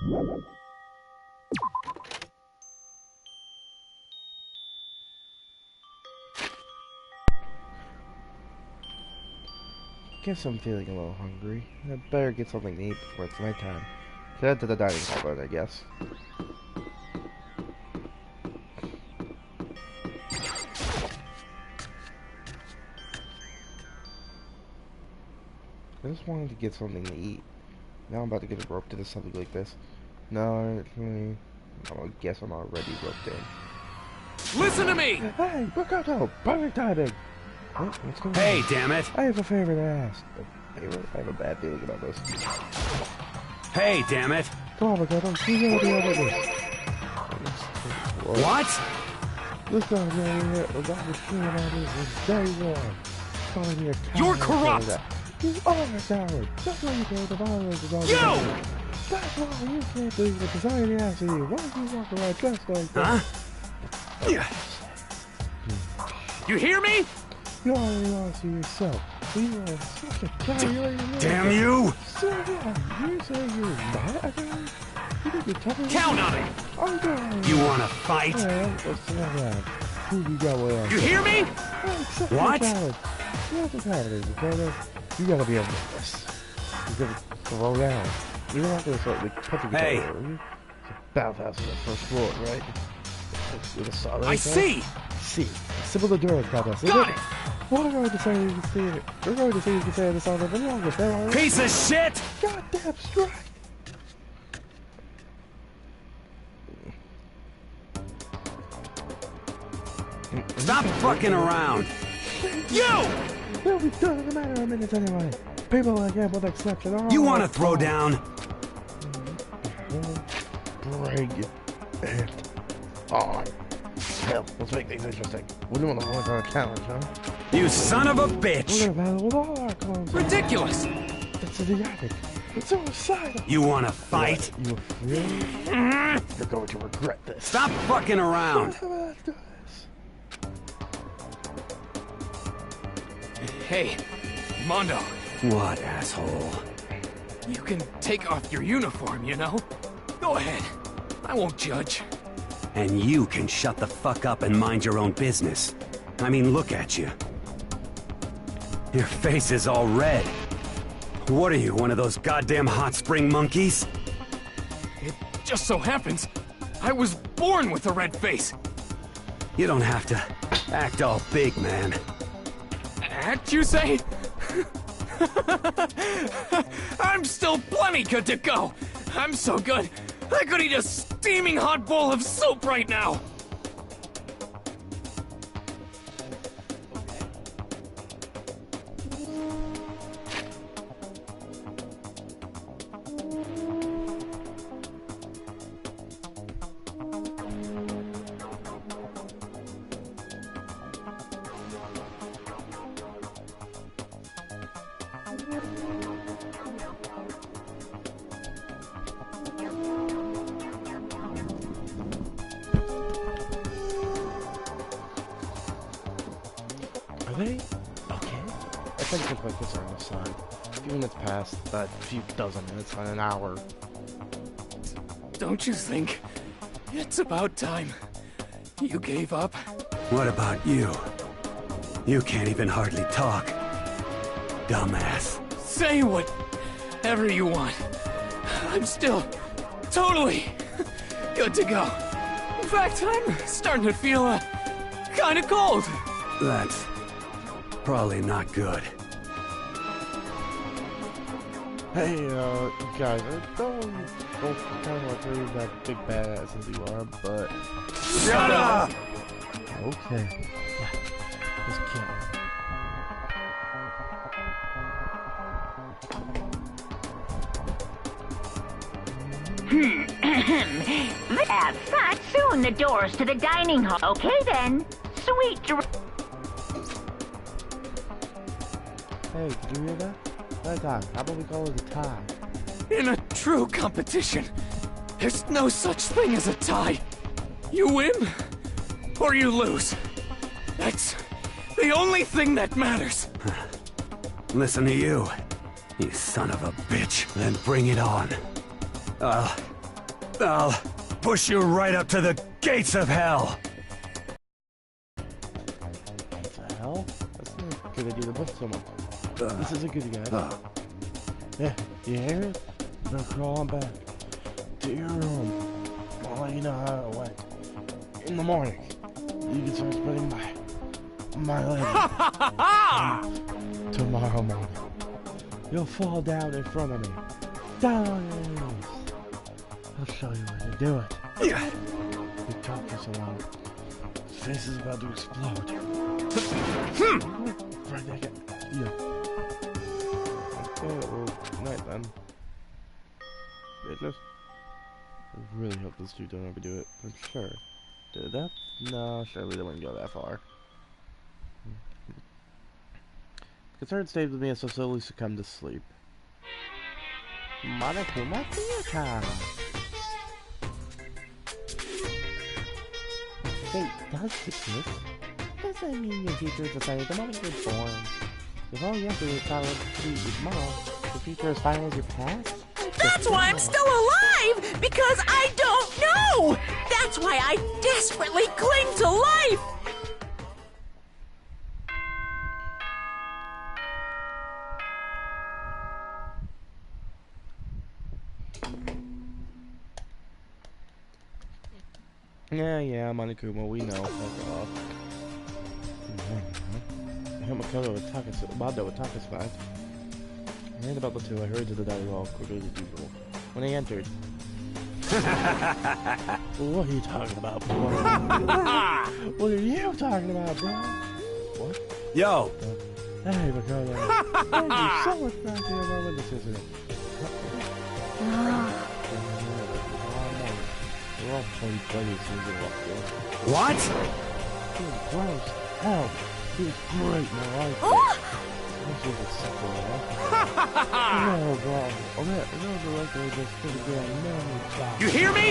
Guess I'm feeling a little hungry. I better get something to eat before it's nighttime. Head to the dining hall then, I guess. I just wanted to get something to eat. Now I'm about to get roped into something like this. No, I guess I'm already roped in. Listen to me! Hey, Makoto! Perfect timing! What's going on? Hey, damn it! I have a favor to ask. I have a bad feeling about this. Hey, damn it! Come on, Makoto. You know what it is. What? This guy's over here. The guy was screaming at me was day one. Calling me a coward. You're corrupt! You are a coward. That's why you can't violence is all You! That's why you can't believe what society asks of you. Why do you walk around dressed like that? Huh? You hear me? You already lost to yourself. You are such a coward. Damn you! So yeah, you say you're not a coward? You think you're tougher than Count me? on it! I'm going. You wanna fight? Yeah, let's sit down. Who you got way on? You hear me? What? You have to have it, okay? You gotta be able to do this. You gotta throw down. You're not gonna start like punching each Hey. other. It's a bathhouse on the first floor, right? With a solid. I see! See. Simple the door, bathhouse. Got it! We're going to say you can see it. We're going to say you can say this on the longest. Piece of shit! Goddamn strike! Stop fucking around! You! They'll be done in a matter of minutes anyway. People like him with exception are You wanna throw down? Bring it on. Hell, let's make things interesting. We don't want to hold on a challenge, huh? You son of a We're bitch! gonna battle with all our clothes. Ridiculous! It's idiotic. It's suicidal. You wanna fight? You afraid? You're going to regret this. Stop fucking around! Let's do this. Hey, Mondo, What, asshole? you can take off your uniform, you know? Go ahead. I won't judge. And you can shut the fuck up and mind your own business. I mean, look at you. Your face is all red. What are you, one of those goddamn hot spring monkeys? It just so happens I was born with a red face. You don't have to act all big, man. Act, you say? I'm still plenty good to go. I'm so good, I could eat a steaming hot bowl of soup right now. Are they okay? I think look like this on the side. A few minutes past, a few dozen minutes on an hour. Don't you think it's about time you gave up? What about you? You can't even hardly talk. Dumbass. Say whatever you want. I'm still totally good to go. In fact, I'm starting to feel kind of cold. That's probably not good. Hey, guys, don't kind of like really that big badass as you are, but... Shut up! Okay. Yeah, just kidding. There, but soon the doors to the dining hall. Okay then. Sweet dreams. Hey, did you hear that? That time. How about we call it a tie? In a true competition, there's no such thing as a tie. You win, or you lose. That's the only thing that matters. Listen to you, you son of a bitch. Then bring it on. I'll push you right up to the gates of hell. What the hell? That's not a good idea to push someone. This is a good guy. Yeah, you hear it? Now crawl on back to your room. I'll let you know how it went. In the morning, you can start spreading my leg. Tomorrow morning, you'll fall down in front of me. Down on your knees. I'll show you how to do it. You talk for so long. Face is about to explode. Right there, yeah. Okay, well, night then. Bitches. I really hope this dude don't overdo it. I'm sure. Did that? No, surely they wouldn't go that far. Concern stayed with me as I slowly succumbed to sleep. Monokuma Theater! Wait, does sickness? Does that mean your future is decided the moment you're born? If all yesterday followed with mom, the future as final as your past? That's why I'm still alive! Because I don't know! That's why I desperately cling to life! Yeah, Monokuma, we know. Fuck off. Makoto would talk us back. I heard about the two. I hurried to the dining hall quicker than usual. When I entered... What are you talking about, bro? What are you talking about, bro? What? Yo! Hey, Makoto. Thank you so much for acting on my witness incident. We're all playing buddies as soon as we walked in. What? He was gross. Hell, he was great, man. I liked it. This was a simple no, bro. You hear me?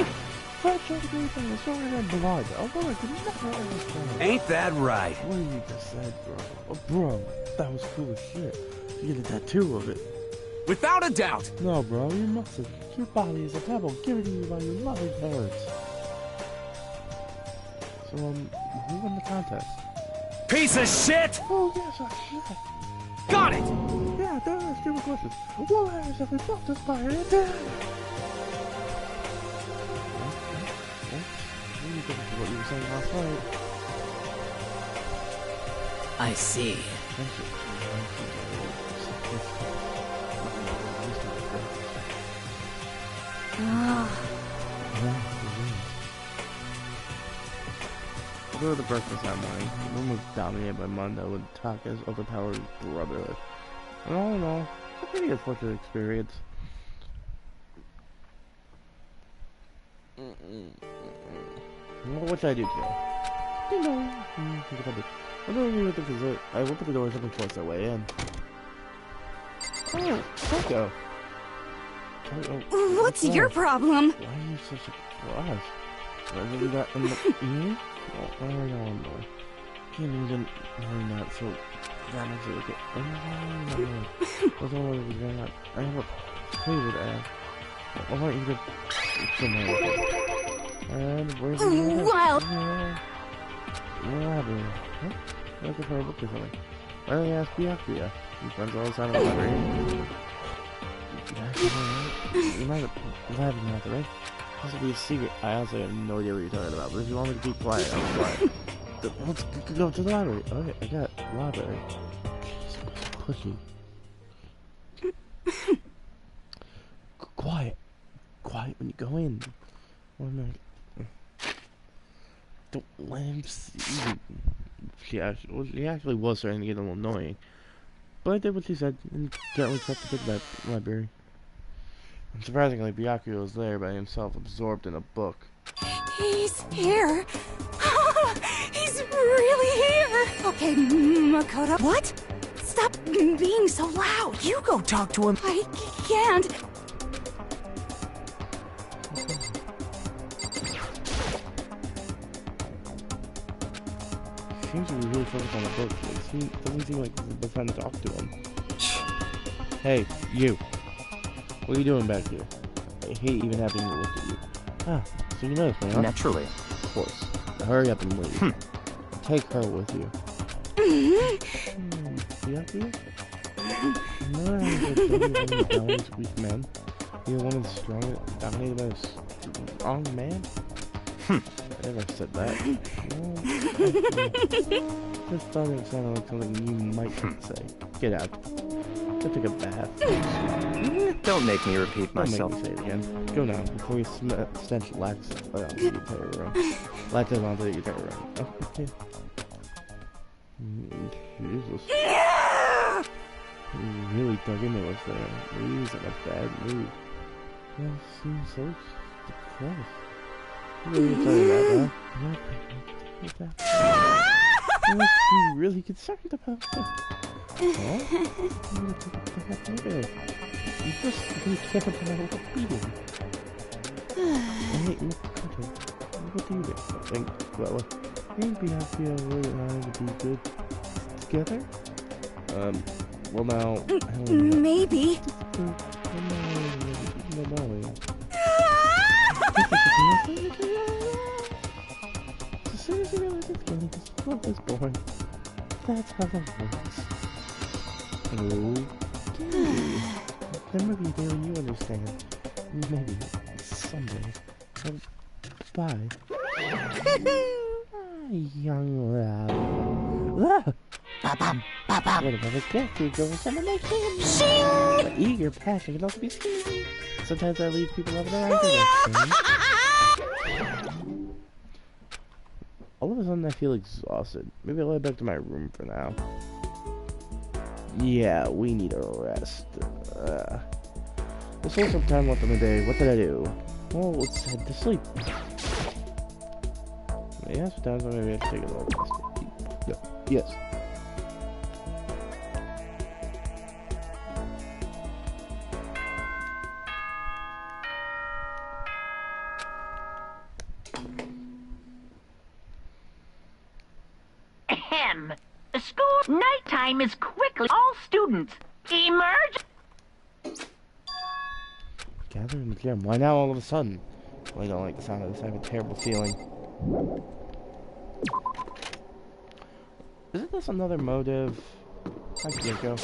Ain't that right? What you just said, bro? Oh, bro, that was cool as shit. You get a tattoo of it. Without a doubt. No, bro, you mustn't. Your body is a pebble given to you by your loving parents. So, who won the contest? Piece of shit! Oh, yes, a shit. Got it! Yeah, don't ask stupid questions. What happens if we both aspire to death? What you were saying last night. I see. Go to the breakfast that morning. The room was dominated by Mondo with Taka's overpowered brotherhood. And all in all, it's a pretty unfortunate experience. What should I do today? You know, I don't even think it's it. I opened the door and something forced their way in. Oh, Toko. What's your problem? Why are you so surprised? I really got in the... Oh, no. Can't even worry not so that much of it. That's all I was going on. I have a favor to ask. I want you to and where's the Wild. What happened? Huh? Looking for a book or something. Why don't you ask Byakuya? He spends all the time in the library. You might have laughing at the right? This will be a secret. I honestly have no idea what you're talking about, but if you want me to keep quiet, I'll be quiet. Let's go to the library. Okay, I got library. Pushy. Quiet. Quiet when you go in. 1 minute. Don't let him see you. She actually was starting to get a little annoying. But I did what she said and gently crept to the library. And surprisingly, Byakuya was there by himself, absorbed in a book. He's here. He's really here. Okay, Makoto. What? Stop being so loud. You go talk to him. I can't. Seems to be really focused on the book. It doesn't seem like they're trying to talk to him. Hey, you. What are you doing back here? I hate even having to look at you. Ah, so you noticed me, huh? Naturally. Of course. Now hurry up and leave. Take her with you. Yucky? No, I'm always weak men. You're one of the strongest, dominated by a strong man? I never said that. Just thought it sounded like something you might say. Get out. Go take a bath. Don't make me repeat myself. Don't make me say it again. Go now, before you stench latches onto the entire room. Latches onto the entire room. Okay. Jesus. You really dug into us there. He's in a bad mood. That seems so depressed. You really excited about that? You must be really concerned about this. Huh? You just really care about beating. Hey, okay. What do you think? Well, maybe I feel really hard to be good together? Well now, maybe. As soon as you realize it's going to just love is born. That's how that works. Okay. There might be a day when you understand. Maybe someday. Bye. Young love. Ba-bum, ba-bum. What about a cat who goes someone like him? Shing! But eager passion can also be seen. Sometimes that leaves people up in their own direction. All of a sudden I feel exhausted. Maybe I'll head back to my room for now. Yeah, we need a rest. There's still some time left in the day. What did I do? Well, let's head to sleep. Yeah, sometimes maybe I have to take a little rest. Yeah. Yes. Ahem. The school nighttime is quickly. All students emerge. Gather in the gym. Why now all of a sudden? Well, I don't like the sound of this. I have a terrible feeling. Isn't this another motive? Hi, Kyoko.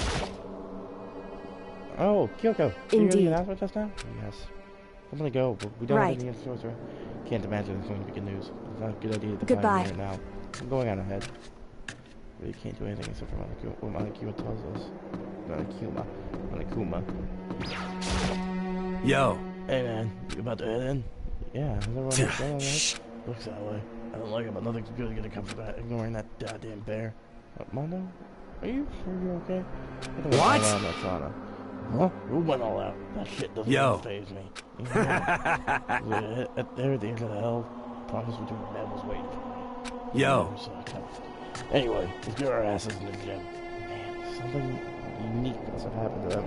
Oh, Kyoko. Indeed. Are you going to just now? Yes. I'm gonna go, but we don't have any answers. Can't imagine it's going to be good news. It's not a good idea to Goodbye. find me right now. I'm going on ahead. Really can't do anything except for what Monokuma tells us. Monokuma. Yo. Hey man, you about to head in? Yeah, is everyone right? Looks that way. I don't like it, but nothing's good gonna come from that. Ignoring that goddamn bear. What, Mondo? Are you sure you're okay? What? Huh? Who went all out? That shit doesn't even faze me. There at the end of the hell, promise we took bed was waiting for me. Yo. Anyway, let's get our asses in the gym. Man, something unique must have happened to them.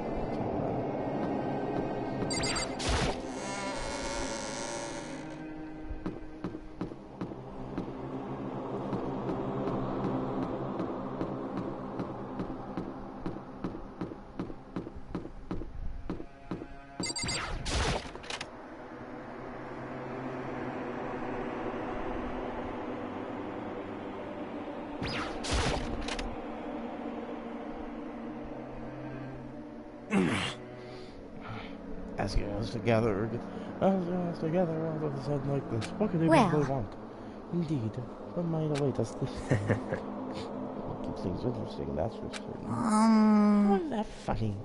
Asking us together, all of a sudden like this. What could they possibly want? Indeed, what might await us this time? Keep things interesting, that's for certain. Why is that funny?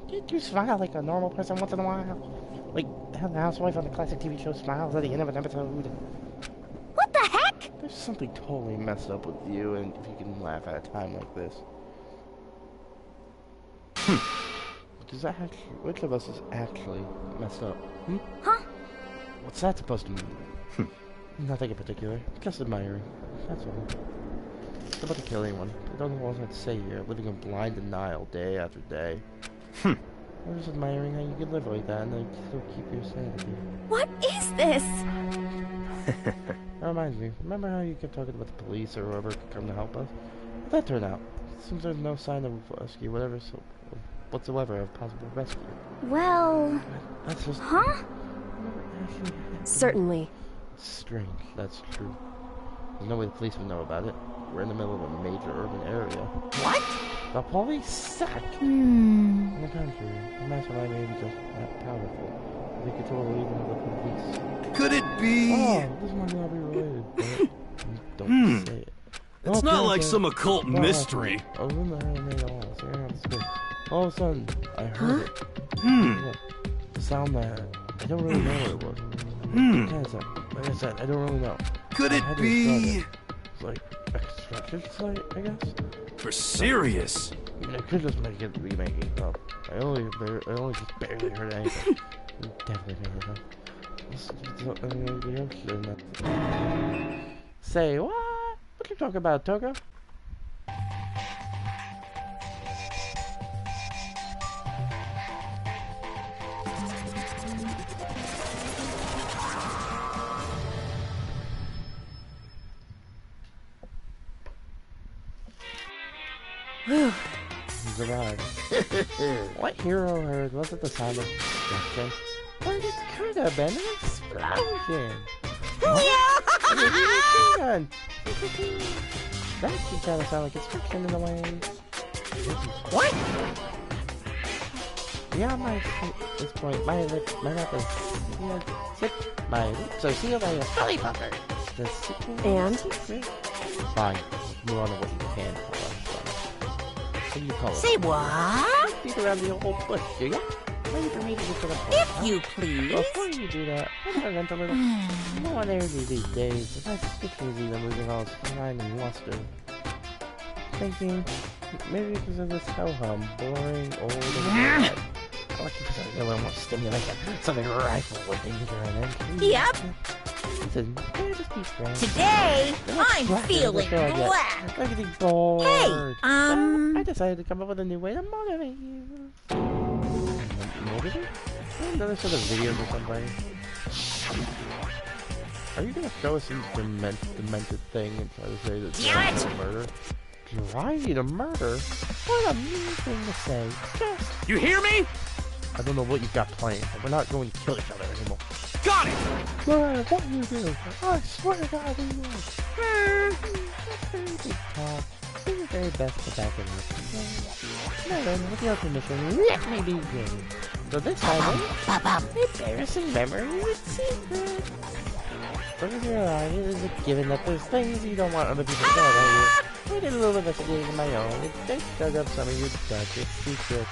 You smile like a normal person once in a while. Like how the housewife on the classic TV show smiles at the end of an episode. What the heck? There's something totally messed up with you, and if you can laugh at a time like this. Does that actually, which of us is actually messed up? Huh? What's that supposed to mean? Nothing in particular. Just admiring. That's all. It's about to kill anyone. I don't know what else to say here. Living in blind denial day after day. I'm just admiring how you can live like that and then still keep your sanity. What is this? That reminds me. Remember how you kept talking about the police or whoever could come to help us? How'd that turn out? Seems there's no sign of rescue, whatsoever of possible rescue. Well... That's just... Huh? Certainly. Strange, that's true. There's no way the police would know about it. We're in the middle of a major urban area. What? The police suck! In the country, the mastermind may be just that powerful. They control even the police. Could it be? Oh, this might not be related, but don't say it. It's not like some occult mystery. I was in the all of a sudden, I heard it. Yeah, the sound that I don't really know what it was. Like I said, I don't really know. Could it be? It's like extraction site, I guess. For serious? I mean, I could just be making it up. I only just barely heard anything. Definitely made it up. Say what? What you talking about, Togo? He's arrived. What hero heard wasn't the sound of destruction, but it could have been an explosion. That could kind of sound like it's friction in a way. What? Yeah, at this point, my mouth is sealed. My lips are sealed by a belly button. And? Fine. Move on to what you can call us. What do you call it? Say what? Beat around the old bush, do ya? Ready for me to get to the point, If you please. Before you do that, I'm gonna vent a little. No one energy these days. If I switch easy, I'm losing all its shine and luster. Thinking, maybe because of this ho-hum, boring, old, and bad. I like to put a little more stimulation. Something rifle with danger and entry. Yep. Listen, can I just be friends? Today, I'm feeling black. I'm getting bored. Hey, I decided to come up with a new way to motivate you. Motivate? Another sort of videos or something. Are you gonna throw us some demented thing and try to say that it's a murder? Drive you to murder? What a mean thing to say. Just... You hear me? I don't know what you've got planned, but we're not going to kill each other anymore. Got it! What you do? I swear to God we will. Very big talk. Do your very best to back it up. Now then, with your permission, let me begin. So this time, embarrassing memories and secrets. Because you're alive, it is a given that there's things you don't want other people to know about you. I did a little investigating of my own, and I dug up some of your darkest secrets.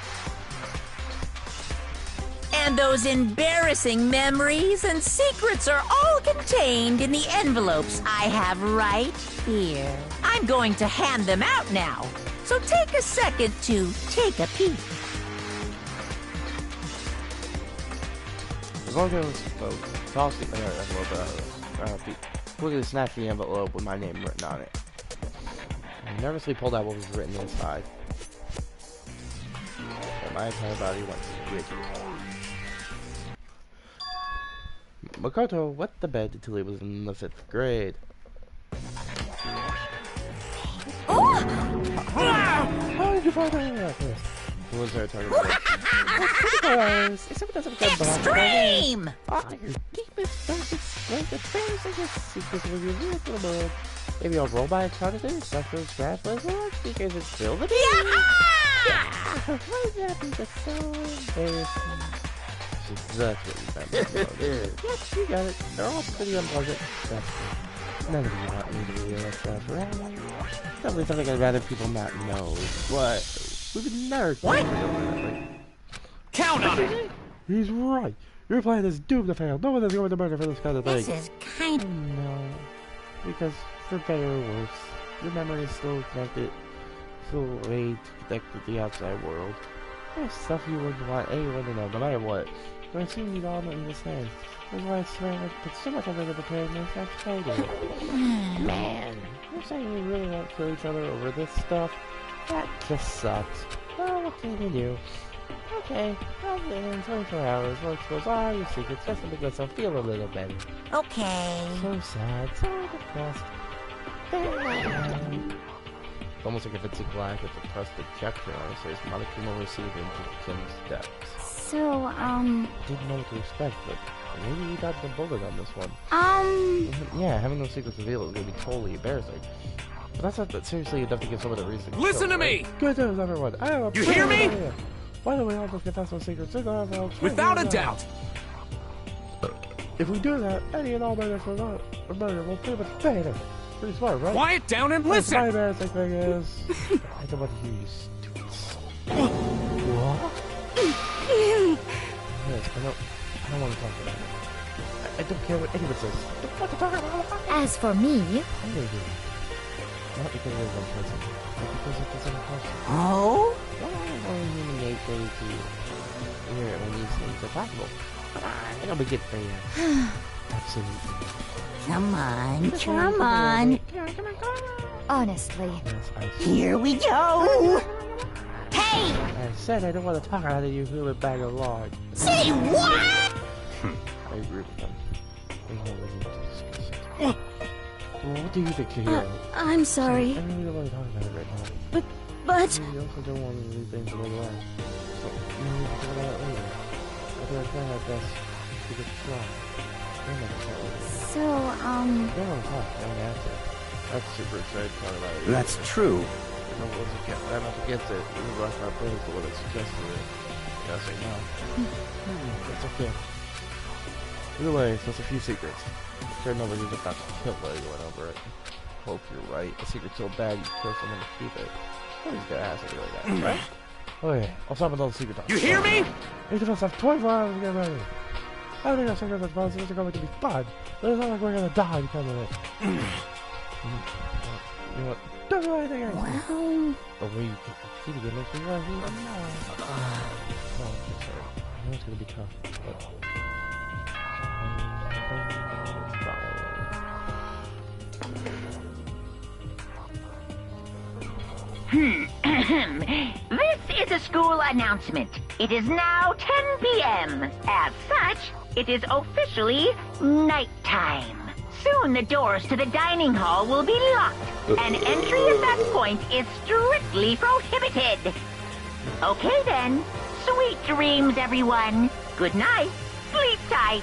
And those embarrassing memories and secrets are all contained in the envelopes I have right here. I'm going to hand them out now, so take a second to take a peek. As long as it was toss the envelope, look at the snatch the envelope with my name written on it. I nervously pulled out what was written inside. And my entire body went rigid. Makoto wet the bed until he was in the 5th grade. How did you find out first? Who was there talking about? Extreme! Your deepest, darkest, most embarrassing secrets will be revealed to the world. Maybe I'll roll by charters, special scrapless, or speakers and spill the beans. Why would that be so embarrassing? That's what you found. Yes, you got it. They're all pretty unpleasant. That's good. None of you want me to reveal that stuff, right? Definitely something I'd rather people not know. But we would never reveal that. Count on it! He's right. Your plan is doomed to fail. No one is going to murder for this kind of thing. This is kind of... No. Because, for better or worse, your memory is still connected. Still a way to connect with the outside world. There's stuff you wouldn't want anyone to know, no matter what. But I assume you'd all understand. That's why I swear I put so much effort into preparing this next photo. Man, you're saying we really won't kill each other over this stuff? That just sucks. Well, what can you do? Okay, I'll be in 24 hours. We'll expose all your secrets just to make myself feel a little better. Okay. So sad, so depressed. It's almost like if it's a black with a pressed ejector on it says Monokuma received into Kim's depths. So, Didn't know what to expect, but Maybe you dodged the bullet on this one. Yeah, having those secrets revealed is gonna be totally embarrassing. But that's not seriously enough to give someone a reason to Listen kill, to right? me! Good news, everyone. I have a You hear me? idea. Why don't we all just confess those secrets? Without a doubt! If we do that, any and all murder for murder will pretty much pay it. Pretty smart, right? Quiet down and listen! My embarrassing thing is... I don't want to hear you stupid soul. What? Yes, I don't want to talk about it. I don't care what anyone says. I don't want to talk about it. As for me... I know you. Not because it is unpleasant, but because it is impossible. Oh? Well, human nature to hear it when these things are possible. It'll be good for you. Absolutely. Come on, come on. Honestly. Yes, Here we go. Hey! I said I don't want to talk out of you human bag of log. Say what? I agree with them. There's no reason to discuss it. Well, what do you think, Chihiro? I'm sorry. I really don't want to talk about it right now. But... You also don't want to leave things later on. So, maybe we can talk about it later. After I try my best to get strong. So, They don't want to talk. They don't have to. That's super excited to talk about it. That's true. No one's against, I'm not against it. It was rock my brains for what it suggested it. Yeah, I say no. It's okay. Either way, so it's a few secrets. Sure, nobody's about to kill while you're going over it. Hope you're right. A secret so bad you kill someone to keep it. Nobody's gonna ask it like that, right? Okay, I'll stop with all the secret talk. You hear me? Each of us have 24 hours to get ready. I think our secrets are fun, so it's going to be fun. But it's not like we're gonna die because of it. You know what? Don't do anything else. Well... The way you get the key to makes me want to even more. No, I'm sorry. I know it's gonna be tough, but... This is a school announcement. It is now 10 p.m. As such, it is officially nighttime. Soon the doors to the dining hall will be locked, and entry at that point is strictly prohibited. Okay then. Sweet dreams, everyone. Good night. Sleep tight.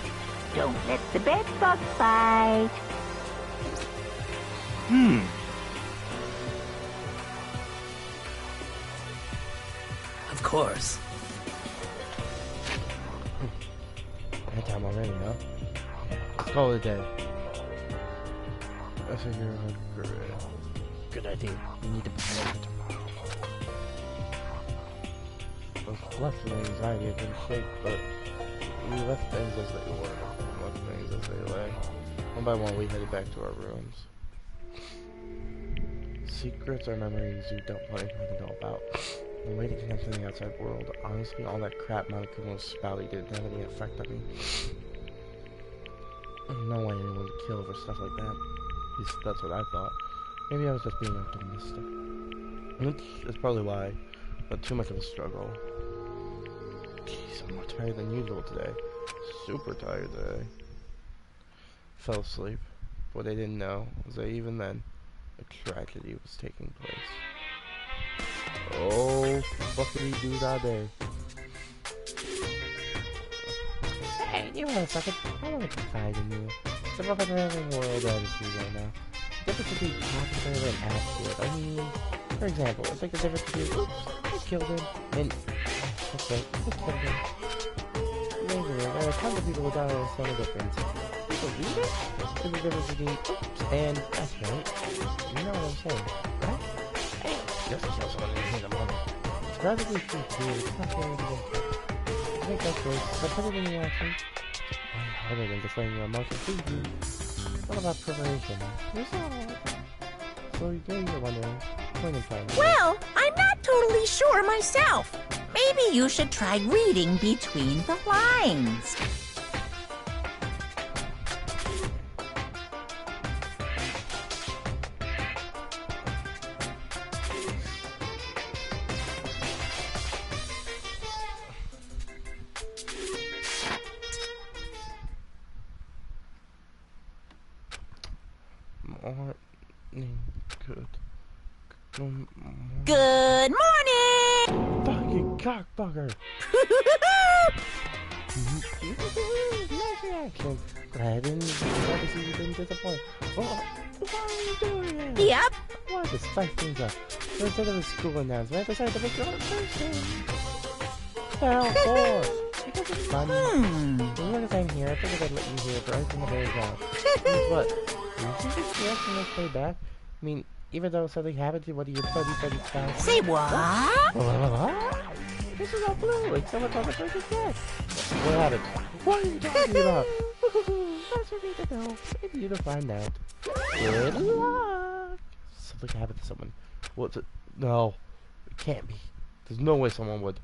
Don't let the bed bug bite. Of course. Nighttime already, huh? Let's call it a day. I think you're a good idea. We need to prepare for tomorrow. Those left anxiety have been shaped, but we left things as they were. We left things as they lay. One by one, we headed back to our rooms. Secrets are memories you don't want anyone to know about. The way to connect to the outside world. Honestly, all that crap Monaco was spouting didn't have any effect on me. No way anyone would kill for stuff like that. At least that's what I thought. Maybe I was just being optimistic. That's probably why. But too much of a struggle. Jeez, I'm more tired than usual today. Super tired today. Fell asleep. What I didn't know was that even then, a tragedy was taking place. Oh, fuckity do that day. Hey, you want a second? I want to confide in you. Step up in the world attitude right now. The difference between talking to her and attitude. I mean, for example, it's like the difference between, oops, I killed him, and, okay, I killed him. Amazing, there are tons of people who don't understand the difference. People read it? There's a difference between, oops, and that's right. You know what I'm saying, right? Hey, just kill someone in a moment. It's radically true, too. It's not very good. I think that's good, but put it in the action. Why harder than displaying your emotions? What about preparation? So you're wondering, point in time. Well, I'm not totally sure myself. Maybe you should try reading between the lines. Good morning! Fucking cockbugger! reaction. Glad and glad to see you didn't disappoint. Oh, why are you doing it? Yep. I wanted to spice things up. So instead of a school announcement, I decided to make your own person. Now, four. Because it's fun. As long as I'm here, I figured I'd let you hear it right from the very ground. What? You think this reaction will play back? I mean, even though something happened to one of your buddy pals. Say what? This is all blue, like someone on the perfect desk. What happened? What are you talking about? That's for me to know, and you to find out. Good luck! Something happened to someone. What's it? No. It can't be. There's no way someone would.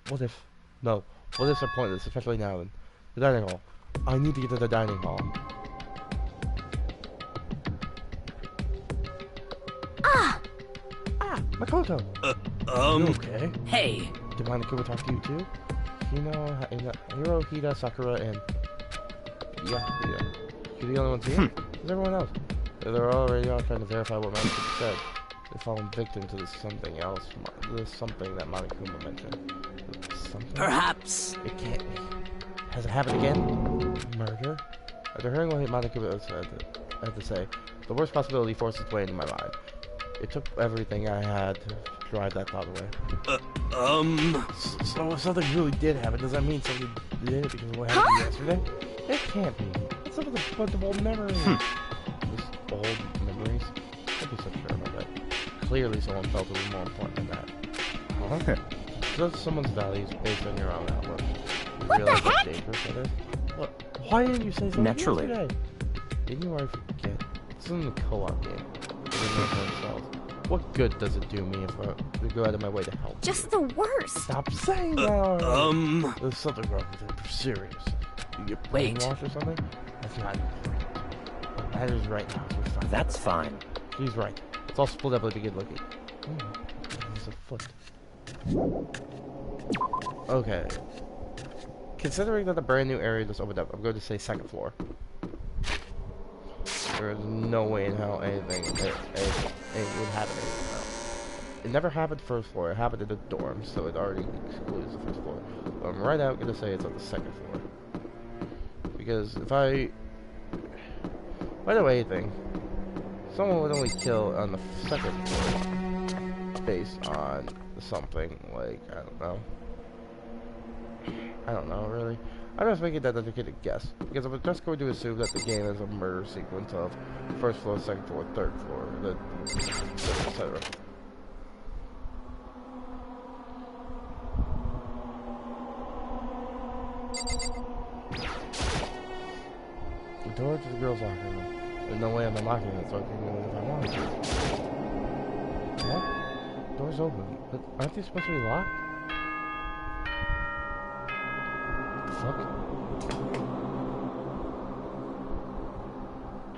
What if? No. What ifs are pointless, especially now then. The dining hall. I need to get to the dining hall. Makoto! You okay? Hey! Do you mind if we talk to you too? Hirohita, Sakura, and... Yeah. You're the only ones here? Who's everyone else? They're already all trying to verify what Monokuma said. They've fallen victim to this something else. This something that Monokuma mentioned. Something? Perhaps. It can't be. Has it happened again? Murder? After hearing what Monokuma had to say, the worst possibility forced its way into my mind. It took everything I had to drive that thought away. So if something really did happen, does that mean something did it because of what happened yesterday? It can't be. It's some of the bunch of old memories. Just old memories? Don't be so sure about that. Clearly someone felt it was more important than that. Huh? Judge someone's values based on your own outlook. What the heck? How dangerous that is? What? Why didn't you say something Naturally. yesterday? Didn't you already forget? This isn't a co-op game. What good does it do me if I go out of my way to help? Just the worst. Stop saying that. There's something wrong with it. I'm serious. You get brainwashed or something? That's not important. What matters right now is we're fine. That's fine. He's right. Let's all split up and begin looking. There's a foot. Okay. Considering that the brand new area just opened up, I'm going to say second floor. There is no way in hell anything would happen anywhere else. It never happened first floor, it happened in the dorm, so it already excludes the first floor. But I'm right out gonna say it's on the second floor. Because if I do anything, someone would only kill on the second floor based on something like, I don't know really. I'm just making that educated guess, because I'm just going to assume that the game is a murder sequence of first floor, second floor, third floor, etc. The door to the girls' locker room. There's no way I'm unlocking it, so I can go in if I want to. What? Door's open, but aren't they supposed to be locked?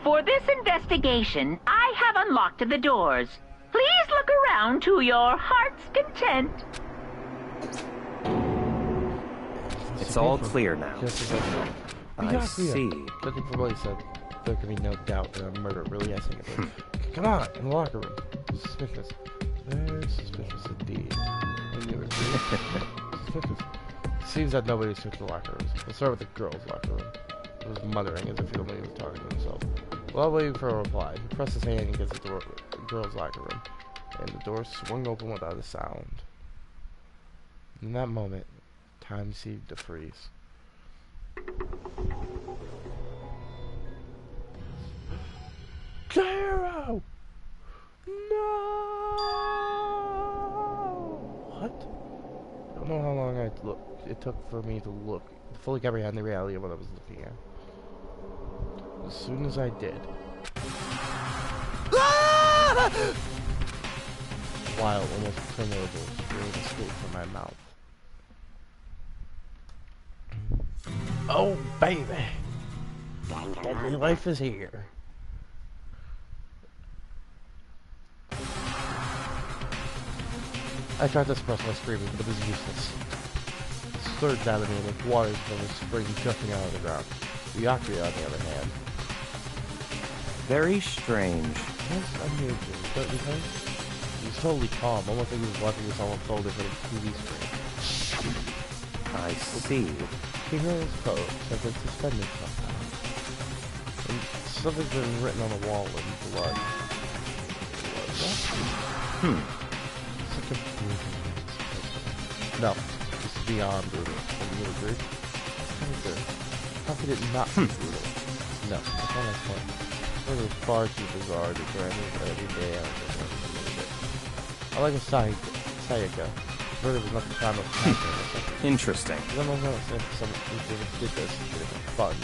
For this investigation, I have unlocked the doors. Please look around to your heart's content. It's all clear now. I see. Judging from what he said, there can be no doubt that a murder really has taken place. Come on, in the locker room. Suspicious. Very suspicious indeed. Suspicious. Seems that nobody searched the locker rooms. Let's start with the girls' locker room. He was muttering as if he only was talking to himself. While waiting for a reply, he pressed his hand against the door of the girls' locker room, and the door swung open without a sound. In that moment, time seemed to freeze. Zero! No! What? I don't know how long it took for me to fully comprehend the reality of what I was looking at. As soon as I did, wild, almost criminal scream escaped from my mouth. Oh, baby! Deadly life is here. I tried to suppress my screaming, but it was useless. It surged out of me like waters from a spring gushing out of the ground. Ryakri, on the other hand. Very strange. That's unusual, don't you think? He was totally calm, almost like he was watching this all unfold in front of a TV screen. I see. King Hiro's coat has been suspended somehow. And something's been written on the wall in blood. Such a brutal man. No, this is beyond brutal. And you agree? How could it not be brutal? No, that's not my point. It was far too bizarre to grant it every day I like a Sayaka. Murder was not the time of passion or something. Interesting. I don't know if someone did this for fun.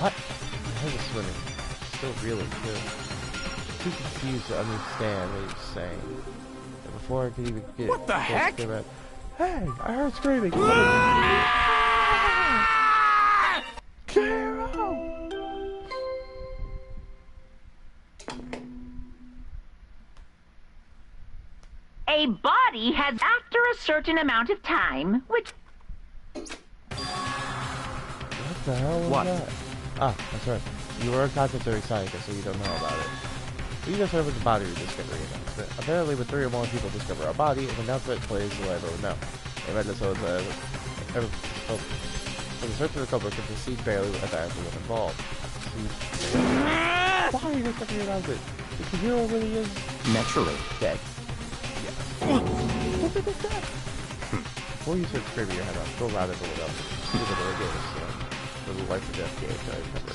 What? I was swimming. Still reeling too. Too confused to understand what he was saying. And before I could even get what the heck? Hey, I heard screaming. Kiro! A body has, after a certain amount of time, which... What the hell was that? Ah, that's right. You were a concept during Sayaka, so you don't know about it. We just heard of the body rediscovery announcement. Apparently, when 3 or more people discover a body, an announcement plays to let everyone know. They read this so the search for the culprit can proceed barely without everyone involved. Body discovery announcement. Is the hero really is naturally dead? Before you start scraping your head off, go around and pull it up. See what it is. For the life or death game, I remember.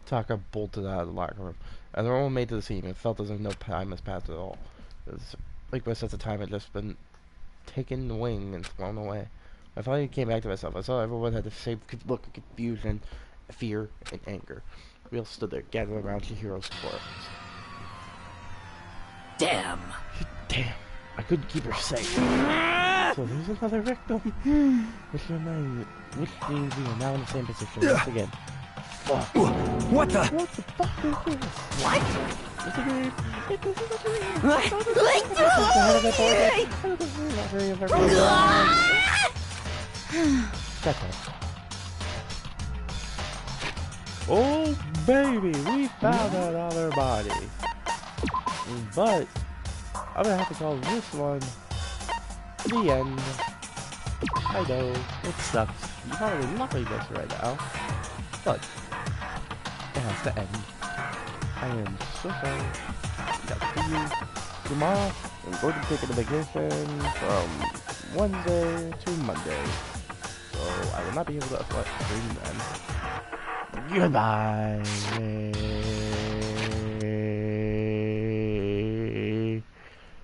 Taka bolted out of the locker room. As everyone made to the scene, it felt as if no time has passed at all. It was like most of the time had just been taken the wing and flown away. I finally came back to myself. I saw everyone had the same look of confusion, fear, and anger. We all stood there, gathered around Chihiro's corpse. Damn! Damn! I couldn't keep her safe. So there's another victim. Which means we are now in the same position once again. Fuck. What the? What the fuck is this? What? It's a dream. It's a dream. That's all. Oh baby, we found that other body. But I'm gonna have to call this one the end. I know, it sucks. You're probably loving this right now. But it has to end. I am so sorry. Got to see you tomorrow. I'm going to take a vacation from Wednesday to Monday. So I will not be able to stream then. Goodbye.